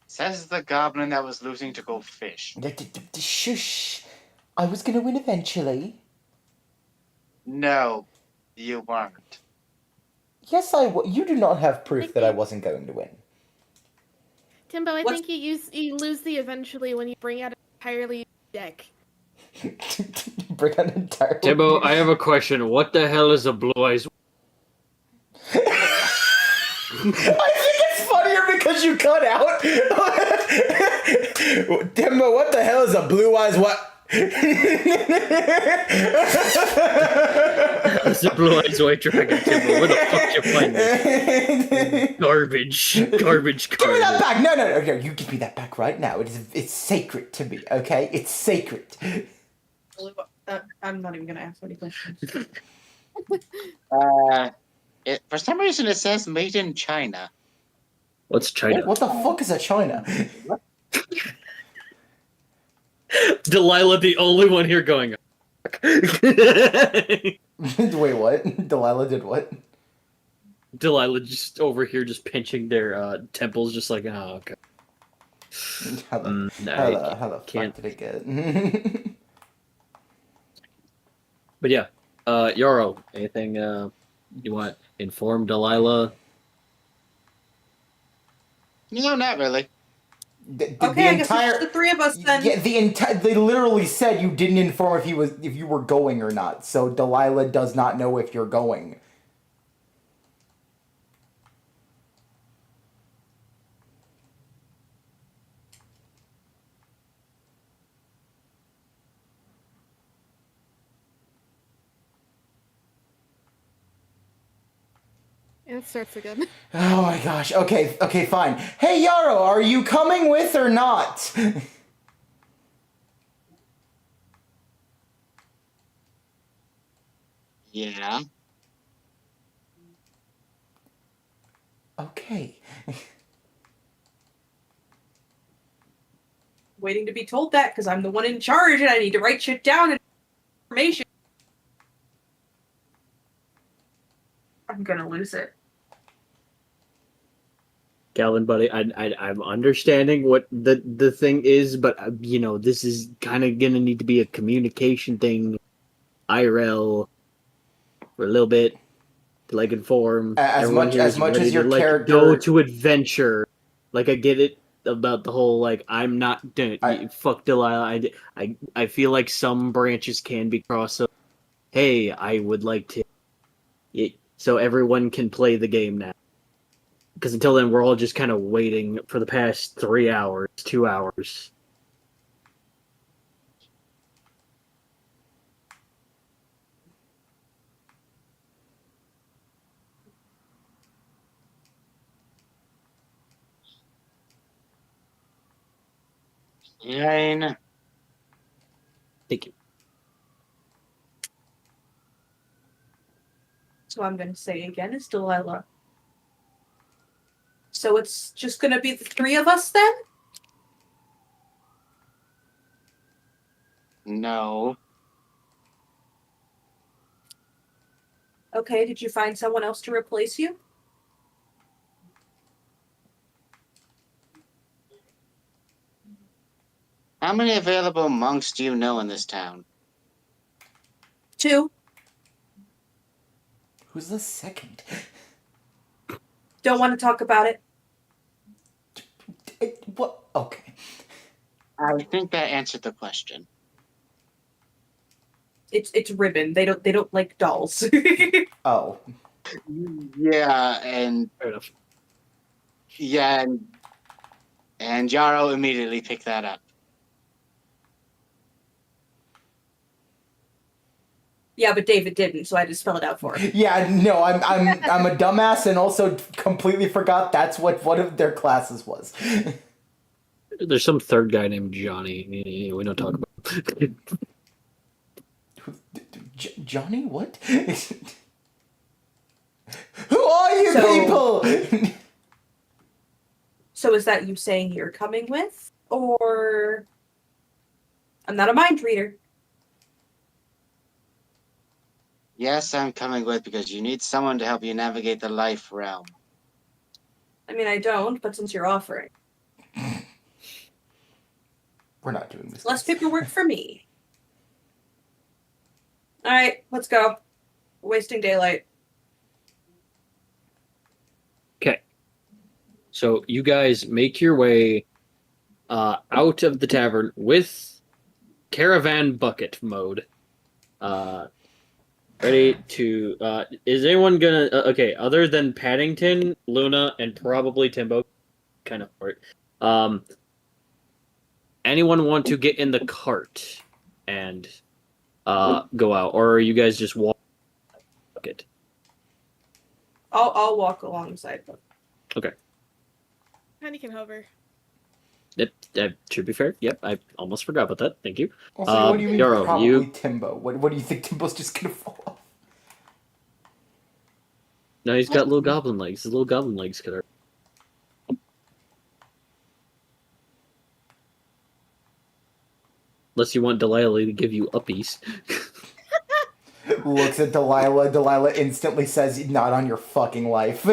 Says the goblin that was losing to go fish. Shush. I was gonna win eventually. No, you weren't. Yes, you do not have proof that I wasn't going to win. Timbo, I What's- think you lose the eventually when you bring out an entirely deck. Bring an entire. Timbo, I have a question. What the hell is a blue eyes? I think it's funnier because you cut out. Timbo, what the hell is a blue eyes what? It's the Blue Eyes White Dragon, Timbo. Where the fuck did you find this? Garbage Give me that card. back! No, you give me that back right now. It's sacred to me, okay? It's sacred. I'm not even gonna ask any questions. For some reason, it says made in China. What's China? What the fuck is a China? Delilah, the only one here going. Wait, what? Delilah did what? Delilah just over here, just pinching their temples, just like, oh, okay. How the can't. fuck did it get? But yeah, Yarrow, anything you want? Inform Delilah. No, not really. Okay, I guess it's the three of us then. Yeah, they literally said you didn't inform if you were going or not. So Delilah does not know if you're going. And it starts again. Oh my gosh. Okay, fine. Hey Yarrow, are you coming with or not? Yeah. Okay. Waiting to be told that because I'm the one in charge and I need to write shit down and information. I'm gonna lose it. Calvin, buddy, I'm understanding what the thing is, but this is kind of gonna need to be a communication thing, IRL, for a little bit to like inform As everyone much here as is much ready as your to, like, character go to adventure. Like, I get it about the whole, like, I'm not doing fuck Delilah. I feel like some branches can be crossed. So, hey, I would like to, so everyone can play the game now. Because until then, we're all just kind of waiting for the past 3 hours, 2 hours. Yeah. Thank you. So I'm gonna say again, it's Delilah. So it's just gonna be the three of us then? No. Okay, did you find someone else to replace you? How many available monks do you know in this town? 2. Who's the second? Don't want to talk about it. What? Okay. I think that answered the question. It's Ribbon. They don't like dolls. Oh. Yeah, and Fair enough. yeah, and Yarrow immediately picked that up. Yeah, but David didn't, so I had to spell it out for him. Yeah, no, I'm a dumbass and also completely forgot that's what one of their classes was. There's some third guy named Johnny. We don't talk about. Johnny, what? Who are you people? So is that you saying you're coming with? Or... I'm not a mind reader. Yes, I'm coming with because you need someone to help you navigate the life realm. I mean, I don't, but since you're offering. We're not doing this. Less paperwork for me. Alright, let's go. We're wasting daylight. Okay. So you guys make your way out of the tavern with caravan bucket mode. Ready to... is anyone gonna... okay, other than Paddington, Luna, and probably Timbo, kind of hard. Anyone want to get in the cart and go out? Or are you guys just walking? it. I'll walk alongside them. Penny can hover. To be fair, yep, I almost forgot about that. Thank you. Also, what do you mean Yarrow, probably you- Timbo? What do you think Timbo's just gonna fall off? No, he's got little goblin legs. His little goblin legs could hurt. Unless you want Delilah to give you uppies. Looks at Delilah. Delilah instantly says, "Not on your fucking life."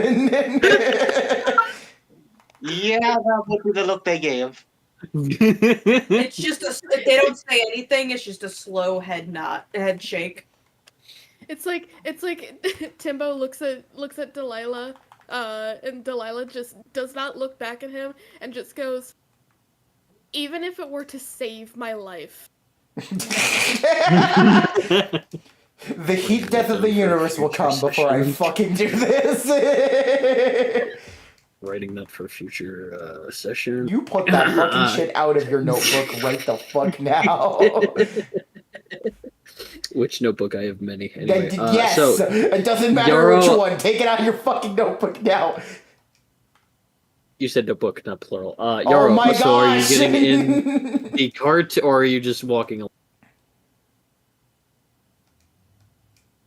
Yeah, that would be the look they gave. It's just if they don't say anything, it's just a slow head shake. It's like Timbo looks at Delilah, and Delilah just does not look back at him and just goes, "Even if it were to save my life." The heat death of the universe will come before I fucking do this. Writing that for a future session. You put that fucking shit out of your notebook right the fuck now. Which notebook? I have many. Anyway, Yes, so it doesn't matter Yarrow- which one. Take it out of your fucking notebook now. you said notebook, not plural. Yarrow, Oh my so are you gosh! getting in the cart or are you just walking along?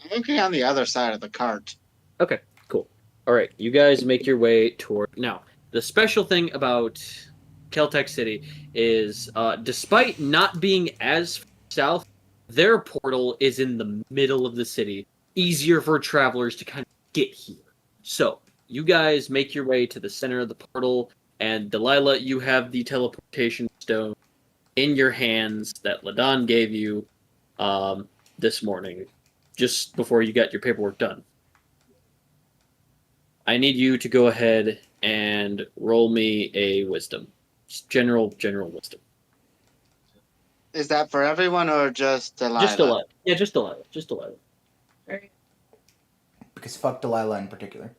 I'm looking on the other side of the cart. Okay, cool. All right, you guys make your way toward. Now, the special thing about Keltec City is, despite not being as south, their portal is in the middle of the city. Easier for travelers to kind of get here. So, you guys make your way to the center of the portal, and Delilah, you have the teleportation stone in your hands that Ladon gave you this morning, just before you got your paperwork done. I need you to go ahead and roll me a wisdom. Just general wisdom. Is that for everyone or just Delilah? Just Delilah. Yeah, just Delilah. Just Delilah. Right. Because fuck Delilah in particular.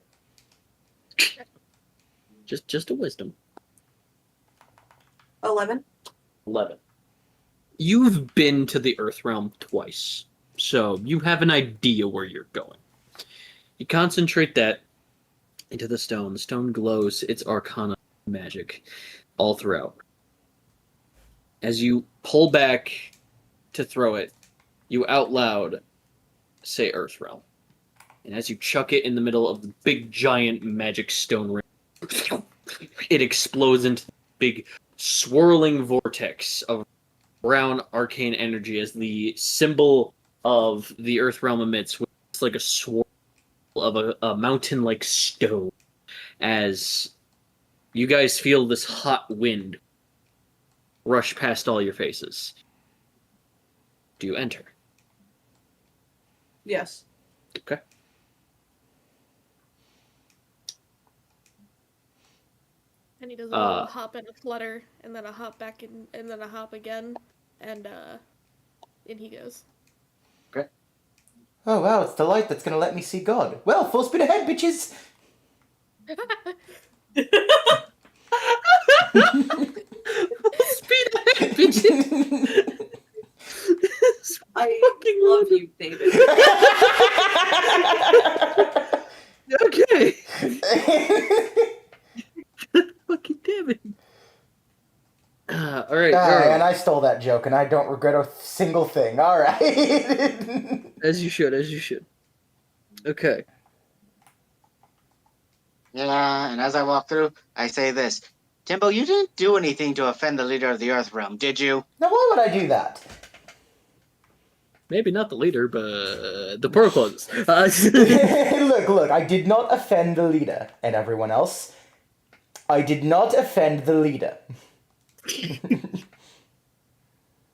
Just a wisdom. 11. 11. You've been to the Earth Realm twice, so you have an idea where you're going. You concentrate that into the stone. The stone glows its arcana magic all throughout. As you pull back to throw it, you out loud say Earth Realm. And as you chuck it in the middle of the big giant magic stone ring, it explodes into the big swirling vortex of brown arcane energy as the symbol of the Earth Realm emits, which is like a swirl of a mountain-like stone. As you guys feel this hot wind rush past all your faces. Do you enter? Yes. Okay. And he does a little hop and a flutter, and then a hop back and then a hop again, and in he goes. Oh wow, it's the light that's gonna let me see God. Well, full speed ahead, bitches! Speed ahead, bitches! I love you, David. Okay. Fucking damn it. All right. And I stole that joke, and I don't regret a single thing. All right. As you should. As you should. Okay. Yeah, and as I walk through, I say this. Timbo, you didn't do anything to offend the leader of the Earth Realm, did you? Now, why would I do that? Maybe not the leader, but the portal closes. Look, I did not offend the leader and everyone else. I did not offend the leader.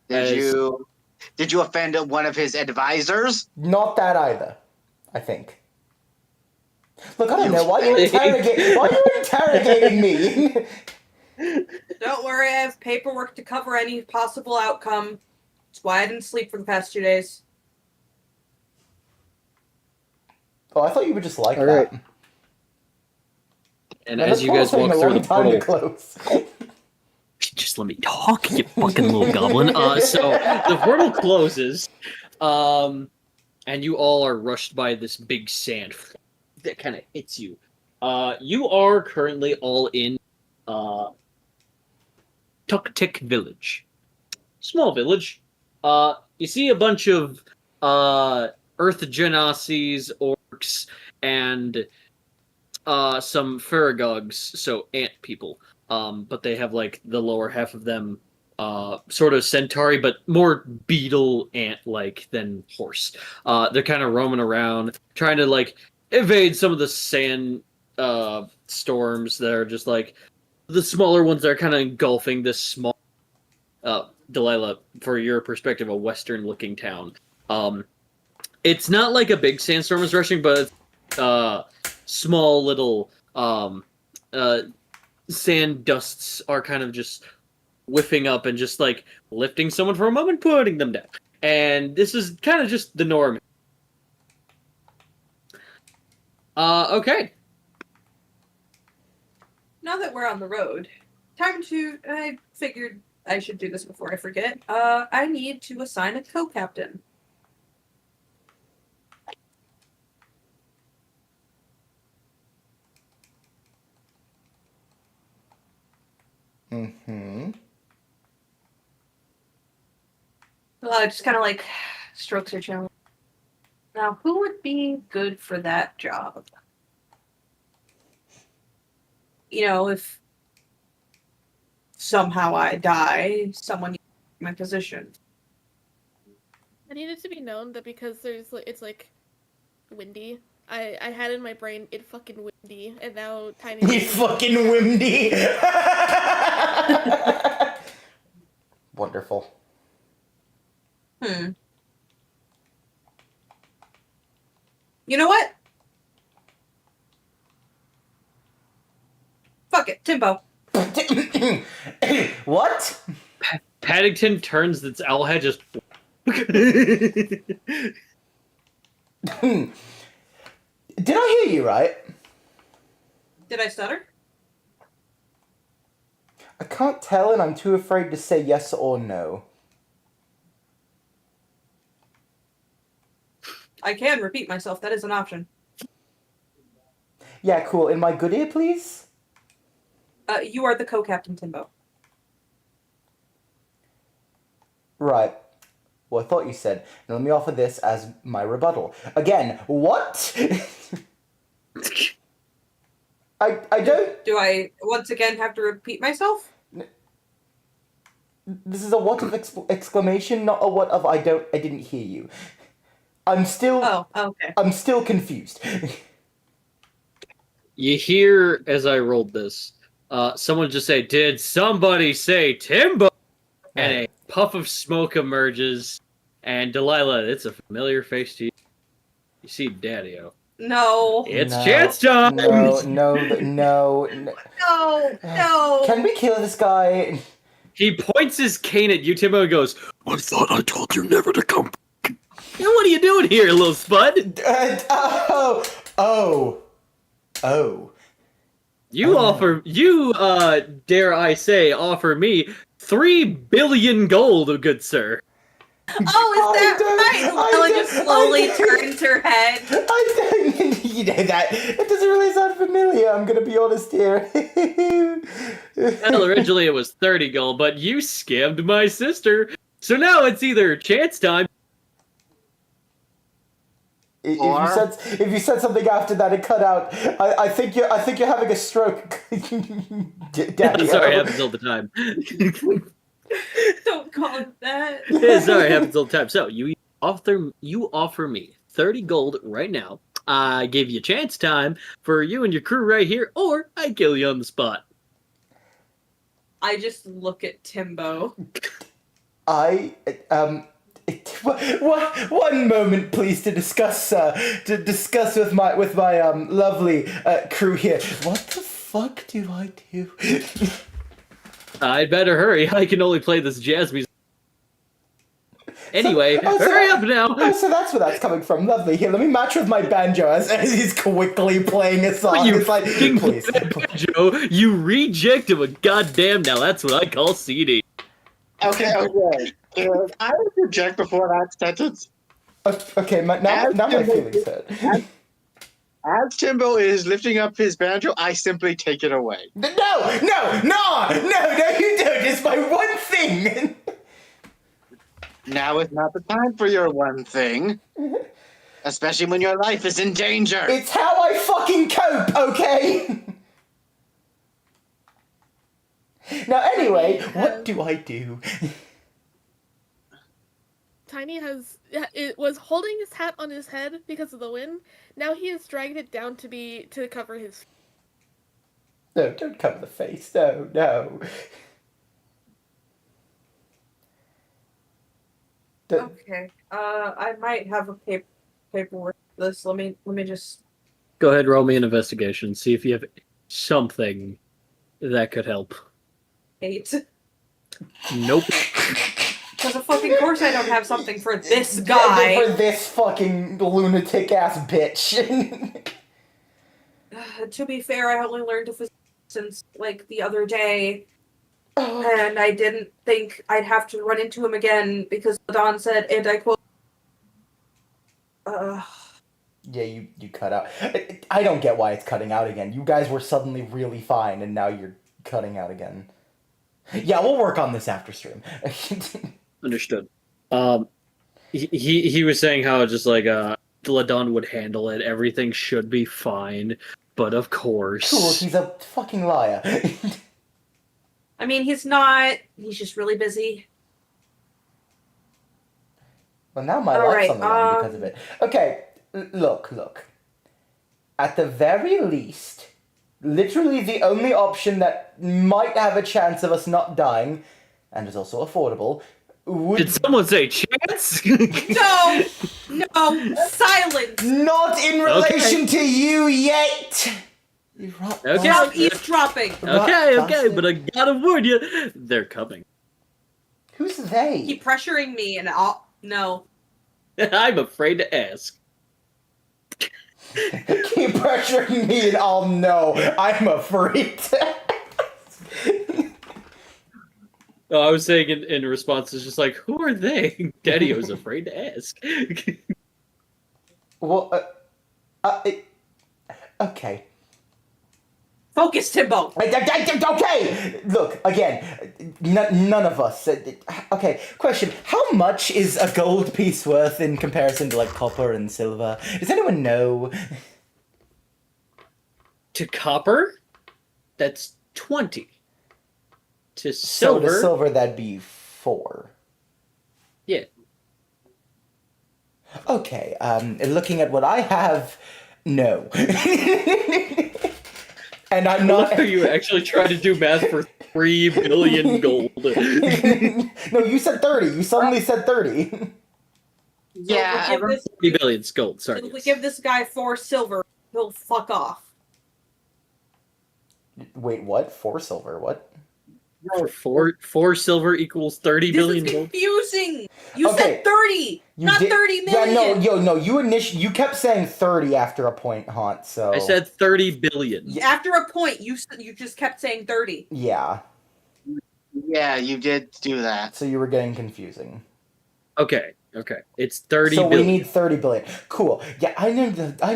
Did you offend one of his advisors? Not that either, I think. Look, I don't know. Why are you interrogating me? Don't worry, I have paperwork to cover any possible outcome. That's why I didn't sleep for the past 2 days. Oh, I thought you would just like All that. right. And as you guys walk through the portal, close. just let me talk, you fucking little goblin. So the portal closes, and you all are rushed by this big sand that kind of hits you. You are currently all in Tuktik Village. Small village. You see a bunch of Earth Genasies, orcs, and some Faragogs, so ant people. But they have like the lower half of them sort of centauri, but more beetle ant like than horse. They're kind of roaming around, trying to like evade some of the sand storms that are just like the smaller ones that are kind of engulfing this small Delilah, for your perspective, a western looking town. It's not like a big sandstorm is rushing, but small little sand dusts are kind of just whiffing up and just like lifting someone for a moment, putting them down. And this is kind of just the norm. Okay. Now that we're on the road, I figured I should do this before I forget. I need to assign a co-captain. Mm-hmm. Just kind of like strokes her chin. Now, who would be good for that job? You know, if somehow I die, someone needs my position. I need it to be known that because it's like windy. I had in my brain it fucking windy, and now Tiny. You fucking windy. Wonderful. You know what? Fuck it, Timbo. What? Paddington turns its owl head just. Did I hear you right? Did I stutter? I can't tell, and I'm too afraid to say yes or no. I can repeat myself. That is an option. Yeah, cool. In my good ear, please? You are the co-captain, Timbo. Right. Well, I thought you said. Now let me offer this as my rebuttal. Again, what? I don't... Do I once again have to repeat myself? This is a what of exclamation, not a what of I didn't hear you. I'm still... Oh, okay. I'm still confused. You hear, as I rolled this, someone just say, "Did somebody say Timbo?" And a puff of smoke emerges, and Delilah, it's a familiar face to you. You see Daddy-O. No. It's chance time! No. Can we kill this guy? He points his cane at you, Timbo, and goes, "I thought I told you never to come back." You know, what are you doing here, little spud? You dare I say, offer me 3 billion gold, good sir. Oh, is that right? Lila just slowly turns her head. You know that. It doesn't really sound familiar, I'm gonna be honest here. Well, originally it was 30 gold, but you scammed my sister. So now it's either chance time. If you said something after that, it cut out. I think you're having a stroke. Daddy, Sorry, it happens all the time. Don't call it that. Yeah, sorry, it happens all the time. So you offer me 30 gold right now. I give you chance time for you and your crew right here, or I kill you on the spot. I just look at Timbo. One moment, please, to discuss with my lovely crew here. What the fuck do I do? I'd better hurry. I can only play this jazz music. Anyway, hurry up now. Oh, so that's where that's coming from. Lovely. Here, let me match with my banjo as he's quickly playing a song. You it's like, please. banjo, you reject him a goddamn now. That's what I call CD. Okay. Can I reject before that sentence? Okay, now my feelings hurt. As Timbo is lifting up his banjo, I simply take it away. No, you don't. It's my one thing. Now is not the time for your one thing. Especially when your life is in danger. It's how I fucking cope, okay? Now, anyway, what do I do? Tiny it was holding his hat on his head because of the wind. Now he has dragged it down to cover his. No, don't cover the face. No. Okay. I might have a paperwork for this. Let me just. Go ahead, roll me an investigation. See if you have something that could help. 8. Nope. Because of fucking course I don't have something for this guy. For this fucking lunatic ass bitch. To be fair, I only learned to physics since like the other day. Oh. And I didn't think I'd have to run into him again because Don said, and I quote, Yeah, you cut out. I don't get why it's cutting out again. You guys were suddenly really fine, and now you're cutting out again. Yeah, we'll work on this after stream. Understood. He was saying how just like Ladon would handle it. Everything should be fine, but of course. Cool, he's a fucking liar. I mean, he's not. He's just really busy. Well, now my All life's right, on the line because of it. Okay, look. At the very least, literally the only option that might have a chance of us not dying, and is also affordable, would... Did someone say chance? No, silence. Not in relation to you yet! You rot Okay. Stop eavesdropping. Okay, but I gotta warn you, they're coming. Who's they? Keep pressuring me, and I'll no. I'm afraid to ask. Keep pressuring me and I'll know. I'm afraid to... Oh, I was saying in response, it's just like, who are they? Daddy was afraid to ask. Well, okay. Focus, Timbo. Okay! Look, again, none of us... Okay, question. How much is a gold piece worth in comparison to, like, copper and silver? Does anyone know? To copper, that's 20. To So silver, to silver, that'd be 4. yeah. Okay, looking at what I have, no. And I'm not... Are you actually trying to do math for 3 billion gold? No, you said 30. You suddenly said 30. Yeah, So if we give 3 billion gold, sorry. if we give this guy 4 silver, he'll fuck off. Wait, what? 4 silver? What? Four silver equals 30 This billion is gold? confusing. You Okay, said 30, You not did- 30 million. Yeah, no, you kept saying 30 after a point, Haunt, so... I said 30 billion. After a point, you just kept saying 30. Yeah, yeah, you did do that. so you were getting confusing. Okay. It's 30 So billion. we need 30 billion. Cool. Yeah, I know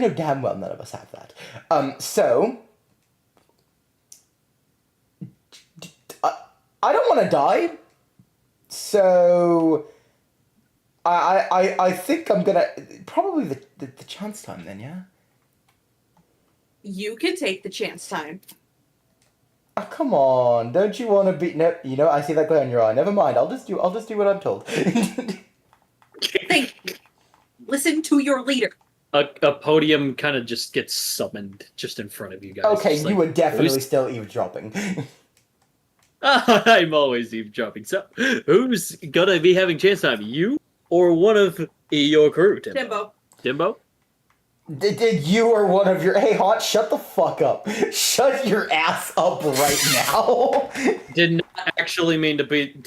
damn well none of us have that. So... I don't want to die, so... I think I'm gonna... Probably the chance time then, yeah? You can take the chance time. Oh, come on, don't you want to be... No, you know, I see that glare in your eye. Never mind, I'll just do what I'm told. Think. Listen to your leader. A podium kind of just gets summoned just in front of you guys. Okay, Just you like, were definitely who's- still eavesdropping. I'm always eavesdropping. So, who's gonna be having chance time? You or one of your crew, Timbo? Timbo. Did you or one of your... Hey, Haunt, shut the fuck up. Shut your ass up right now. Did not actually mean to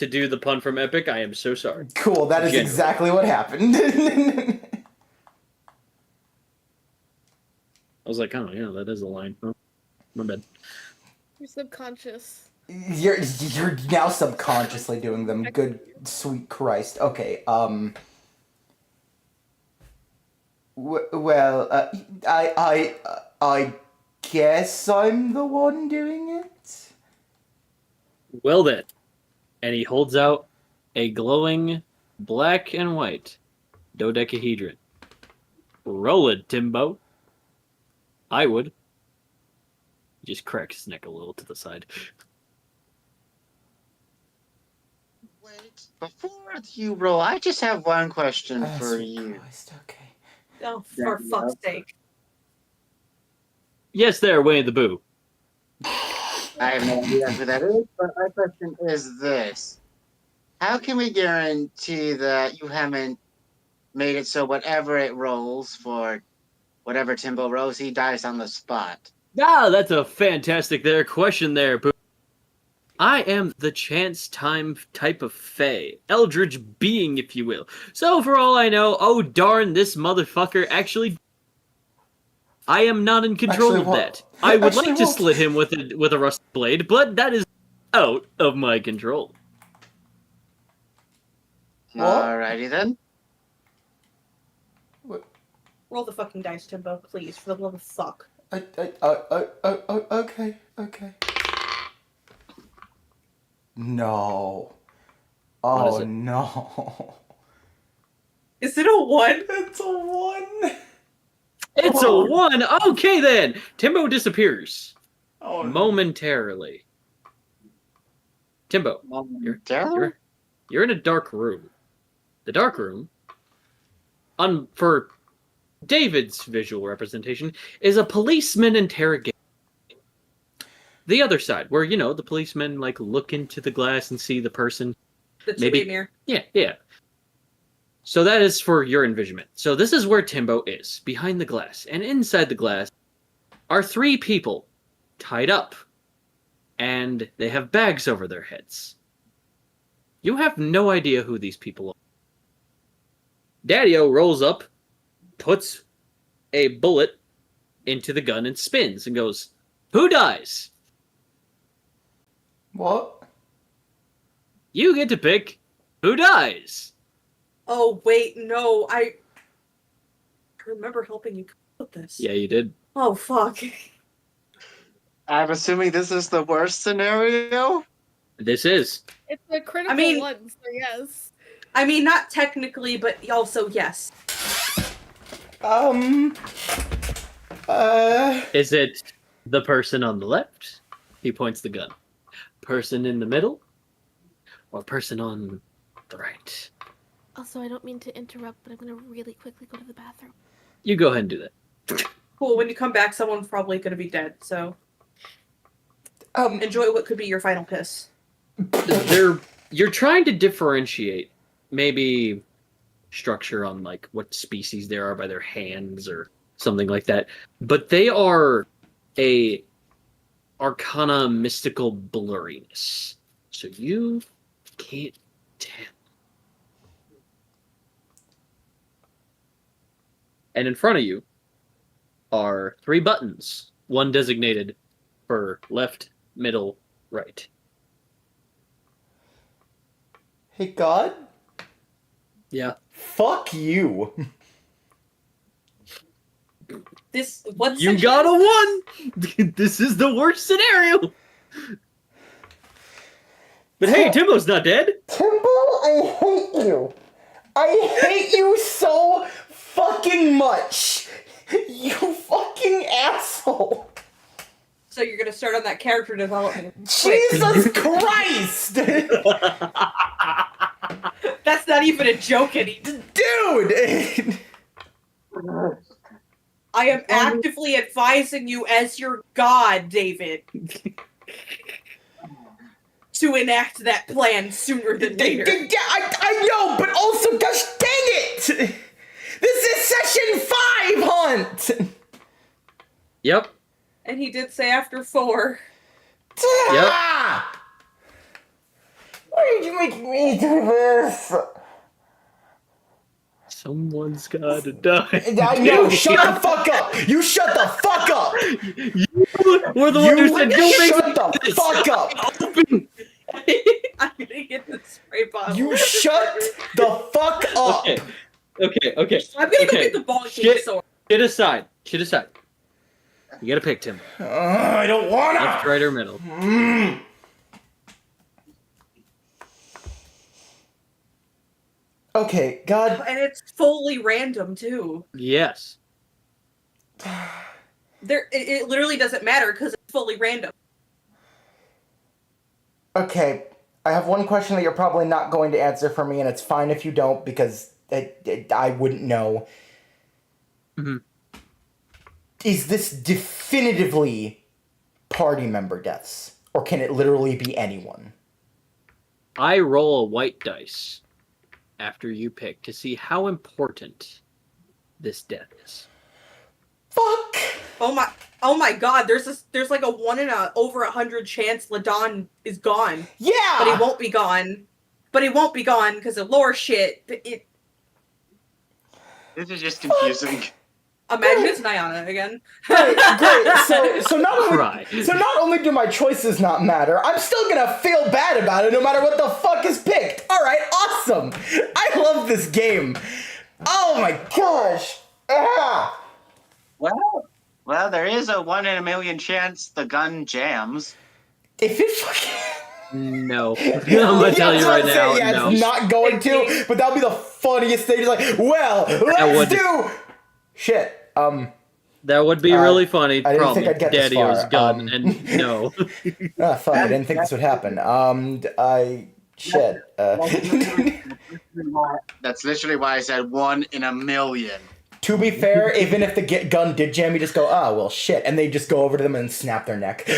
do the pun from Epic. I am so sorry. Cool, that is Genuine. exactly what happened. I was like, oh yeah, that is a line. Oh, my bad. You're subconscious. You're now subconsciously doing them. Good sweet Christ. Okay, Well, I guess I'm the one doing it. Well then. And he holds out a glowing black and white dodecahedron. Roll it, Timbo. I would. He just cracks his neck a little to the side. Wait, before you roll, I just have one question for Sweet you. Christ, okay. Oh, for fuck's sake. Yes, there, Winnie the Boo. I have no idea who that is, but my question is this. How can we guarantee that you haven't made it so whatever it rolls for whatever Timbo rolls, he dies on the spot? Ah, that's a fantastic question there, Boo. I am the chance time type of fae, eldritch being, if you will. So for all I know, oh darn, this motherfucker actually. I am not in control of that. I would like to slit him with a rusty blade, but that is out of my control. Alrighty then. Roll the fucking dice, Timbo, please, for the love of fuck. Okay. No. What is Oh it? no. Is it a 1? It's a 1. It's a 1. Okay then. Timbo disappears Oh, momentarily. Timbo, you're in a dark room. The dark room, for David's visual representation, is a policeman interrogation. The other side, where the policemen look into the glass and see the person. The TV mirror. Yeah. So that is for your envisionment. So this is where Timbo is, behind the glass. And inside the glass are 3 people tied up. And they have bags over their heads. You have no idea who these people are. Daddy-O rolls up, puts a bullet into the gun and spins and goes, "Who dies?" What? You get to pick who dies. Oh, wait, no, I remember helping you with this. Yeah, you did. Oh, fuck. I'm assuming this is the worst scenario? This is. It's a critical one, so yes. I mean, not technically, but also yes. Is it the person on the left? He points the gun. Person in the middle? Or person on the right? Also, I don't mean to interrupt, but I'm gonna really quickly go to the bathroom. You go ahead and do that. Cool, when you come back, someone's probably gonna be dead, so... enjoy what could be your final piss. You're trying to differentiate maybe structure on what species they are by their hands or something like that, but they are a arcana mystical blurriness, so you can't tell. And in front of you are 3 buttons, one designated for left, middle, right. Hey, God? Yeah. Fuck you. You got a 1! This is the worst scenario! But hey, Timbo's not dead! Timbo, I hate you. I hate you so fucking much. You fucking asshole. So you're gonna start on that character development. Jesus Christ! That's not even a joke anymore. Dude! I am actively advising you as your god, David, to enact that plan sooner than later. I know, but also, gosh dang it! This is session 5, Hunt! Yep. And he did say after 4. Yep. Why did you make me do this? Someone's gotta die. I know, shut the fuck up! You shut the fuck up! You were the one who said, "Don't make shut the fuck up! open." I'm gonna get the spray bottle. You shut the fuck up! Okay. Okay. I'm gonna go Okay. get the ball and Shit. sword. Shit aside. You gotta pick Tim. I don't wanna. Left, right, or middle. Okay, God. And it's fully random too. Yes. It literally doesn't matter because it's fully random. Okay, I have one question that you're probably not going to answer for me, and it's fine if you don't, because I wouldn't know. Mhm. Is this definitively party member deaths? Or can it literally be anyone? I roll a white dice after you pick to see how important this death is. Fuck! Oh my god, there's like a 1 in over 100 chance Ladon is gone. Yeah! But he won't be gone. Because of lore shit. This is just confusing. Imagine it's Nyana again. Great. So Cry. not only do my choices not matter, I'm still gonna feel bad about it no matter what the fuck is picked. Alright, awesome! I love this game. Oh my gosh! Ah! Well, there is a 1 in a million chance the gun jams. If it fucking... No. I'm gonna tell you right now. Yeah, No. it's not going to, but that'll be the funniest thing. It's like, well, let's do... Shit. That would be really funny. I didn't Probably think I'd get this Daddy-O's far. gun, and no. Ah, fuck, I didn't think this would happen. Shit. That's literally why I said 1 in a million. To be fair, even if the gun did jam, you just go, oh, well, shit. And they just go over to them and snap their neck.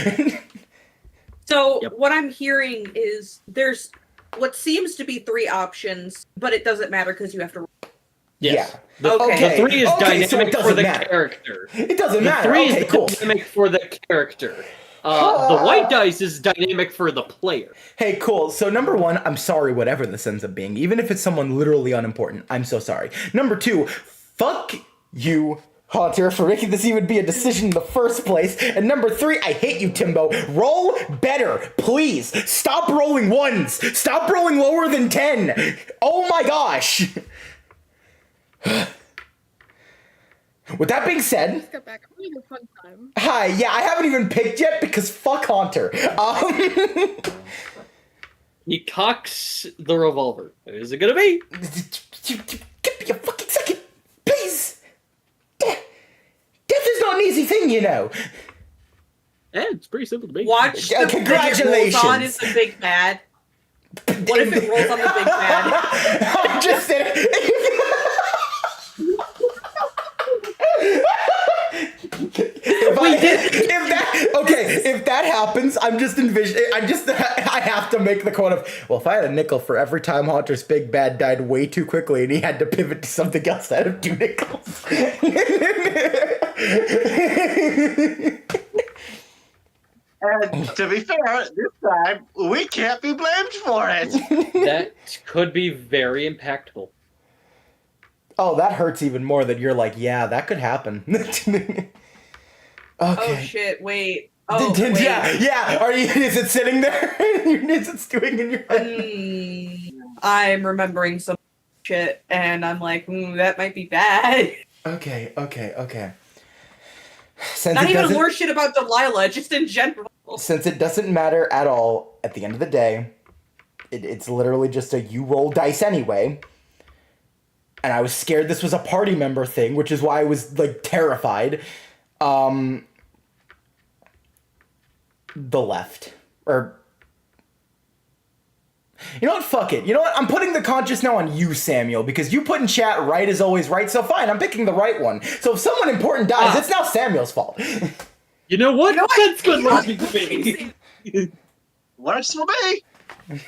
So Yep. what I'm hearing is there's what seems to be 3 options, but it doesn't matter because you have to roll. Yes. Yeah. The, Okay. the 3 is Okay, so it dynamic for doesn't the matter. character. It doesn't The matter. 3 Okay, is cool. dynamic for the character. The white dice is dynamic for the player. Hey, cool. So number 1, I'm sorry whatever this ends up being. Even if it's someone literally unimportant, I'm so sorry. Number 2, fuck you, Haunter, for making this even be a decision in the first place. And number 3, I hate you, Timbo. Roll better, please. Stop rolling 1s. Stop rolling lower than 10. Oh my gosh. With that being said, Let's get back. I'm having a fun time. hi, yeah, I haven't even picked yet because fuck Haunter. He cocks the revolver. Who's it gonna be? Give me a fucking second, please. Death is not an easy thing, you know. It's pretty simple to be. Watch the Congratulations. rolls on is the big bad. What if it rolls on the big bad? I'm just saying. If that happens, I'm just envisioning. I have to make the quote of, well, if I had a nickel for every time Haunter's big bad died way too quickly and he had to pivot to something else, I'd have 2 nickels. And to be fair, this time we can't be blamed for it. That could be very impactful. Oh, that hurts even more that you're like, yeah, that could happen. Okay. Oh shit! Wait. Oh wait. Yeah. Are you? Is it sitting there? Is it stewing in your head? I'm remembering some shit, and I'm like, that might be bad. Okay. Since Not it even doesn't- more shit about Delilah, just in general. Since it doesn't matter at all, at the end of the day, it's literally just you roll dice anyway. And I was scared this was a party member thing, which is why I was like terrified. The left. Or you know what? Fuck it. You know what? I'm putting the conscious now on you, Samuel, because you put in chat right is always right, so fine, I'm picking the right one. So if someone important dies, it's now Samuel's fault. You know what? You know what? That's good logic to me. Works for me.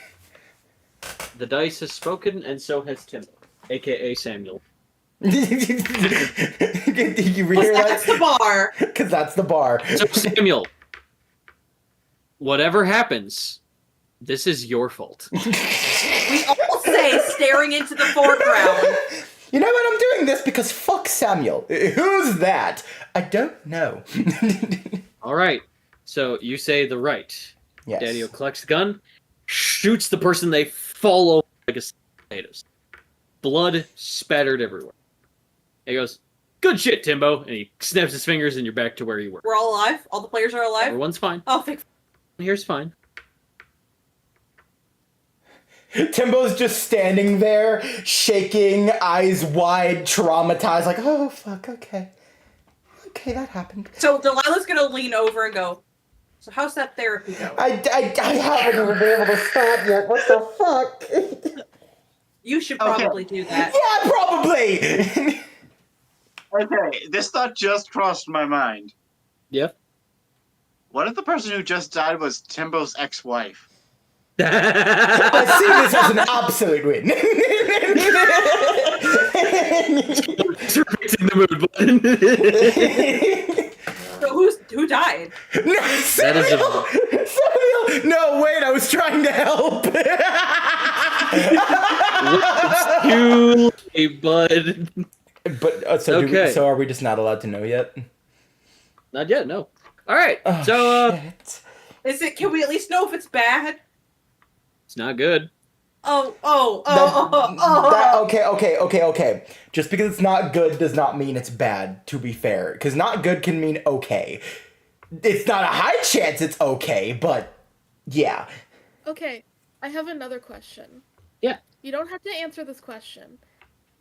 The dice has spoken, and so has Timbo, aka Samuel. You rehear That's the bar. Because that's the bar. So Samuel, whatever happens, this is your fault. We all say staring into the foreground. You know what? I'm doing this because fuck Samuel. Who's that? I don't know. All right. So you say the right. Yes. Daddy-O collects the gun, shoots the person, they fall over like a sack of potatoes. blood spattered everywhere. And he goes, "Good shit, Timbo," and he snaps his fingers, and you're back to where you were. We're all alive. All the players are alive. Everyone's fine. Oh, thank. Here's fine. Timbo's just standing there, shaking, eyes wide, traumatized, like, oh, fuck, okay. Okay, that happened. So Delilah's gonna lean over and go, "So how's that therapy going?" I haven't even been able to stop yet. What the fuck? You should probably do that. Yeah, probably! Okay, this thought just crossed my mind. Yeah. What if the person who just died was Timbo's ex-wife? I see this as an absolute win. Fixing the mood button. So who died? That is Samuel! No, wait, I was trying to help. Too late, bud. But so Okay. so are we just not allowed to know yet? Not yet, no. All right, Oh, so shit. Is it? Can we at least know if it's bad? it's not good. Okay. Just because it's not good does not mean it's bad, to be fair. Because not good can mean okay. It's not a high chance it's okay, but yeah. Okay, I have another question. Yeah. You don't have to answer this question.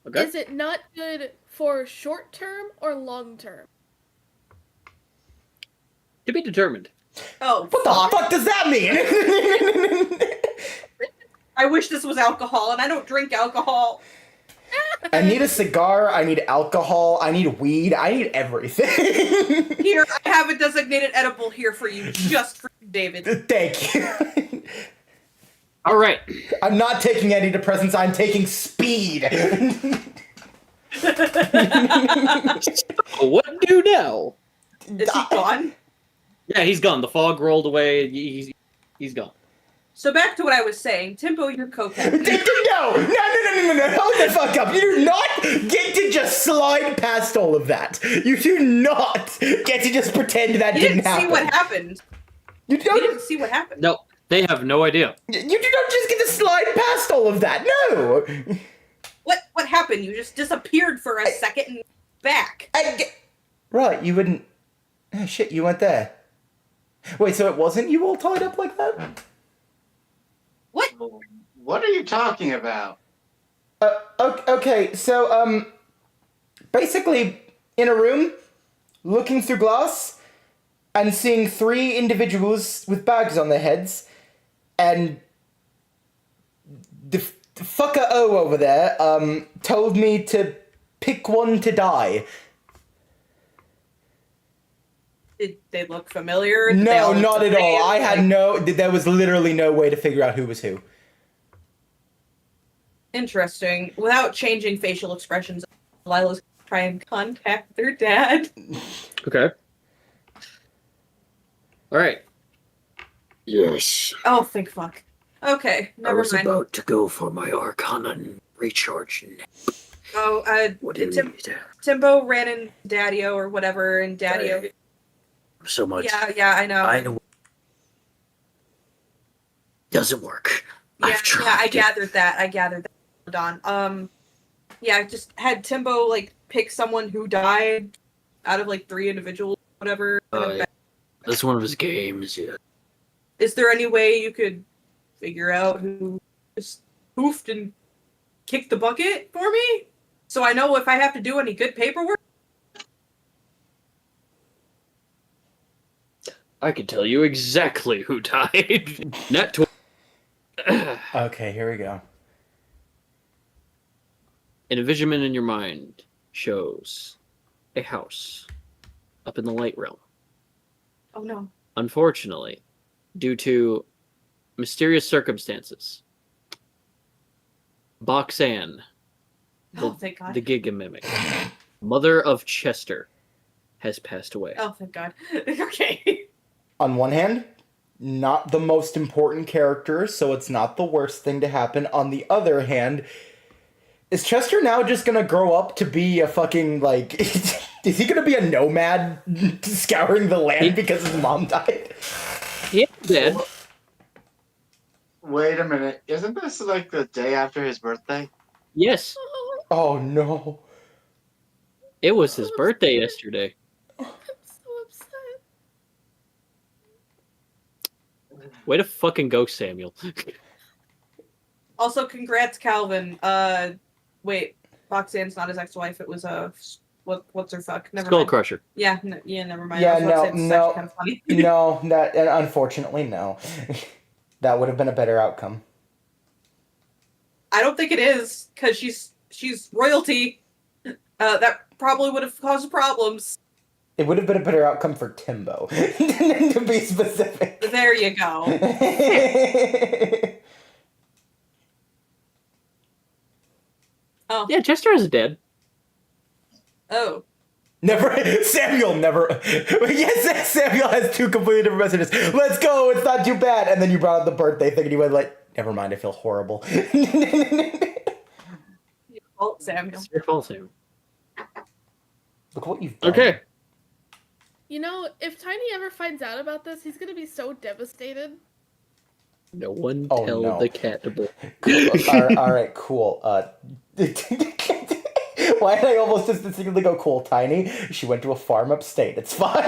Okay. Is it not good for short term or long term? To be determined. Oh, What the fuck does that mean? I wish this was alcohol, and I don't drink alcohol. I need a cigar, I need alcohol, I need weed, I need everything. Here, I have a designated edible here for you, just for you, David. Thank you. All right. I'm not taking antidepressants, I'm taking speed. What do now? Is he gone? Yeah, he's gone. The fog rolled away. He's gone. So back to what I was saying. Timbo, you're cocaine. No! Hold the fuck up. You do not get to just slide past all of that. You do not get to just pretend that You didn't didn't happen. see what happened. You You don't. didn't see what happened. No, they have no idea. You do not just get to slide past all of that. No. What happened? You just disappeared for a second and back. Right, you wouldn't. Oh shit, you went there. Wait, so it wasn't you all tied up like that? What? What are you talking about? Okay, so, basically, in a room, looking through glass, and seeing 3 individuals with bags on their heads, and the fucker O over there, told me to pick one to die. Did they look familiar? Did they No, look not the at all. same? I had there was literally no way to figure out who was who. Interesting. Without changing facial expressions, Lila's gonna try and contact their dad. Okay. All right. Yes. Oh, thank fuck. Okay, never mind. about to go for my Arcana recharge. Oh, What do you Tim- need? Timbo ran in Daddy-O or whatever, and Daddy-O. So much. Yeah, I know. I know. Doesn't work. Yeah, I gathered that. Don. Yeah, I just had Timbo like pick someone who died out of like 3 individuals, whatever. Yeah. That's one of his games. Yeah. Is there any way you could figure out who just poofed and kicked the bucket for me, so I know if I have to do any good paperwork? I can tell you exactly who died. Net 20. Okay, here we go. An envisionment in your mind shows a house up in the light realm. Oh no. Unfortunately, due to mysterious circumstances, Boxan, Oh, thank God. the Giga Mimic, mother of Chester, has passed away. Oh, thank God. Okay. On one hand, not the most important character, so it's not the worst thing to happen. On the other hand, is Chester now just gonna grow up to be a fucking, like... is he gonna be a nomad scouring the land because his mom died? He is dead. Wait a minute. Isn't this like the day after his birthday? Yes. Oh no. It was his birthday yesterday. I'm so upset. Way to fucking go, Samuel. Also, congrats, Calvin. Wait, Foxanne's not his ex-wife. It was what's her fuck? Never Skull mind. Crusher. Yeah, never mind. Yeah, I was about to say, this is no, actually kind of funny. No, that unfortunately no. That would have been a better outcome. I don't think it is because she's royalty. That probably would have caused problems. It would have been a better outcome for Timbo, to be specific. There you go. Oh. Yeah, Chester is dead. Oh. Never, Samuel never. Yes, Samuel has two completely different messages. Let's go, it's not too bad. And then you brought up the birthday thing and he went like, never mind, I feel horrible. Your fault, Samuel. It's your fault, Samuel. Look what you've done. Okay. You know, if Tiny ever finds out about this, he's gonna be so devastated. No one Oh, tell no. the cat to book. Cool. Alright, cool. Why did I almost just distinctly go cool, Tiny? She went to a farm upstate. It's fine.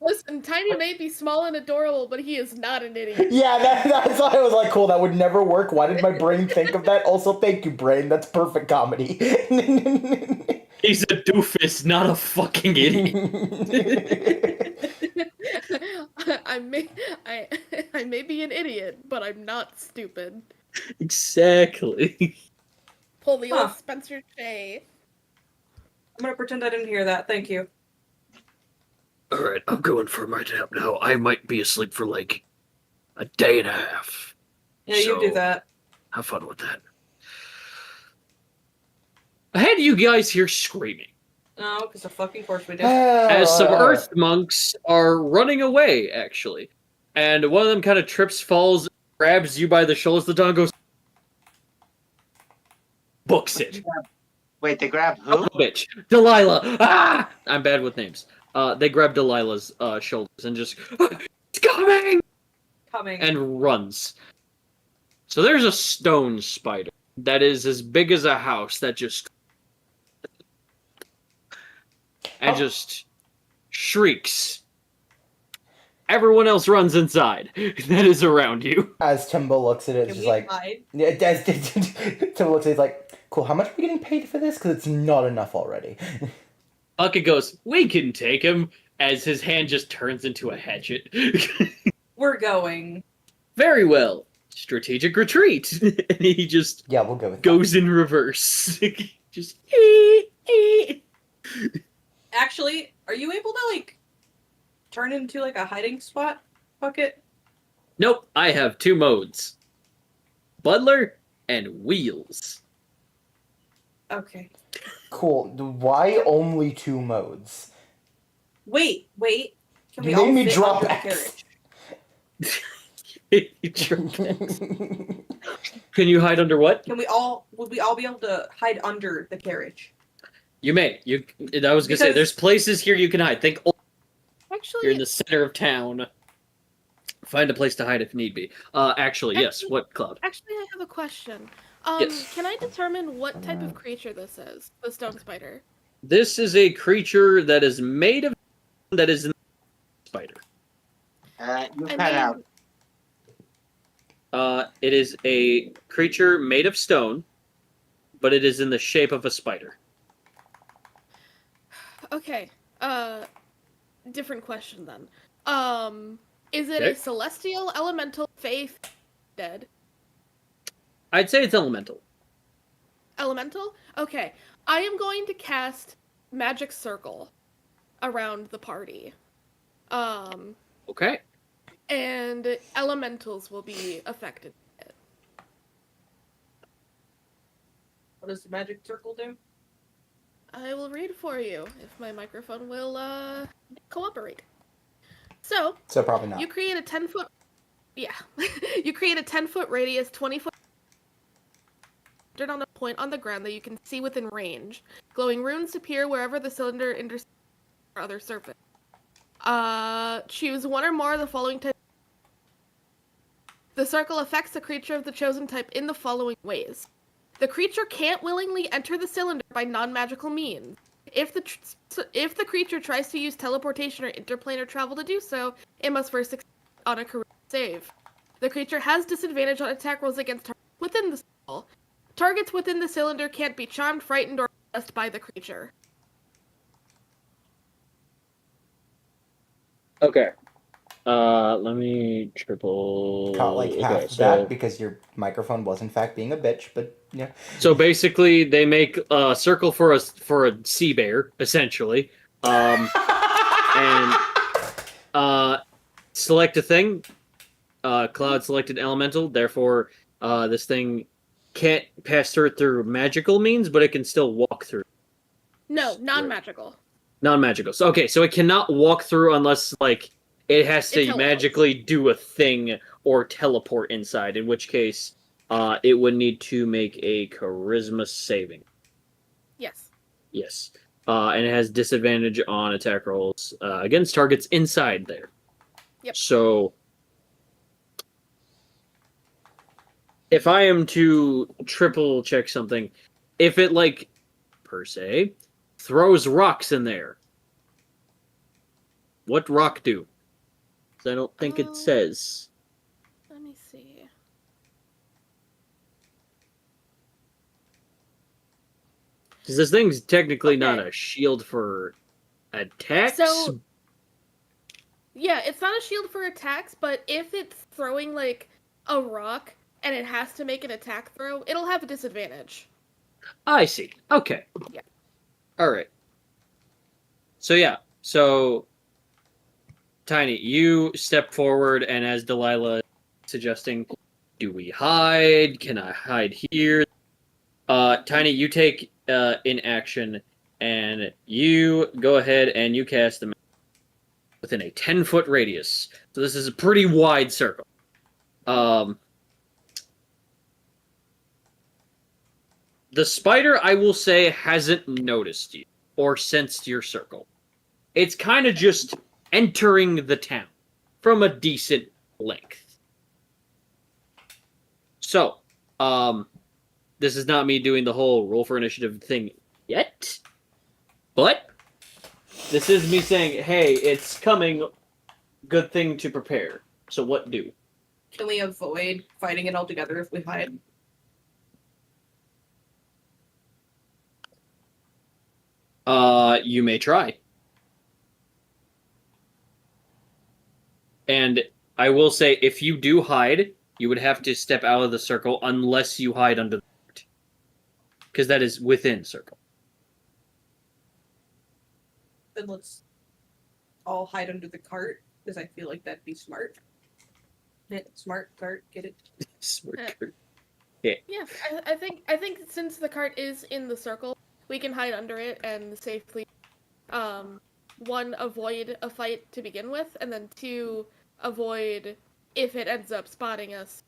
Listen, Tiny may be small and adorable, but he is not an idiot. Yeah, that's why I was like, cool, that would never work. Why did my brain think of that? Also, thank you, brain. That's perfect comedy. He's a doofus, not a fucking idiot. I may be an idiot, but I'm not stupid. Exactly. Pull the Huh. old Spencer Shay. I'm gonna pretend I didn't hear that. Thank you. Alright, I'm going for my nap now. I might be asleep for like a day and a half. Yeah, you do So- that. Have fun with that. I had you guys here screaming No, because of fucking course we did. as some earth monks are running away, actually. And one of them kind of trips, falls, grabs you by the shoulders, the dog goes, books it. Wait, they grab who? Oh, bitch. Delilah! Ah! I'm bad with names. They grab Delilah's shoulders and just, it's coming! Coming. And runs. So there's a stone spider that is as big as a house that just just shrieks. Everyone else runs inside. That is around you. As Timbo looks at it, it's Can just we like, hide? yeah, as Timbo looks at it, he's like, cool, how much are we getting paid for this? Because it's not enough already. Bucket goes, we can take him, as his hand just turns into a hatchet. We're going. Very well. Strategic retreat. And he just Yeah, we'll go with goes in reverse. Just Actually, are you able to like turn into like a hiding spot, Bucket? Nope, I have two modes. Butler and Wheels. Okay. that. Cool. Why only two modes? Wait. Can we You all made me fit drop under the X. carriage? Can you hide under what? Would we all be able to hide under the carriage? You may. I was gonna say, Because- there's places here you can hide. Think you're in Actually, the center of town. Find a place to hide if need be. Actually, yes. What, Cloud? actually, I have a question. Yes. Can I determine what type of creature this is? The stone spider. This is a creature that is made of that is in the spider. You I cut out. It is a creature made of stone, but it is in the shape of a spider. Okay. Different question then. Is it Okay. a celestial, elemental, faith, dead? I'd say it's elemental. Elemental? Okay. I am going to cast Magic Circle around the party. Okay. And elementals will be affected. What does the magic circle do? I will read for you if my microphone will cooperate. So, So probably not. you create a 10-foot. Yeah. You create a 10-foot radius, 20-foot on a point on the ground that you can see within range. Glowing runes appear wherever the cylinder intersects or other surface. Choose one or more of the following types. The circle affects the creature of the chosen type in the following ways. The creature can't willingly enter the cylinder by non-magical means. If the creature tries to use teleportation or interplanar travel to do so, it must first succeed on a charisma save. The creature has disadvantage on attack rolls against targets within the circle. Targets within the cylinder can't be charmed, frightened, or possessed by the creature. Okay. Let me triple. Caught like half of that because your microphone was in fact being a bitch, but yeah. So basically, they make a circle for a sea bear, essentially, and select a thing. Cloud selected elemental. Therefore, this thing can't pass through magical means, but it can still walk through. No, non-magical. Non-magical. So okay, so it cannot walk through unless like it has to magically do a thing or teleport inside. In which case, it would need to make a charisma saving. Yes. Yes. And it has disadvantage on attack rolls against targets inside there. Yep. So, if I am to triple check something, if it, like, per se, throws rocks in there, what rock do? 'Cause I don't think it says. Let me see. Because this thing's technically not a shield for attacks. So, yeah, it's not a shield for attacks, but if it's throwing, like, a rock and it has to make an attack throw, it'll have a disadvantage. I see. Okay. Yeah. Alright. So, yeah. So, Tiny, you step forward, and as Delilah suggesting, do we hide? Can I hide here? Tiny, you take in action, and you go ahead and you cast them within a 10-foot radius. So this is a pretty wide circle. The spider, I will say, hasn't noticed you or sensed your circle. It's kind of just entering the town from a decent length. So, this is not me doing the whole roll for initiative thing yet, but this is me saying, hey, it's coming, good thing to prepare. So what do? Can we avoid fighting it all together if we hide? You may try. And I will say, if you do hide, you would have to step out of the circle unless you hide under the cart. Because that is within circle. Then let's all hide under the cart, because I feel like that'd be smart. Yeah, smart cart, get it? Smart cart. Yeah, I think since the cart is in the circle, we can hide under it and safely, one, avoid a fight to begin with, and then two, avoid if it ends up spotting us,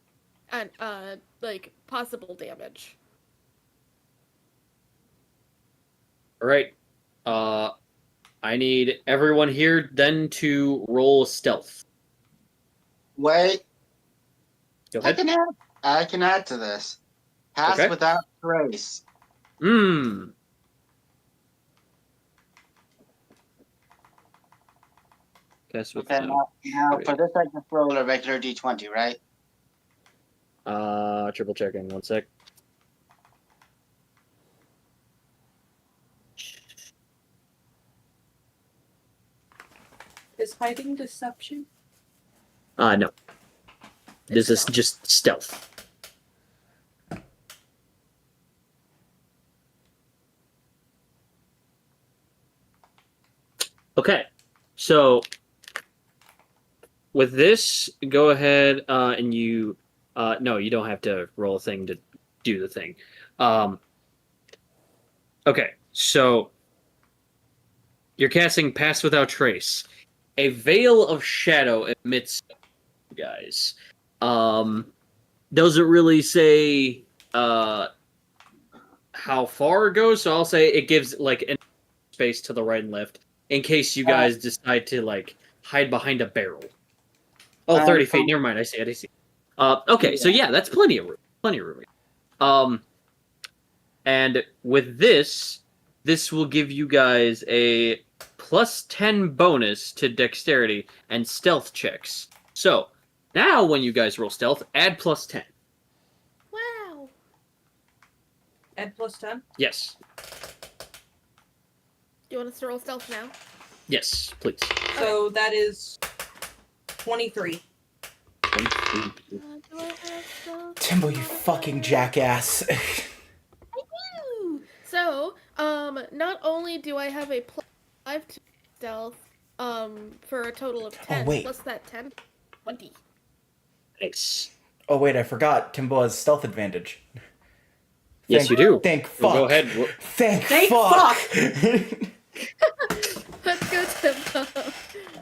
and like possible damage. All right. I need everyone here then to roll stealth. Wait, Go ahead. I can add to this. Pass Okay. without trace. Guess what? Okay, now for this I just roll a regular d20, right? Triple checking. 1 sec. Is hiding deception? No. This is just stealth. Okay, so with this, go ahead and you. No, you don't have to roll a thing to do the thing. Okay, so you're casting Pass Without Trace. A veil of shadow emits, guys. Doesn't really say how far it goes, so I'll say it gives like an space to the right and left in case you guys decide to like hide behind a barrel. Oh, 30 feet. Never mind. I see it. Okay, so yeah, that's plenty of room. Plenty of room. And with this will give you guys a +10 bonus to dexterity and stealth checks. So now, when you guys roll stealth, add +10. Wow. Add +10. Yes. Do you want us to roll stealth now? Yes, please. So that is 23. Do I have stealth? Timbo, you fucking jackass. Woo! So, not only do I have a +5 to stealth, for a total of 10, wait. plus that 10, 20. Nice. Oh wait, I forgot. Timbo has stealth advantage. Yes, you do. Thank Well, fuck. go ahead. Thank fuck. Let's go, Timbo.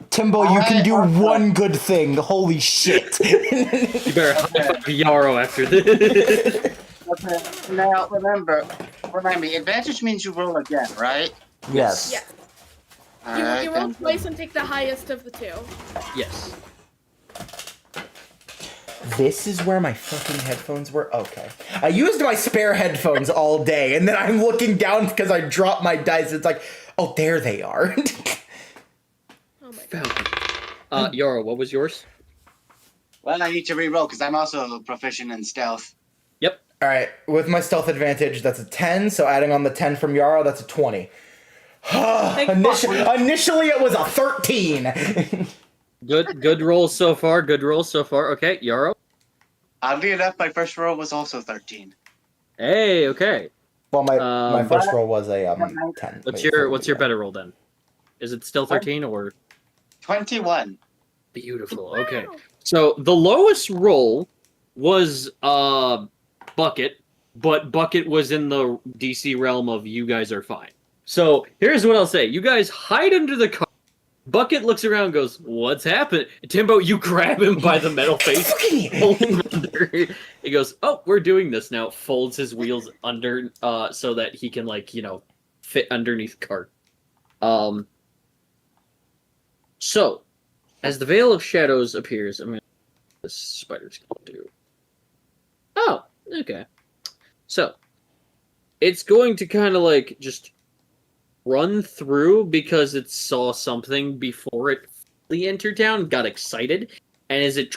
Timbo, you can do one good thing. Holy shit. You better high-five Yarrow after this. Okay. Now remind me. Advantage means you roll again, right? Yes. Yeah. All You right, roll then. twice and take the highest of the two. Yes. This is where my fucking headphones were? Okay. I used my spare headphones all day, and then I'm looking down because I dropped my dice. It's like, oh, there they are. Oh my god. Falcon. Yarrow, what was yours? Well, I need to re-roll because I'm also proficient in stealth. Yep. All right, with my stealth advantage, that's a 10, so adding on the 10 from Yarrow, that's a 20. Initially, it was a 13. Good rolls so far. Good rolls so far. Okay, Yarrow. Oddly enough, my first roll was also 13. Hey, okay. Well, my first roll was a 10. What's your better roll then? Is it still 13 or 21. beautiful? Okay. So the lowest roll was Bucket, but Bucket was in the DC realm of you guys are fine. So here's what I'll say. You guys hide under the car. Bucket looks around and goes, "What's happened?" Timbo, you grab him by the metal face. Pull him under. He goes, "Oh, we're doing this now." Folds his wheels under so that he can, like, fit underneath the cart. So, as the Veil of Shadows appears, I'm gonna this spider's gonna do. Oh, okay. So, it's going to kind of like just run through because it saw something before it fully entered town, got excited, and as it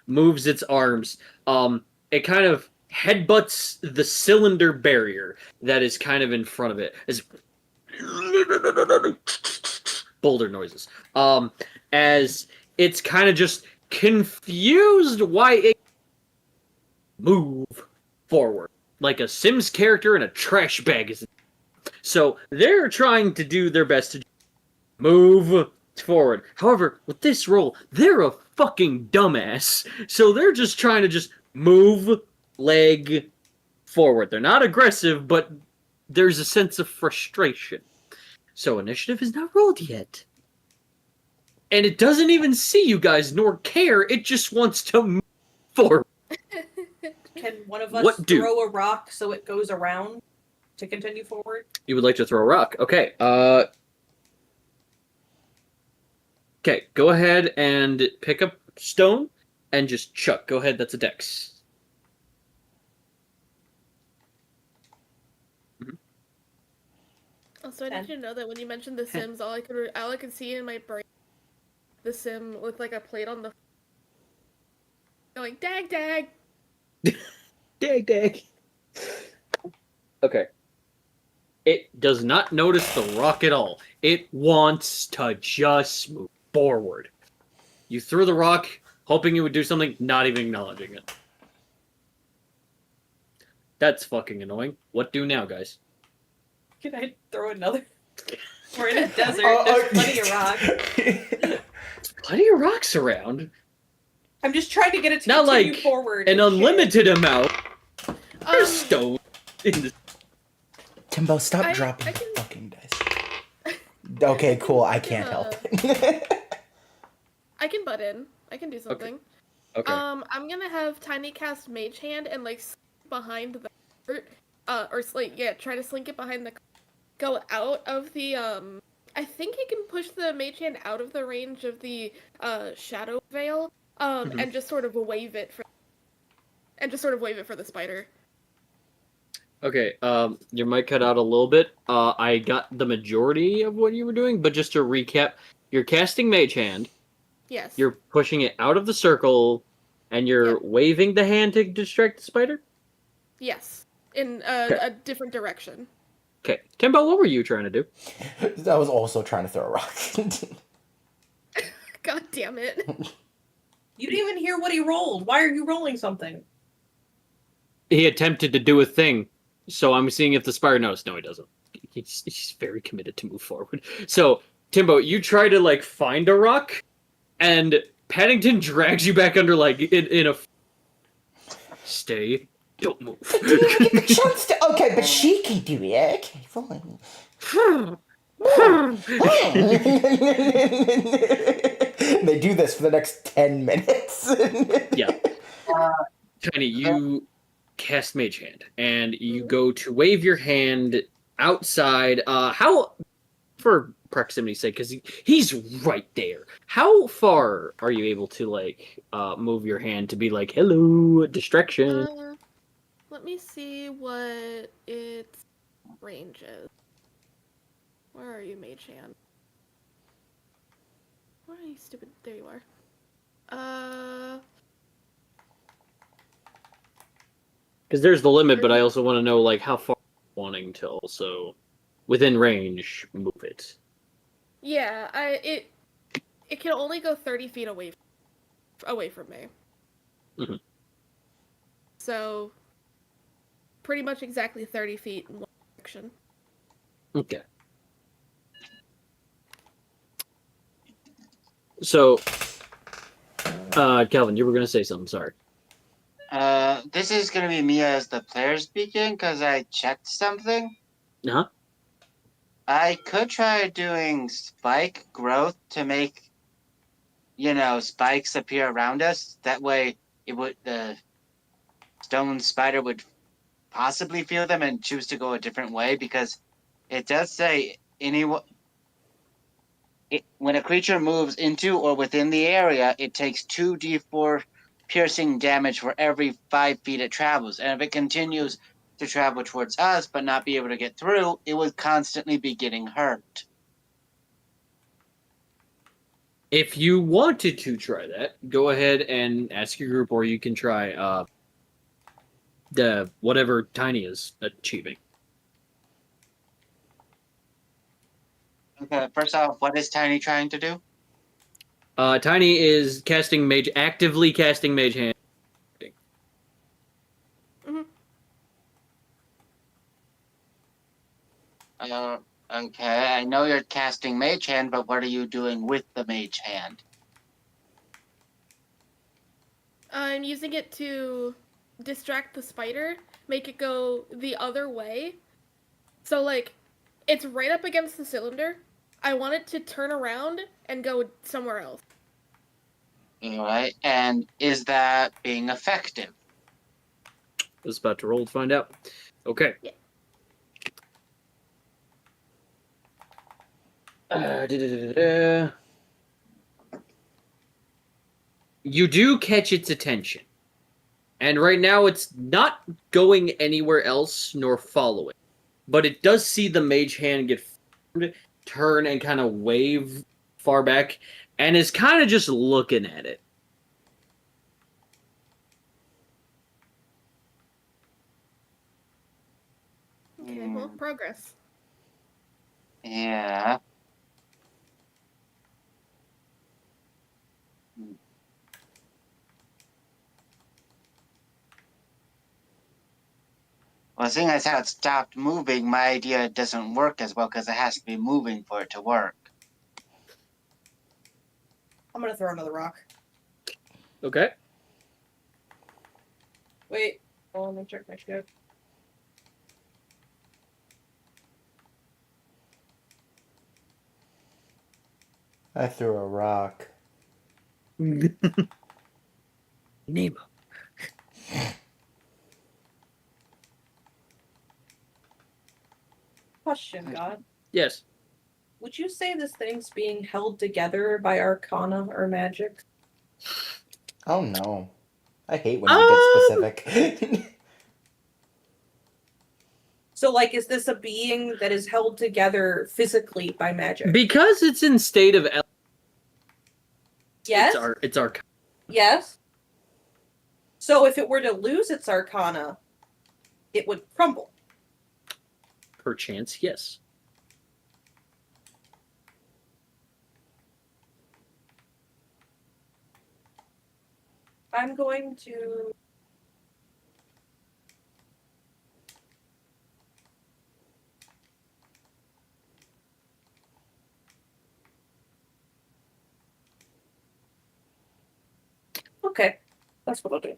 moves its arms, it kind of headbutts the cylinder barrier that is kind of in front of it. As boulder noises. As it's kind of just confused why it move forward like a Sims character in a trash bag. So they're trying to do their best to move forward. However, with this roll, they're a fucking dumbass. So they're just trying to just move leg forward. They're not aggressive, but there's a sense of frustration. So initiative is not rolled yet. And it doesn't even see you guys nor care. It just wants to move forward. Can one of us do? throw a rock so it goes around to continue forward? You would like to throw a rock. Okay. Okay, go ahead and pick up stone and just chuck. Go ahead, that's a dex. Also, I need you to know that when you mentioned The Sims, all I could see in my brain, the Sim with like a plate on the going dag dag. Dag dag. Okay. It does not notice the rock at all. It wants to just move forward. You threw the rock, hoping it would do something, not even acknowledging it. That's fucking annoying. What do now, guys? Can I throw another? We're in a desert. There's plenty of rocks. Plenty of rocks around. I'm just trying to get it to Not continue like forward. an and unlimited amount. There's stone in the... Timbo, stop I dropping can- fucking dice. Okay, cool. I can't help it. I can butt in. I can do something. Okay. I'm gonna have Tiny cast Mage Hand and like behind the or like try to slink it behind the go out of the I think he can push the Mage Hand out of the range of the shadow veil. and just sort of wave it for the spider. Okay, your mic cut out a little bit. I got the majority of what you were doing, but just to recap, you're casting Mage Hand, Yes. you're pushing it out of the circle, and you're Yep. waving the hand to distract the spider? Yes. In Okay. a different direction. Okay. Timbo, what were you trying to do? I was also trying to throw a rock. God damn it. You didn't even hear what he rolled. Why are you rolling something? He attempted to do a thing, so I'm seeing if the spider knows. No, he doesn't. He's very committed to move forward. So, Timbo, you try to, like, find a rock, and Paddington drags you back under, like, in a... Stay. Don't move. But do you get the chance to? Okay, but she can do it. Okay, fine. They do this for the next 10 minutes. Yeah. Tiny, you cast Mage Hand, and you go to wave your hand outside. How, for proximity's sake, because he's right there. How far are you able to, like, move your hand to be like, hello, distraction? Let me see what its range is. Where are you, Mage Hand? Where are you, stupid? There you are. Because there's the limit, but I also want to know, like, how far you're wanting to also, within range, move it. Yeah, it can only go 30 feet away from me. Mhm. So, pretty much exactly 30 feet in one direction. Okay. So, Calvin, you were going to say something, sorry. This is gonna be me as the player speaking because I checked something. Uh-huh. I could try doing spike growth to make, spikes appear around us. That way, the stone spider would possibly feel them and choose to go a different way because it does say when a creature moves into or within the area, it takes 2d4 piercing damage for every 5 feet it travels. And if it continues to travel towards us but not be able to get through, it would constantly be getting hurt. If you wanted to try that, go ahead and ask your group, or you can try the whatever Tiny is achieving. Okay, first off, what is Tiny trying to do? Tiny is actively casting Mage Hand. Okay, I know you're casting Mage Hand, but what are you doing with the Mage Hand? I'm using it to distract the spider, make it go the other way. So, like, it's right up against the cylinder. I want it to turn around and go somewhere else. Alright, and is that being effective? I was about to roll to find out. Okay. Yeah. You do catch its attention. And right now it's not going anywhere else nor following. But it does see the Mage Hand get formed, turn, and kind of wave far back, and is kind of just looking at it. Okay, well, progress. Yeah. Well, seeing as how it stopped moving, my idea doesn't work as well because it has to be moving for it to work. I'm gonna throw another rock. Okay. Wait. Oh, let me check my shit. I threw a rock. Nemo. Question, God. Yes. Would you say this thing's being held together by arcana or magic? Oh no. I hate when you get specific. So, like, is this a being that is held together physically by magic? Because it's in state of Yes. it's our Yes. So, if it were to lose its arcana, it would crumble. perchance, yes. I'm going to. Okay, that's what I'll do.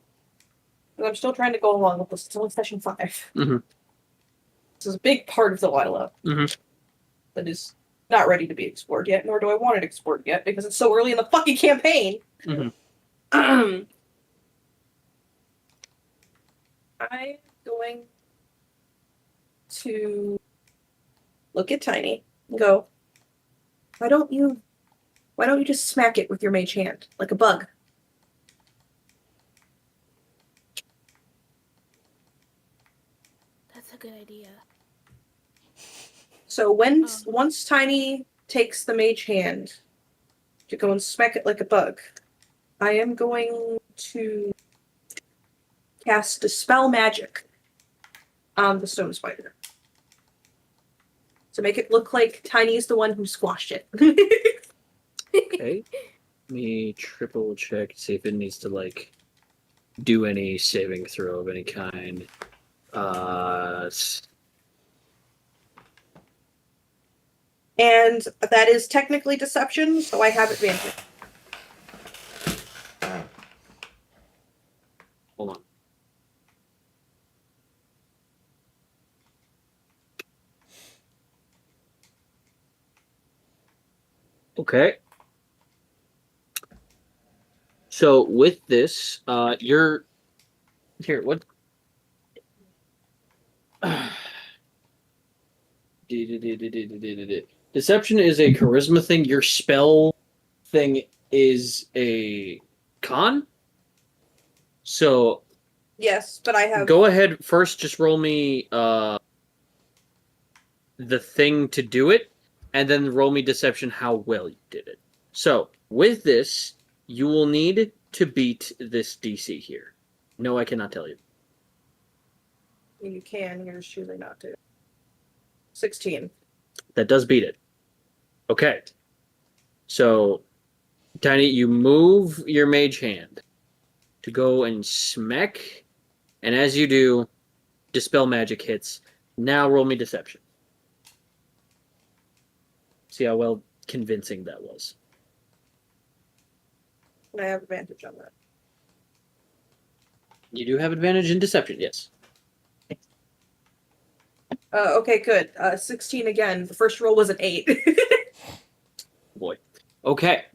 But I'm still trying to go along with this. It's only session 5. Mm-hmm. This is a big part of the Lila that is not ready to be explored yet, nor do I want it explored yet because it's so early in the fucking campaign. Mm-hmm. I'm going to look at Tiny and go, why don't you just smack it with your mage hand like a bug? That's a good idea. So once Tiny takes the mage hand to go and smack it like a bug, I am going to cast Dispel Magic on the stone spider. To make it look like Tiny's the one who squashed it. Okay. Let me triple check to see if it needs to like do any saving throw of any kind. And that is technically deception, so I have advantage. Hold on. Okay. So with this, you're here. What? Deception is a charisma thing. Your spell thing is a con. So Yes, but I have. go ahead first. Just roll me the thing to do it, and then roll me deception how well you did it. So with this, you will need to beat this DC here. No, I cannot tell you. You can, you're just choosing not to. 16. That does beat it. Okay. So, Tiny, you move your mage hand to go and smack, and as you do, Dispel Magic hits. Now roll me Deception. See how well convincing that was. And I have advantage on that. You do have advantage in Deception, yes. Okay, good. 16 again. The first roll was an 8. Boy. Okay.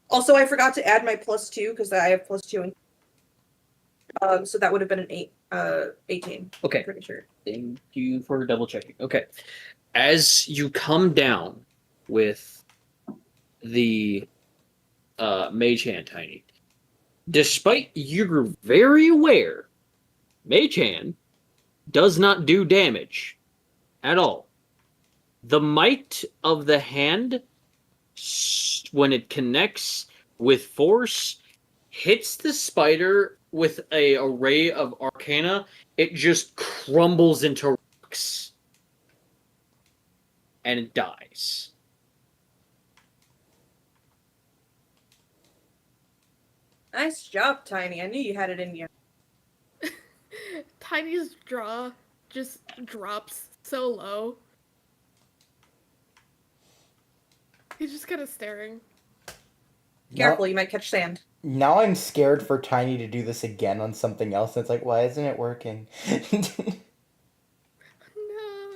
Also, I forgot to add my +2 because I have +2. So that would have been an 18. Okay. I'm pretty sure. Thank you for double checking. Okay. As you come down with the mage hand, Tiny, despite you're very aware, mage hand does not do damage at all. The might of the hand, when it connects with force, hits the spider with an array of arcana. It just crumbles into rocks. And it dies. Nice job, Tiny. I knew you had it in you. Tiny's jaw just drops so low. He's just kind of staring. Careful, you might catch sand. Now I'm scared for Tiny to do this again on something else. It's like, why isn't it working?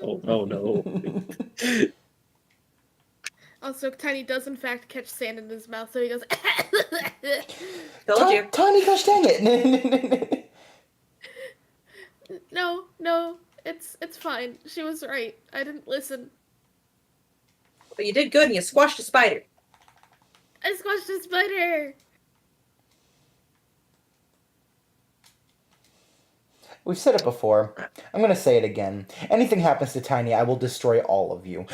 No. Oh no. Also, Tiny does in fact catch sand in his mouth, so he goes. Told you. Tiny, gosh dang it! No, it's fine. She was right. I didn't listen. But you did good and you squashed a spider. I squashed a spider. We've said it before. I'm gonna say it again. Anything happens to Tiny, I will destroy all of you.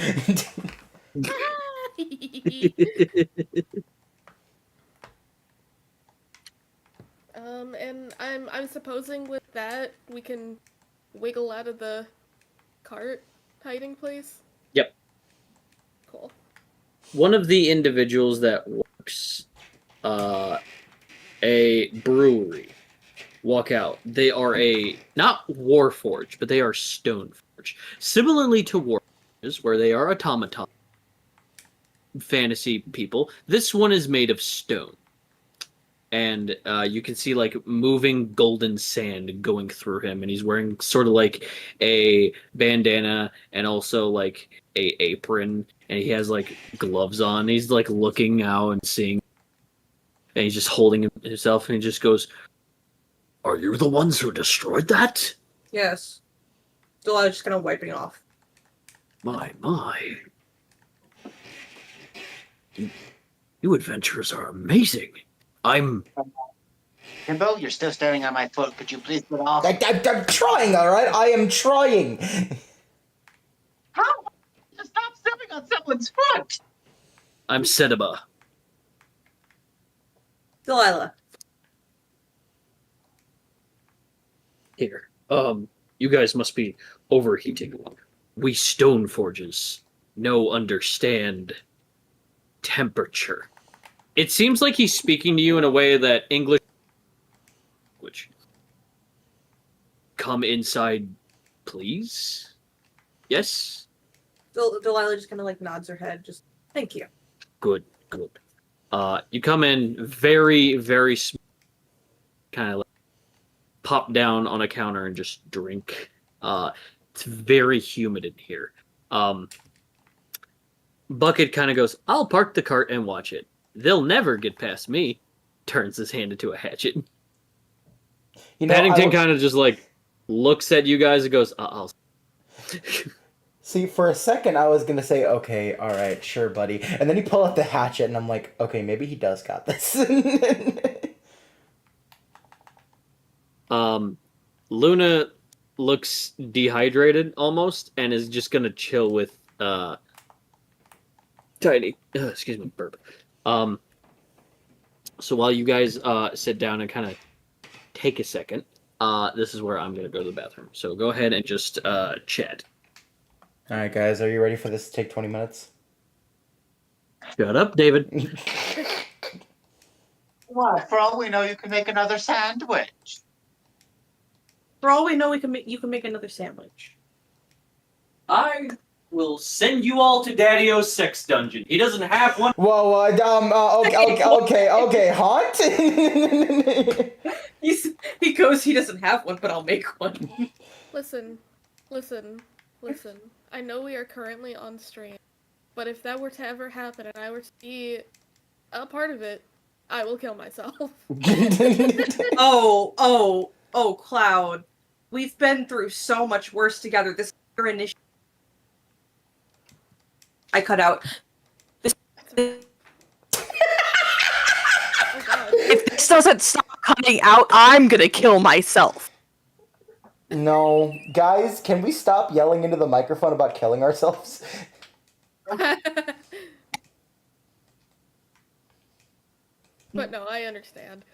And I'm supposing with that we can wiggle out of the cart hiding place. Yep. Cool. One of the individuals that works a brewery walk out. They are not Warforged, but they are Stoneforged. Similarly to Warforged, where they are automaton fantasy people, this one is made of stone. And you can see like moving golden sand going through him, and he's wearing sort of like a bandana and also like a apron, and he has like gloves on. He's like looking out and seeing, and he's just holding himself, and he just goes, "Are you the ones who destroyed that?" Yes. Still, I was just kind of wiping off. My. You adventurers are amazing. I'm Kimbo, you're still standing on my foot. Could you please get off? I'm trying, alright? I am trying! How? Just stop stepping on someone's foot! Sedaba. Delilah. Here. You guys must be overheating. We Stoneforges understand temperature. It seems like he's speaking to you in a way that English language. Come inside, please? Yes? Delilah just kind of like nods her head. Just, thank you. Good. You come in very, very small, kind of like pop down on a counter and just drink. It's very humid in here. Bucket kind of goes, I'll park the cart and watch it. They'll never get past me. Turns his hand into a hatchet. You know, Paddington kind of just like looks at you guys and goes, I'll. See, for a second I was gonna say, okay, alright, sure, buddy. And then he pulled out the hatchet and I'm like, okay, maybe he does got this. Luna looks dehydrated almost and is just gonna chill with Tiny. Excuse me, burp. So while you guys sit down and kind of take a second, this is where I'm gonna go to the bathroom. So go ahead and just chat. Alright, guys, are you ready for this to take 20 minutes? Shut up, David. What? For all we know, you can make another sandwich. For all we know, you can make another sandwich. I will send you all to Daddy-O's sex dungeon. He doesn't have one. Whoa, okay, haunt? He goes, he doesn't have one, but I'll make one. Listen. I know we are currently on stream, but if that were to ever happen and I were to be a part of it, I will kill myself. Oh, Cloud. We've been through so much worse together. This is your initiative. I cut out. Oh god. If this doesn't stop cutting out, I'm gonna kill myself. No. Guys, can we stop yelling into the microphone about killing ourselves? But no, I understand.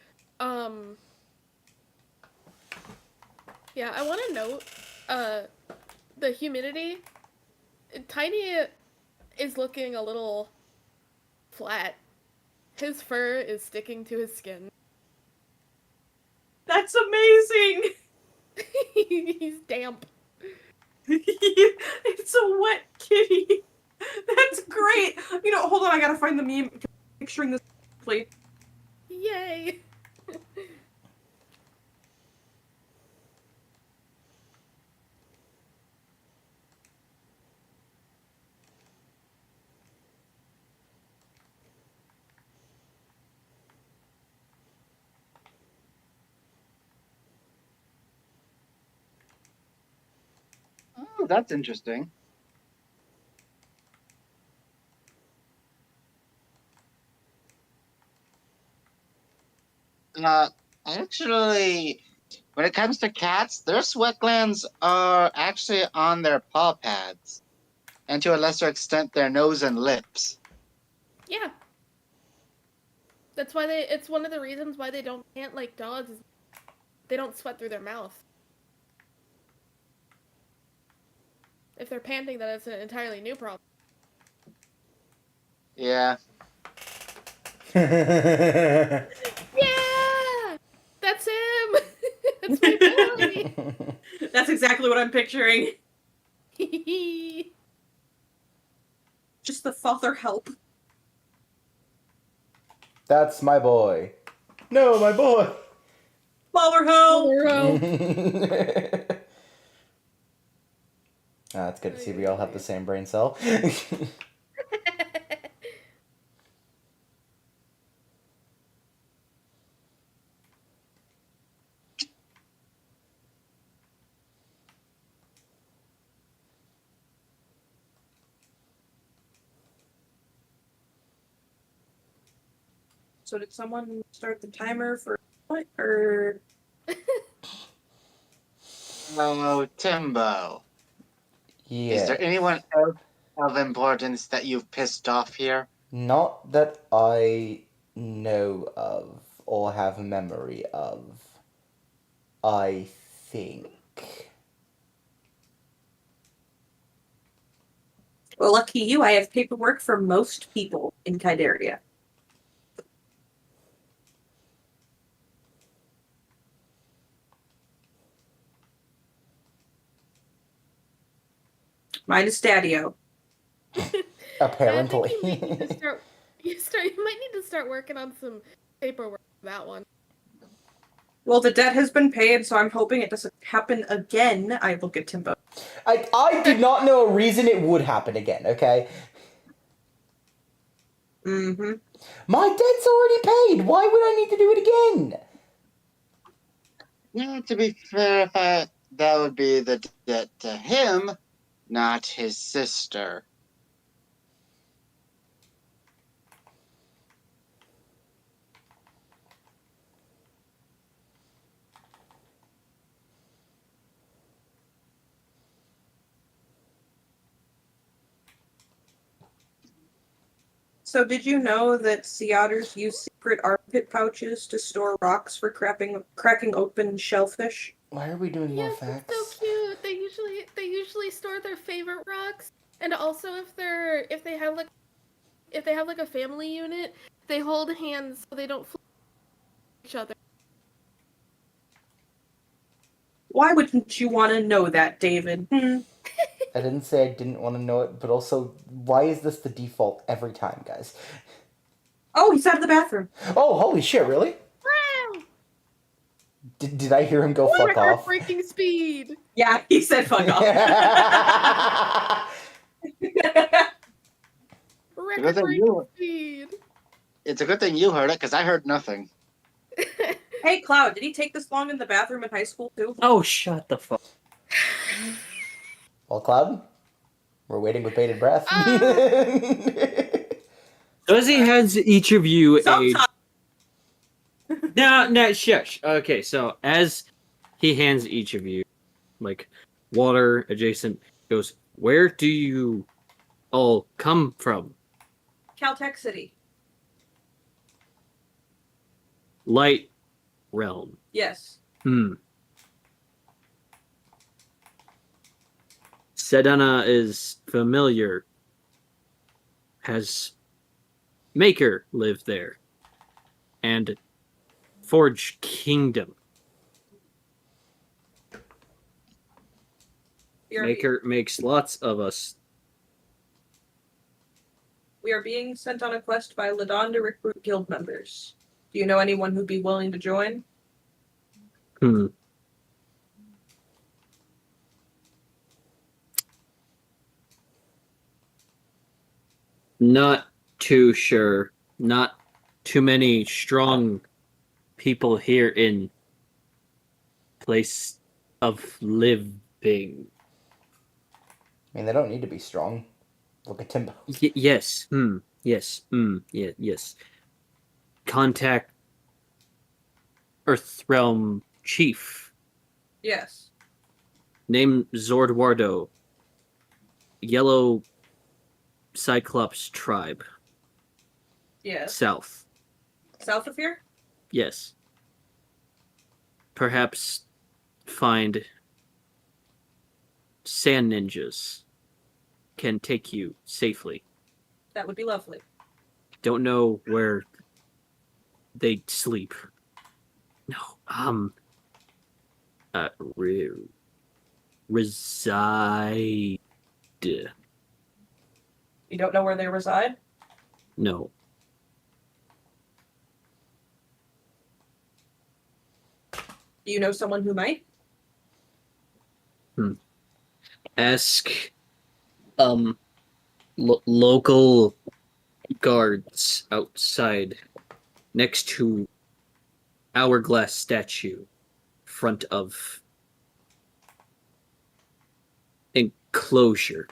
Yeah, I want to note, the humidity. Tiny is looking a little flat. His fur is sticking to his skin. That's amazing. He's damp. It's a wet kitty. That's great. You know, hold on, I gotta find the meme. Picturing this, please. Yay! Oh, that's interesting. Actually, When it comes to cats, their sweat glands are actually on their paw pads, and to a lesser extent, their nose and lips. Yeah. That's why it's one of the reasons why they don't pant like dogs. Is they don't sweat through their mouth. If they're panting, then it's an entirely new problem. Yeah. Yeah! That's him! That's my boy! That's exactly what I'm picturing. Just the father help. That's my boy. No, my boy. Father help! It's good to see we all have the same brain cell. So did someone start the timer for what? Or Oh, Timbo. Yeah. Is there anyone else of importance that you've pissed off here? Not that I know of or have memory of. I think. well, lucky you, I have paperwork for most people in Ki-Dierria. Mine is Stadio. Apparently. I think you might need to start working on some paperwork for that one. Well, the debt has been paid, so I'm hoping it doesn't happen again. I look at Timbo. I do not know a reason it would happen again, okay? Mm-hmm. My debt's already paid. Why would I need to do it again? Yeah, to be fair, that would be the debt to him, not his sister. So did you know that sea otters use secret armpit pouches to store rocks for cracking open shellfish? Why are we doing more Yes, facts? it's so cute. They usually store their favorite rocks, and also if they have like a family unit, they hold hands so they don't flip each other. Why wouldn't you want to know that, David? I didn't say I didn't want to know it, but also, why is this the default every time, guys? Oh, he's out of the bathroom. Oh, holy shit, really? Wow! Did I hear him go fuck off? Breaking speed. Yeah, he said fuck off. Record-breaking speed. It's a good thing you heard it, because I heard nothing. Hey, Cloud, did he take this long in the bathroom in high school, too? Oh, shut the fuck. Well, Cloud, we're waiting with bated breath. So as he hands each of you Sometimes. No, shush. Okay, so as he hands each of you, like, water adjacent, goes, where do you all come from? Caltech City. Light realm. Yes. Sedana is familiar. Has Maker lived there? And Forge Kingdom. Maker makes lots of us. We are being sent on a quest by Ladon to recruit guild members. Do you know anyone who'd be willing to join? Not too sure. Not too many strong people here in place of living. I mean, they don't need to be strong. Look at Timbo. Yes. Yes. Yeah. Yes. Contact Earthrealm Chief Yes. Name Zordwardo. Yellow Cyclops tribe. Yes. South. South of here? Yes. Perhaps find sand ninjas can take you safely. That would be lovely. Don't know where they sleep. No. Reside. You don't know where they reside? No. Do you know someone who might? Ask local guards outside next to hourglass statue front of enclosure.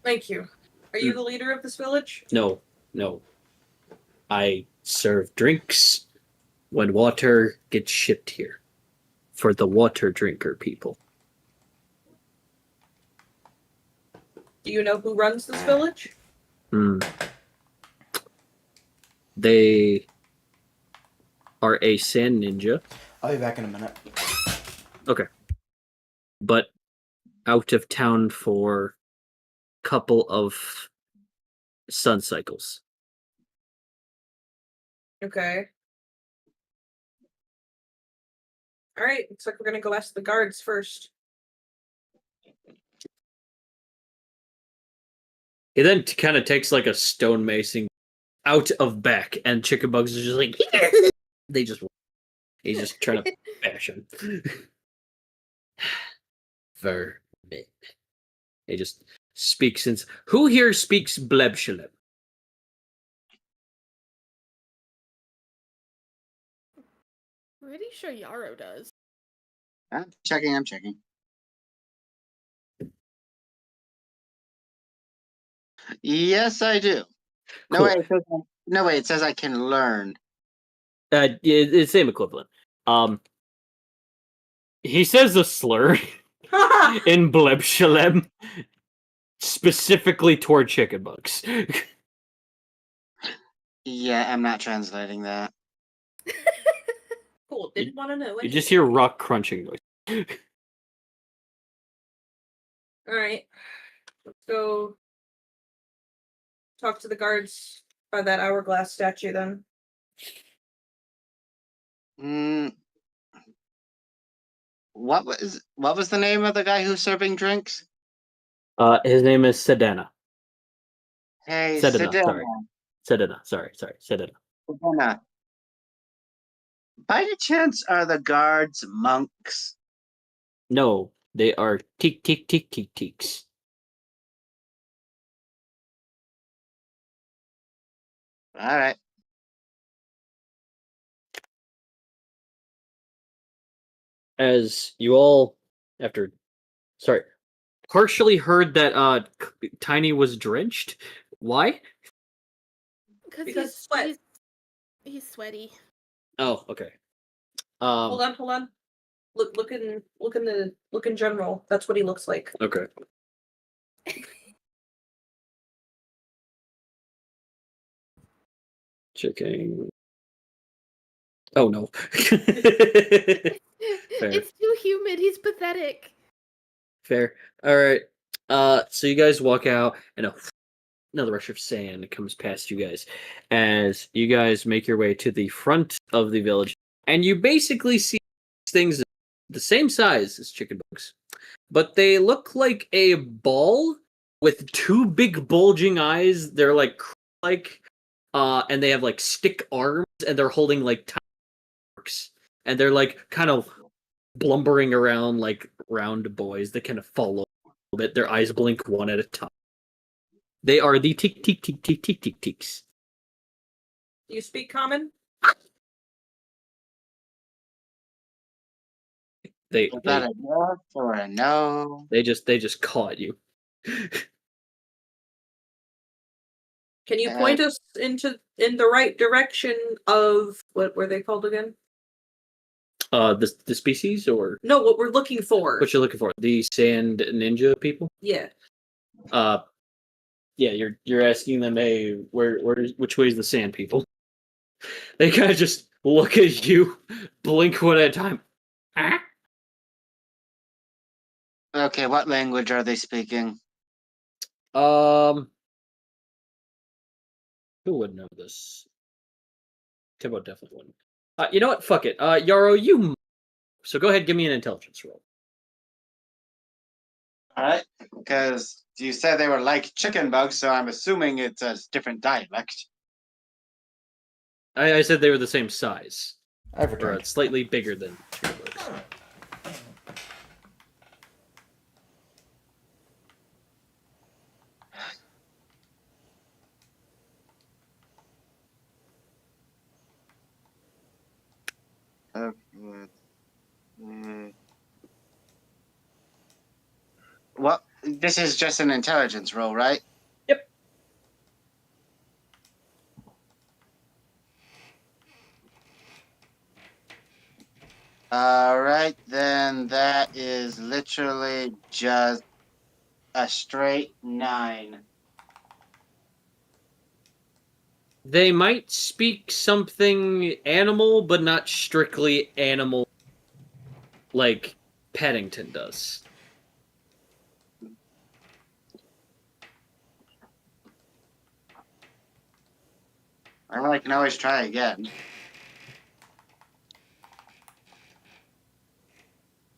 Thank you. Are you the leader of this village? No. I serve drinks when water gets shipped here for the water drinker people. Do you know who runs this village? They are a sand ninja. I'll be back in a minute. Okay. But out of town for a couple of sun cycles. Okay. Alright, looks like we're gonna go ask the guards first. He then kind of takes like a stonemason out of back, and Chicken Bugs is just like, he's just trying to bash him. Vermin. He just speaks in. Who here speaks Blebshalem? Pretty sure Yarrow does. I'm checking. Yes, I do. No Cool. way, it says I can learn. It's same equivalent. He says a slur in Blebshalem, specifically toward Chicken Bugs. Yeah, I'm not translating that. Cool, didn't want to know. You just hear rock crunching noise. Alright. Let's go talk to the guards by that hourglass statue then. What was the name of the guy who's serving drinks? His name is Sedana. Hey, Sedana, sorry. Sedana. Sedona. By any chance, are the guards monks? No, they are teaks. All right. As you all, partially heard that Tiny was drenched. Why? Because sweat. He's sweaty. Oh, okay. Hold on. Look in general. That's what he looks like. Okay. Checking. Oh no. It's too humid. He's pathetic. Fair. All right. So you guys walk out, and another rush of sand comes past you guys as you guys make your way to the front of the village, and you basically see things the same size as Chicken Bugs, but they look like a ball with two big bulging eyes. They're like, and they have like stick arms, and they're holding like tiny forks, and they're like kind of blumbering around like round boys that kind of follow a little bit. Their eyes blink one at a time. They are the teaks. Do you speak common? They Is that a yes or a no? they just caught you. Can you point us in the right direction of what were they called again? The species or No, what we're looking for. what you're looking for? The sand ninja people. Yeah. Yeah, you're asking them, hey, which way is the sand people? They kind of just look at you, blink one at a time. Ah? Okay, what language are they speaking? Who would know this? Timbo definitely wouldn't. You know what? Fuck it. Yarrow, so go ahead, give me an intelligence roll. Alright. Because you said they were like chicken bugs, so I'm assuming it's a different dialect. I said they were the same size, I've or returned. slightly bigger than chicken bugs. Okay. Well, this is just an intelligence roll, right? Yep. Alright, then that is literally just a straight 9. They might speak something animal, but not strictly animal like Paddington does. Well, I can always try again.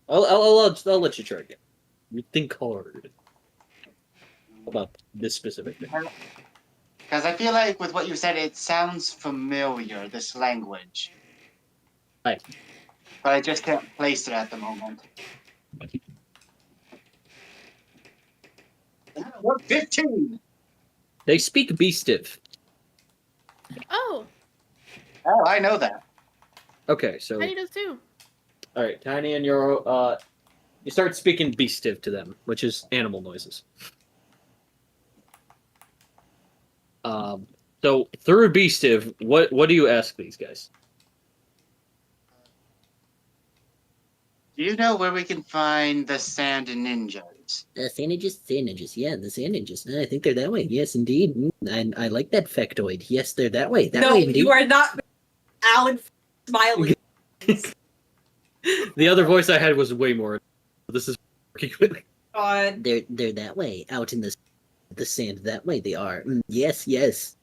I'll let you try again. You think hard about this specific thing. Because I feel like with what you said, it sounds familiar, this language. Hi. But I just can't place it at the moment. What, 15? They speak Beastive. Oh, Oh, I know that. Okay, so Tiny does too. all right, Tiny and Euro, you start speaking Beastive to them, which is animal noises. So through Beastive, what do you ask these guys? Do you know where we can find the sand ninjas? Sand ninjas, yeah, the sand ninjas. I think they're that way. Yes, indeed. And I like that factoid. Yes, they're that way. That No, way, indeed. you are not Alan Smiley. The other voice I had was way more. This is working with. God. They're that way. Out in the sand that way they are. Yes, yes.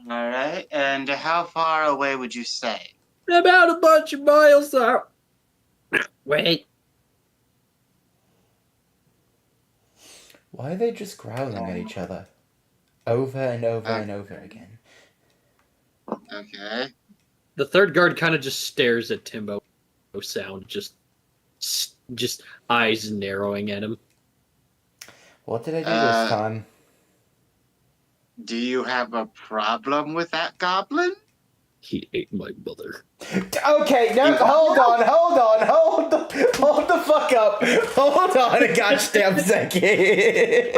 Alright, and how far away would you say? About a bunch of miles out. Wait. Why are they just growling at each other? Over and over and over again. Okay. The third guard kind of just stares at Timbo. No sound, just eyes narrowing at him. What did I do this time? Do you have a problem with that goblin? He ate my mother. Okay, no, hold the fuck up. Hold on a goddamn second.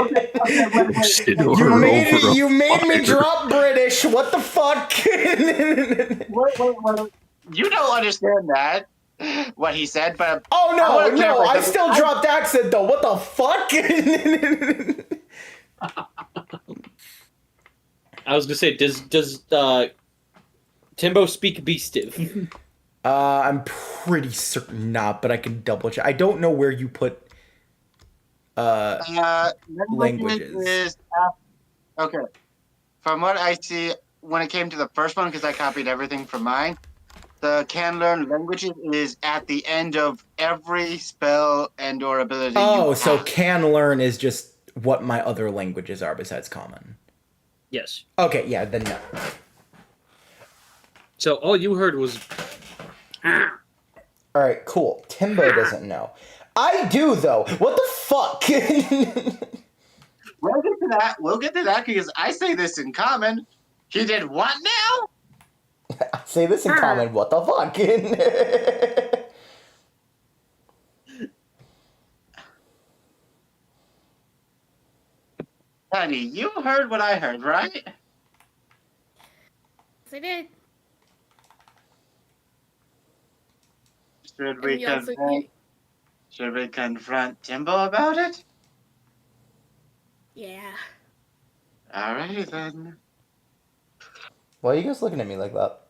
You made me drop British. What the fuck? Wait. You don't understand that. What he said, but Oh no, I still dropped accent though. What the fuck? I was gonna say, does Timbo speak Beastive? I'm pretty certain not, but I can double check. I don't know where you put languages. Okay. From what I see, when it came to the first one, because I copied everything from mine, the can learn languages is at the end of every spell and or ability. Oh, so can learn is just what my other languages are besides common. Yes. Okay, yeah, then no. So all you heard was. Alright, cool. Timbo doesn't know. I do, though. What the fuck? We'll get to that because I say this in common. He did what now? I say this in common. What the fuck? Honey, you heard what I heard, right? Yes, I did. Should And we he also confront? Should we confront Timbo about it? yeah. Alrighty then. Why are you guys looking at me like that?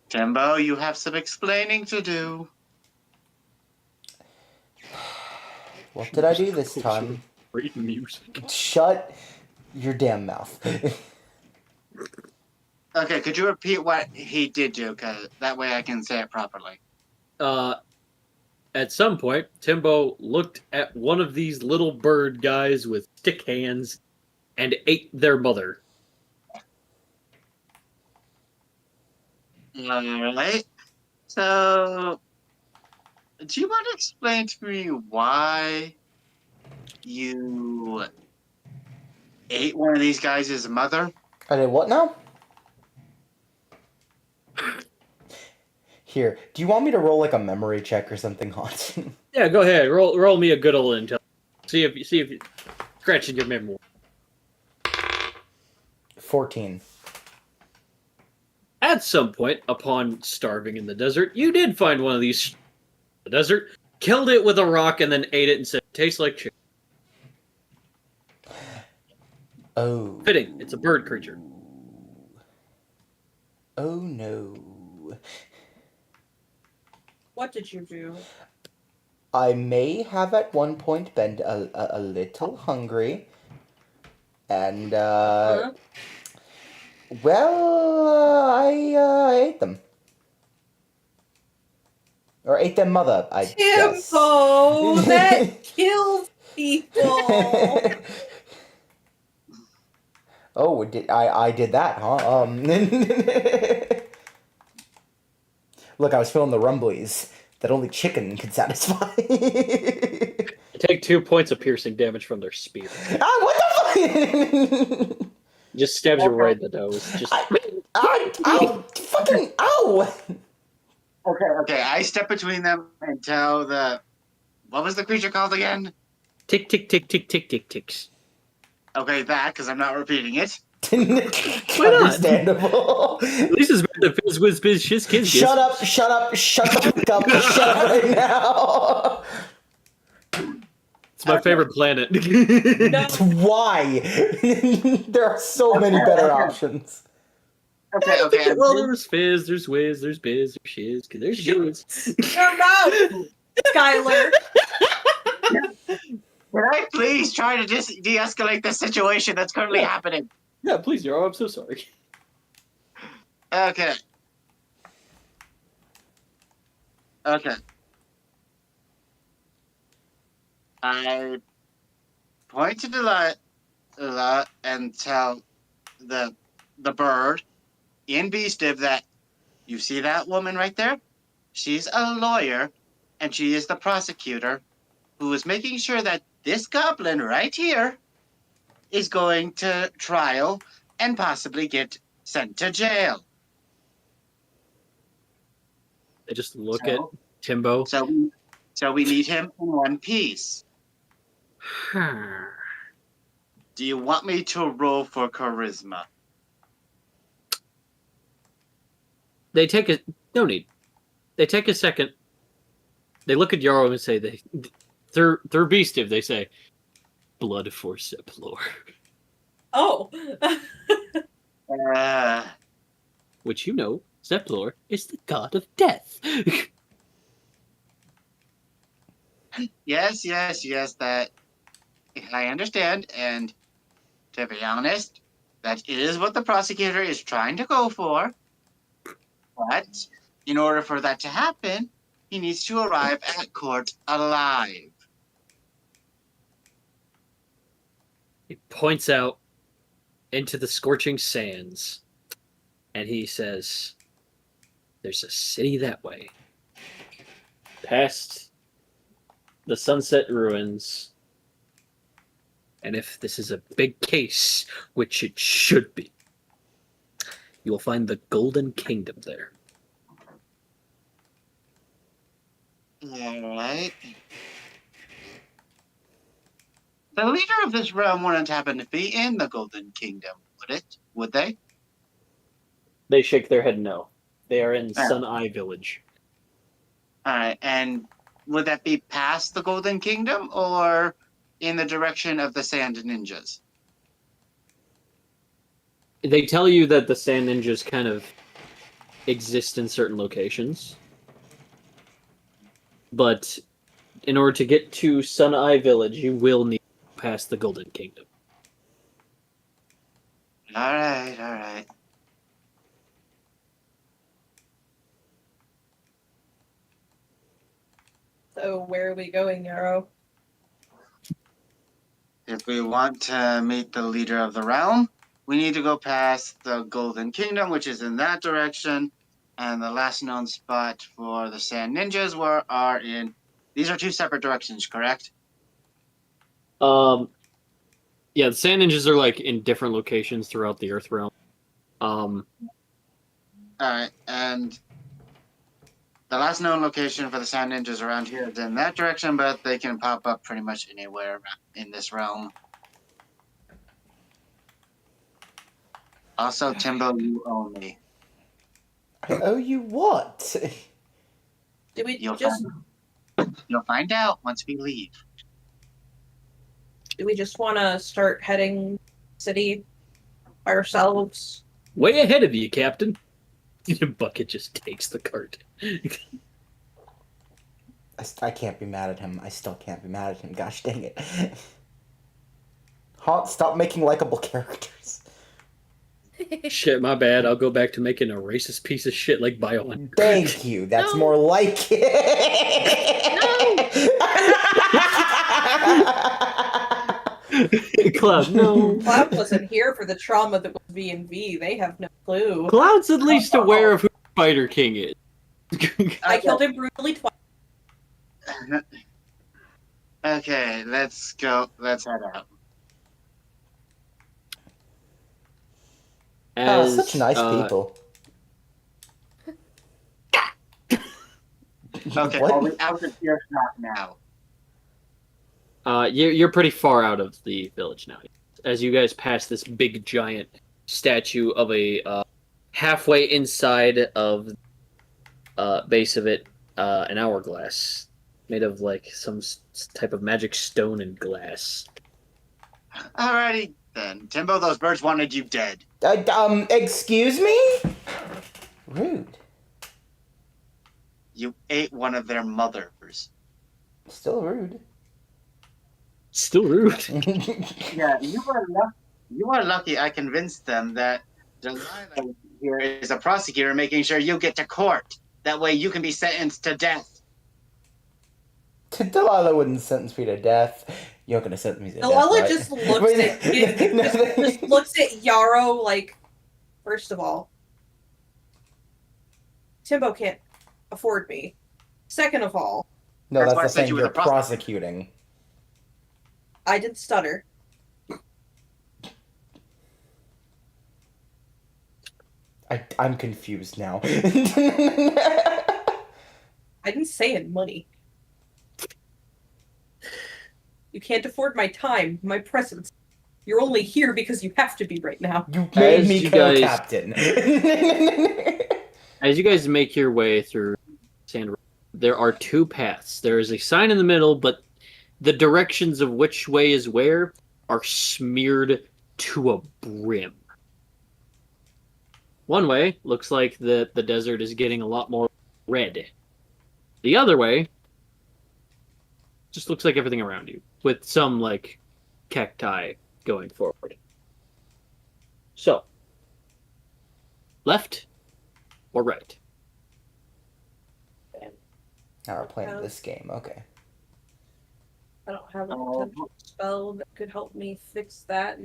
Timbo, you have some explaining to do. What did I do this time? Great music. Shut your damn mouth. Okay, could you repeat what he did do? Cause that way I can say it properly. At some point, Timbo looked at one of these little bird guys with stick hands and ate their mother. Alright. So, do you want to explain to me why you ate one of these guys' mother? I did what now? Here, do you want me to roll like a memory check or something, Hans? Yeah, go ahead. Roll me a good old intel. See if you scratching your memory. 14. At some point, upon starving in the desert, you did find one of these in the desert, killed it with a rock, and then ate it and said, "Tastes like chicken." Oh. Fitting. It's a bird creature. Oh no. What did you do? I may have at one point been a little hungry. And, Huh? well, I ate them. Or ate them mother, I guess. Timbo, that kills people. Oh, I did that, huh? Look, I was feeling the rumblies that only chicken could satisfy. Take 2 points of piercing damage from their spear. Ah, what the fuck? Just stabs you right in the nose. Just Ow! Fucking ow! Okay, I step between them and tell what was the creature called again? tick tick tick tick tick tick ticks. Okay, that, because I'm not repeating it. Why not? Understandable. At least it's better than Fizz Whiz Shiz Kiz. Shut up the fuck up, shut up right now. It's my favorite planet. No. Why? There are so many better options. Okay. Well, there's Fizz, there's Whiz, there's Biz, there's Shiz, there's Shiz. Your mouth, Skylar. Can I please try to de-escalate the situation that's currently happening? Yeah, please, Yaro, I'm so sorry. Okay. I point to Delilah and tell the bird in Beastive that you see that woman right there? She's a lawyer, and she is the prosecutor who is making sure that this goblin right here is going to trial and possibly get sent to jail. I just look at Timbo. So we need him in one piece. Do you want me to roll for charisma? They take a no need. They take a second. They look at Yarrow and say through Beastive, they say, "Blood for Seplor." Oh. Which you know, Seplor is the god of death. Yes, that I understand, and to be honest, that is what the prosecutor is trying to go for. But in order for that to happen, he needs to arrive at court alive. He points out into the scorching sands, and he says, "There's a city that way, past the sunset ruins, and if this is a big case, which it should be, you will find the Golden Kingdom there." Alright. The leader of this realm wouldn't happen to be in the Golden Kingdom, would it? Would they? They shake their head no. They are in Sun Eye Village. All right, and would that be past the Golden Kingdom or in the direction of the Sand Ninjas? They tell you that the Sand Ninjas kind of exist in certain locations, but in order to get to Sun Eye Village, you will need to pass the Golden Kingdom. All right, all right. So where are we going, Yarrow? If we want to meet the leader of the realm, we need to go past the Golden Kingdom, which is in that direction, and the last known spot for the Sand Ninjas are in. These are two separate directions, correct? Yeah, the Sand Ninjas are like in different locations throughout the Earth realm. All right, and the last known location for the Sand Ninjas around here is in that direction, but they can pop up pretty much anywhere in this realm. Also, Timbo, you owe me. I owe you what? Did we You'll just You'll find out once we leave. do we just want to start heading city by ourselves? Way ahead of you, Captain. Bucket just takes the cart. I can't be mad at him. I still can't be mad at him. Gosh dang it. Stop making likable characters. Shit, my bad. I'll go back to making a racist piece of shit like Biohunter. Thank you. That's No. more like it. Cloud, no. Cloud wasn't here for the trauma that was V&V. They have no clue. Cloud's at least aware of who Spider King is. I killed him brutally twice. Okay, let's go. Let's head out. Oh, such nice people. Okay, What? are we out of here now? You're pretty far out of the village now. As you guys pass this big giant statue of a halfway inside of base of it, an hourglass made of like some type of magic stone and glass. Alrighty then. Timbo, those birds wanted you dead. Excuse me? Rude. You ate one of their mothers. Still rude. Still rude. Yeah, you are lucky I convinced them that Delilah here is a prosecutor making sure you get to court. That way you can be sentenced to death. Delilah wouldn't sentence me to death. You're gonna sentence me to death, Delilah right? just looks at just looks at Yarrow like, first of all, Timbo can't afford me. Second of all, No, That's that's why I the said thing you were you're the prosecutor. prosecuting. I did stutter. I'm confused now. I didn't say in money. You can't afford my time, my presence. You're only here because you have to be right now. You made As me you guys- co-captain. As you guys make your way through Sand, there are two paths. There is a sign in the middle, but the directions of which way is where are smeared to a brim. One way looks like the desert is getting a lot more red. The other way just looks like everything around you, with some like cacti going forward. So, left or right? Now we're playing this game, okay. I don't have a potential spell that could help me fix that.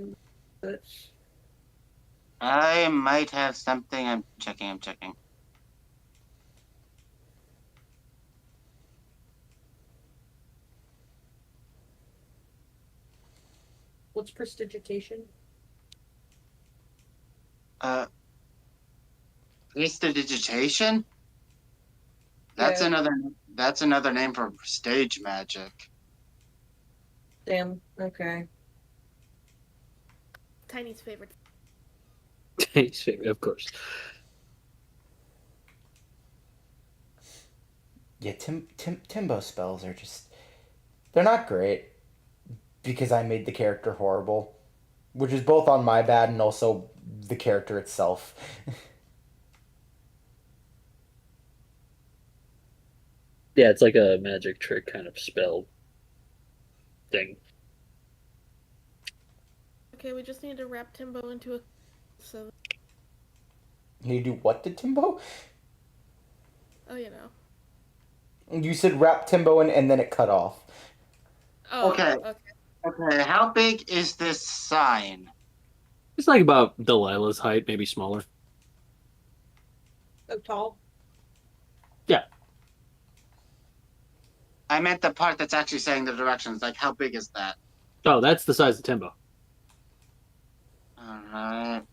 But I might have something. I'm checking. what's prestidigitation? Prestidigitation? That's Yeah. another name for stage magic. Damn. Okay. Tiny's favorite. Of course. Yeah, Timbo spells are just... They're not great because I made the character horrible, which is both on my bad and also the character itself. Yeah, it's like a magic trick kind of spell thing. Okay, we just need to wrap Timbo into a. So, You do what to Timbo? oh, you know. You said wrap Timbo in and then it cut off. Oh, Okay. okay. Okay, how big is this sign? It's like about Delilah's height, maybe smaller. So tall. I meant the part that's actually saying the directions. Like, how big is that? Oh, that's the size of Timbo. Alright.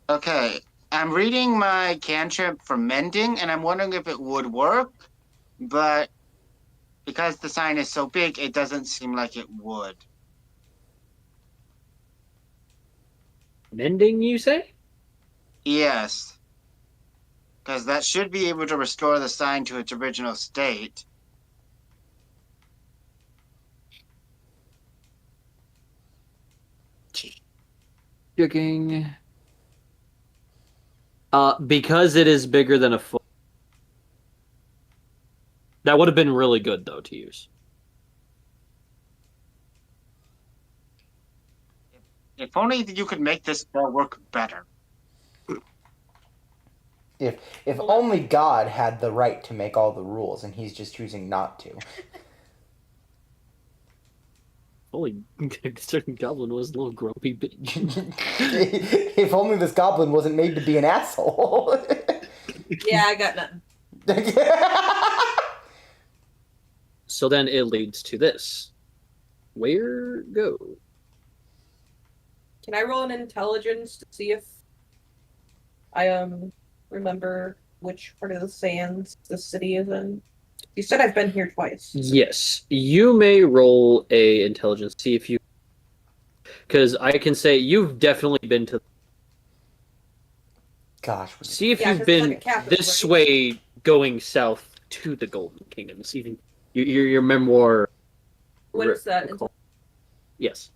Okay, I'm reading my cantrip for mending, and I'm wondering if it would work, but because the sign is so big, it doesn't seem like it would. Mending, you say? Yes. Because that should be able to restore the sign to its original state. Checking. Because it is bigger than a foot. That would have been really good, though, to use. If only you could make this spell work better. If only God had the right to make all the rules and he's just choosing not to. Holy, certain goblin was a little grumpy bitch. If only this goblin wasn't made to be an asshole. Yeah, I got nothing. So then it leads to this. Where go? Can I roll an intelligence to see if I remember which part of the sands the city is in? You said I've been here twice. Yes, you may roll a intelligence. See if you, because I can say you've definitely been to. Gosh. See if Yeah, you've 'cause it's like been a capital, this right? way going south to the Golden Kingdom. See if your memoir. What is that? Yes.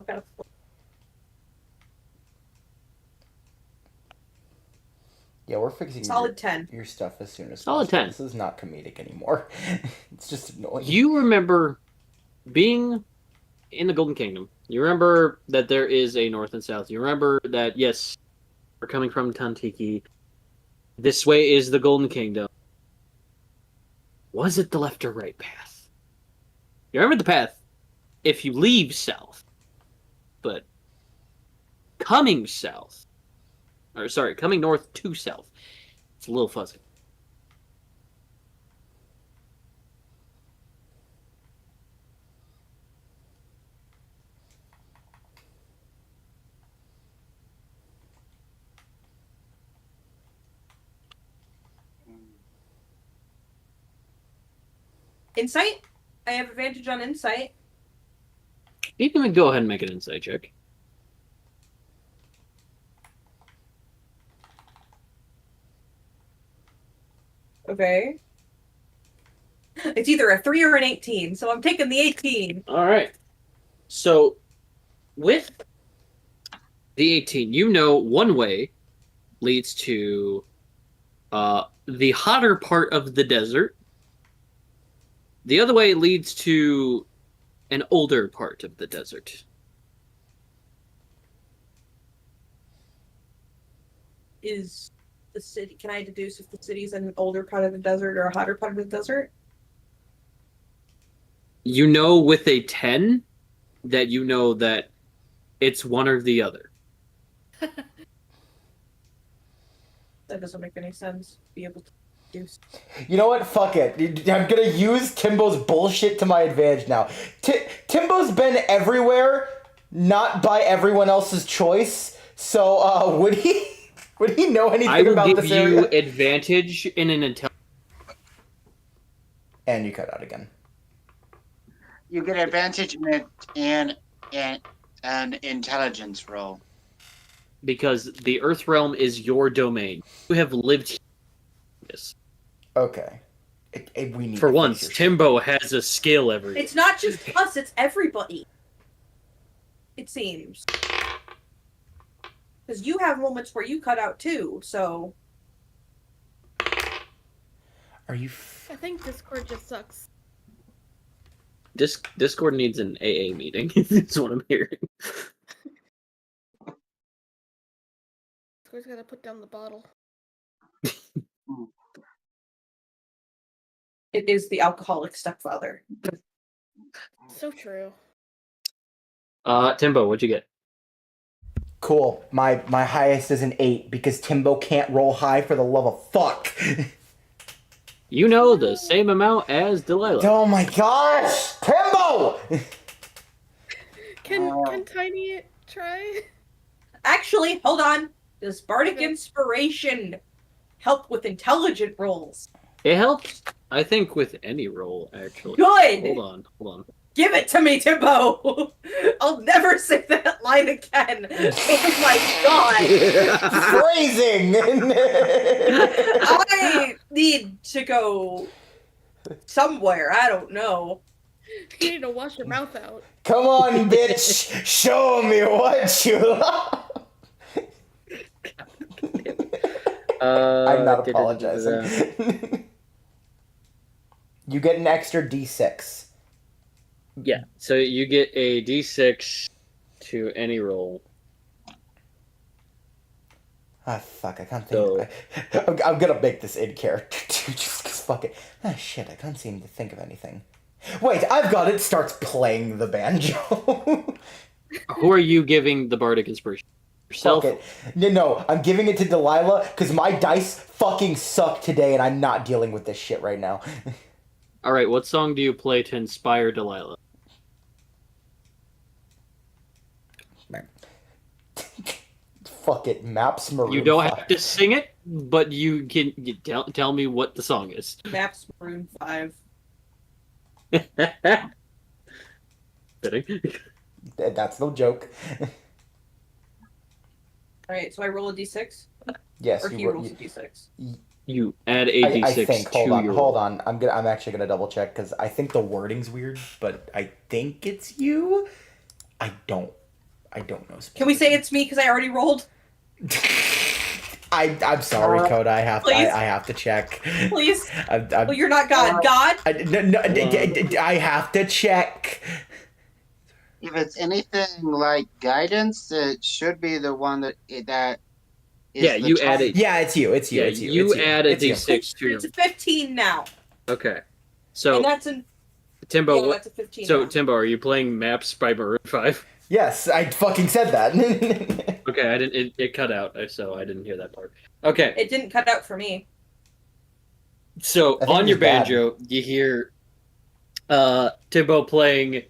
Okay. Yeah, we're fixing Solid 10. your stuff as soon as Solid possible. 10. This is not comedic anymore. It's just annoying. You remember being in the Golden Kingdom. You remember that there is a north and south. You remember that, yes, we're coming from Tantiki. This way is the Golden Kingdom. Was it the left or right path? You remember the path if you leave south. But coming south, or sorry, coming north to south, it's a little fuzzy. Insight? I have advantage on insight. You can go ahead and make an insight check. Okay. It's either a 3 or an 18, so I'm taking the 18. All right. So, with the 18, you know one way leads to the hotter part of the desert. The other way leads to an older part of the desert. Is the city, can I deduce if the city's an older part of the desert or a hotter part of the desert? You know with a 10 that you know that it's one or the other. That doesn't make any sense. Be able to deduce. You know what? Fuck it. I'm gonna use Timbo's bullshit to my advantage now. Timbo's been everywhere, not by everyone else's choice. So, would he? Would he know anything I will about give this you area? advantage in an intelligence. And you cut out again. You get advantage in an intelligence roll. Because the Earth realm is your domain. You have lived here cactus. Okay. We need For to once, fix your shit. Timbo has a skill We need For to once, fix your shit. Timbo has a skill every. It's not just us, it's everybody. It seems. Because you have moments where you cut out too, so. Are you? I think Discord just sucks. Discord needs an AA meeting. Is what I'm hearing. Discord's gotta put down the bottle. It is the alcoholic stepfather. So true. Timbo, what'd you get? Cool. My highest is an 8 because Timbo can't roll high for the love of fuck. You know the same amount as Delilah. Oh my gosh, Timbo! Can Tiny try? Actually, hold on. Does Bardic Inspiration help with intelligent rolls? It helps, I think, with any roll, actually. Good! Hold on. Give it to me, Timbo! I'll never say that line again. Oh my god! Phrasing! I need to go somewhere. I don't know. You need to wash your mouth out. Come on, bitch! Show me what you love! I'm not apologizing. You get an extra d6. Yeah, so you get a d6 to any roll. Ah, fuck, I can't think I'm gonna make this in character, too, just cause fuck it. Ah, shit, I can't seem to think of anything. Wait, I've got it! Starts playing the banjo. Who are you giving the Bardic Inspiration? Yourself? Fuck it. No, I'm giving it to Delilah, cause my dice fucking suck today and I'm not dealing with this shit right now. Alright, what song do you play to inspire Delilah? Fuck it, Maps Maroon You don't 5. have to sing it, but you can tell me what the song is. Maps Maroon 5. Fitting. That's no joke. Alright, so I roll a d6? Yes, Or he rolls a d6? You add a d6 I think. to your Hold on. I'm actually gonna double check because I think the wording's weird, but I think it's you. I don't know. Can we say it's me because I already rolled? I'm sorry, Coda. I Please? have to check. Please? I'm, Well, you're not God. God? I have to check. If it's anything like guidance, it should be the one that is Yeah, the you top. add it. Yeah, it's you. It's you. Yeah, it's you. you it's you. add a it's you. d6 to your. It's a 15 now. Okay. And So, that's an. Timbo, Yeah, that's a 15 so now. Timbo, are you playing Maps by Maroon 5? Yes, I fucking said that. Okay, I didn't. It cut out, so I didn't hear that part. Okay, It didn't cut out for me. so I think on it your was bad. banjo, you hear Timbo playing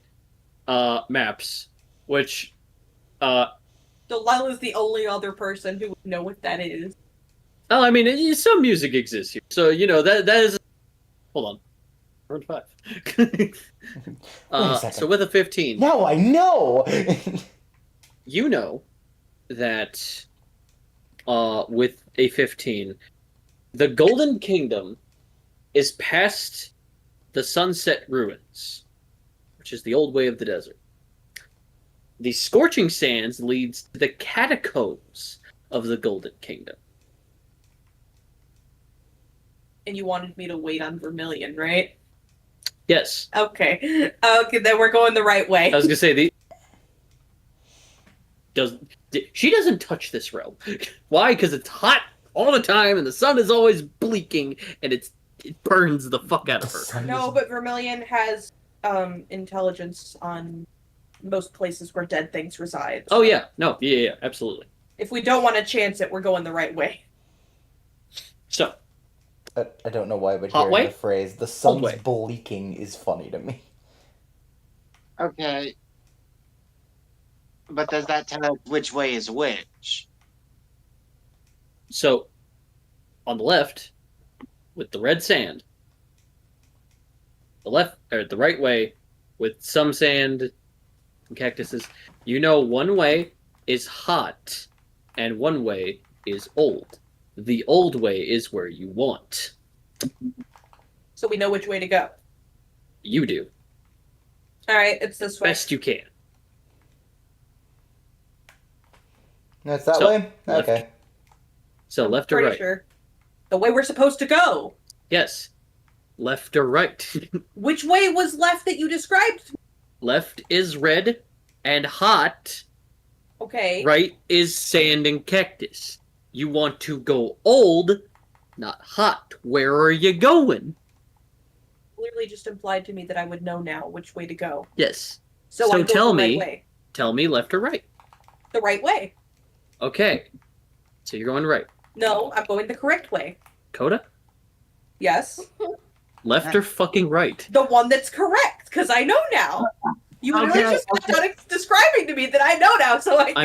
Maps, which Delilah's the only other person who would know what that is. I mean, some music exists here, so you know that is. Hold on, Maroon 5. Wait a second. So with a 15, Now I know. you know that with a 15, the Golden Kingdom is past the Sunset Ruins, which is the old way of the desert. The Scorching Sands leads to the catacombs of the Golden Kingdom. And you wanted me to wait on Vermilion, right? Yes. Okay. Okay, then we're going the right way. I was gonna say she doesn't touch this realm. Why? Because it's hot all the time, and the sun is always bleaking, and it burns the fuck out of her. No, but Vermilion has intelligence on most places where dead things reside. Oh yeah, no, yeah, absolutely. If we don't want to chance it, we're going the right way. So, I don't know why, but Hot hearing way? the phrase "the Cold sun's way. bleaking" is funny to me. Okay. But does that tell us which way is which? so on the left, with the red sand, the right way, with some sand and cactuses. You know, one way is hot, and one way is old. The old way is where you want. So we know which way to go. You do. All right, it's this way. Best you can. That's that So, way? left. Okay. So left or Pretty right? sure. The way we're supposed to go. Yes. Left or right? Which way was left that you described? Left is red and hot. Okay. Right is sand and cactus. You want to go old, not hot. Where are you going? Clearly just implied to me that I would know now which way to go. Yes. So So I go tell the right me- way. Tell me left or right. The right way. Okay. So you're going right. No, I'm going the correct way. Coda? Yes. Left or fucking right? The one that's correct, because I know now. You literally Okay, just got done describing to me that I know now, so I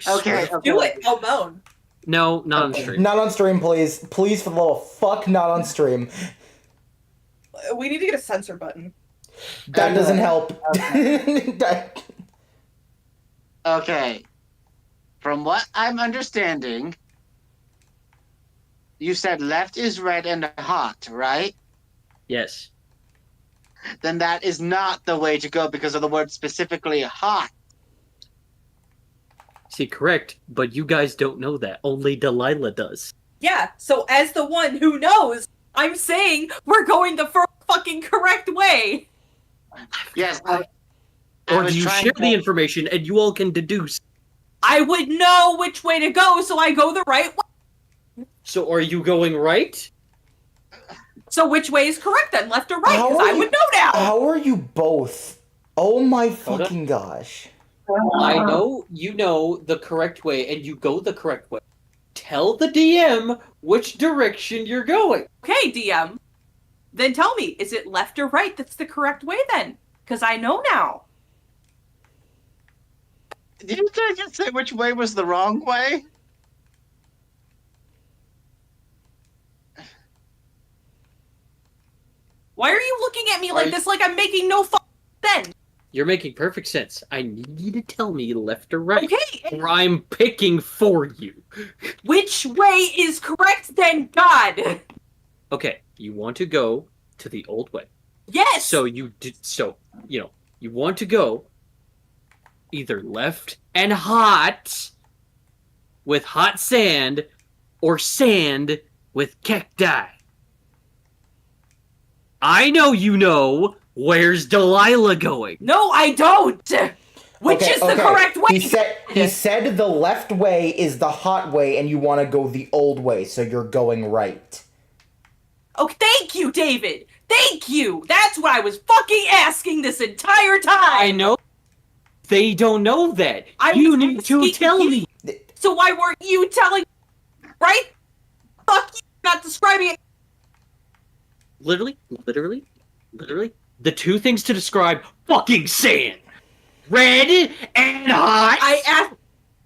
Okay. do it. I'll moan. No, not on stream. Not on stream, please. Please, for the love of fuck, not on stream. We need to get a censor button. That doesn't help. Okay. From what I'm understanding, you said left is red and hot, right? Yes. Then that is not the way to go because of the word specifically hot. See, correct, but you guys don't know that. Only Delilah does. Yeah, so as the one who knows, I'm saying we're going the fucking correct way. Yes. Or was do you trying share to- the information and you all can deduce? I would know which way to go, so I go the right way. So are you going right? So which way is correct then, left or right? How Because are I you- would know now. How are you both? Oh my Coda? fucking gosh. I know you know the correct way and you go the correct way. Tell the DM which direction you're going. Okay, DM. Then tell me, is it left or right that's the correct way then? Because I know now. Did you guys just say which way was the wrong way? Why are you looking at me Are like you- this like I'm making no sense? You're making perfect sense. I need you to tell me left or right. Okay, Or I'm picking for you. which way is correct then, God? Okay, you want to go to the old way. Yes! So you want to go either left and hot with hot sand or sand with cacti. I know you know. Where's Delilah going? No, I don't! Which is the correct way? He said the left way is the hot way and you want to go the old way, so you're going right. Oh, thank you, David! Thank you! That's what I was fucking asking this entire time! I know. They don't know that. I You was need to asking tell you. me. So why weren't you telling... Right? Fuck you, not describing it. Literally. The two things to describe fucking sand. Red and hot. I asked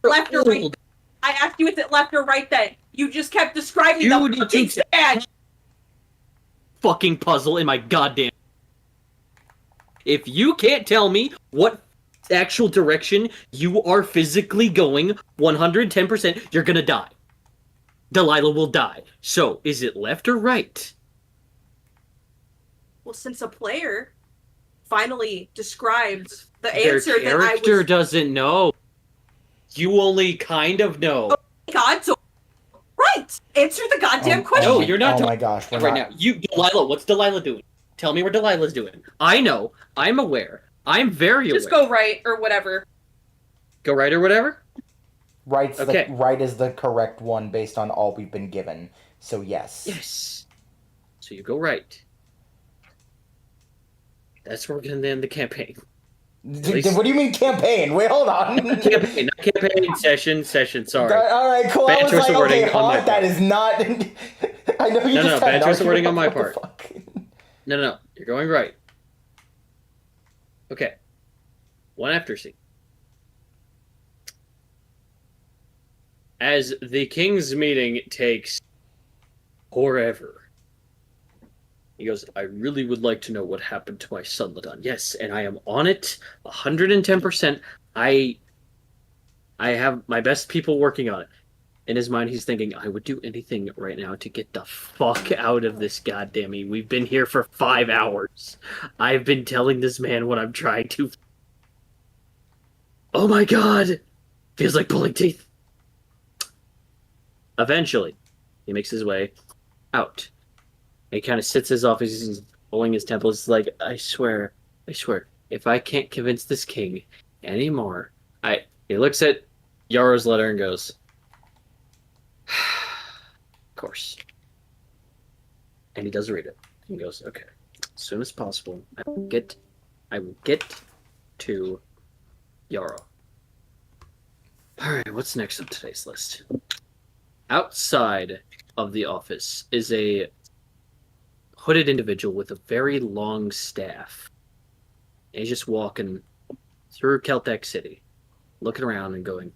left or right. Old. I asked you is it left or right then. You just kept describing You the need fucking to- sand. Fucking puzzle in my goddamn. If you can't tell me what actual direction you are physically going 110%, you're gonna die. Delilah will die. So, is it left or right? Well, since a player finally described the Their answer that I character was... doesn't know. You only kind of know. God, so... Right! Answer the goddamn question! No, you're not Oh talking my gosh, we're right not. now. Delilah, what's Delilah doing? Tell me what Delilah's doing. I know. I'm aware. I'm very aware. Just go right or whatever. Go right or whatever? Right is the correct one based on all we've been given. So yes. Yes. So you go right. That's where we're gonna end the campaign. least- What do you mean campaign? Wait, hold on. Campaign, not campaign. Session. Sorry. All right, cool. Bad I was choice like, of wording okay, on my hot, that part. is not... I know you No, just bad had an choice of wording argument on my about part. what the fuck. No. You're going right. Okay. One after scene. As the king's meeting takes forever. He goes, I really would like to know what happened to my son, Ladon. Yes, and I am on it 110%. I have my best people working on it. In his mind, he's thinking, I would do anything right now to get the fuck out of this goddamn. We've been here for 5 hours. I've been telling this man what I'm trying to. Oh my god! Feels like pulling teeth. Eventually, he makes his way out. He kind of sits in his office, he's pulling his temples. He's like, I swear, if I can't convince this king anymore, He looks at Yara's letter and goes, of course. And he does read it. He goes, okay, as soon as possible, I will get to Yara. Alright, what's next on today's list? Outside of the office is a hooded individual with a very long staff. And he's just walking through Keltec City, looking around and going,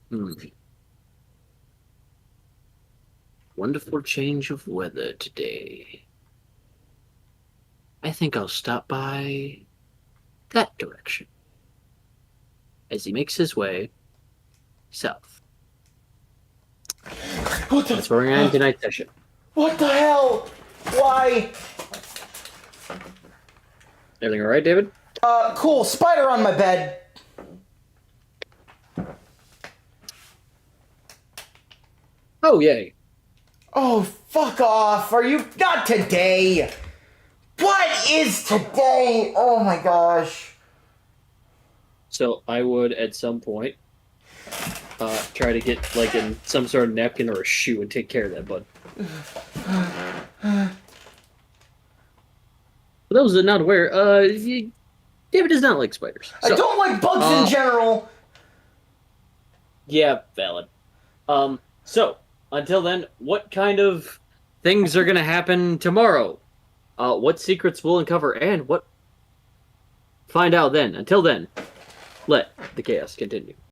wonderful change of weather today. I think I'll stop by that direction. As he makes his way south. That's where we're going to end tonight's session. What the hell? Why? Everything alright, David? Cool. Spider on my bed. Oh, yay. Oh, fuck off. Are you... Not today. What is today? Oh my gosh. So I would, at some point, try to get, like, in some sort of napkin or a shoe and take care of that, bud. For those that are not aware, David does not like spiders. So, I don't like bugs in general. Yeah, valid. So, until then, what kind of things are going to happen tomorrow? What secrets we'll uncover, and what... Find out then. Until then, let the chaos continue.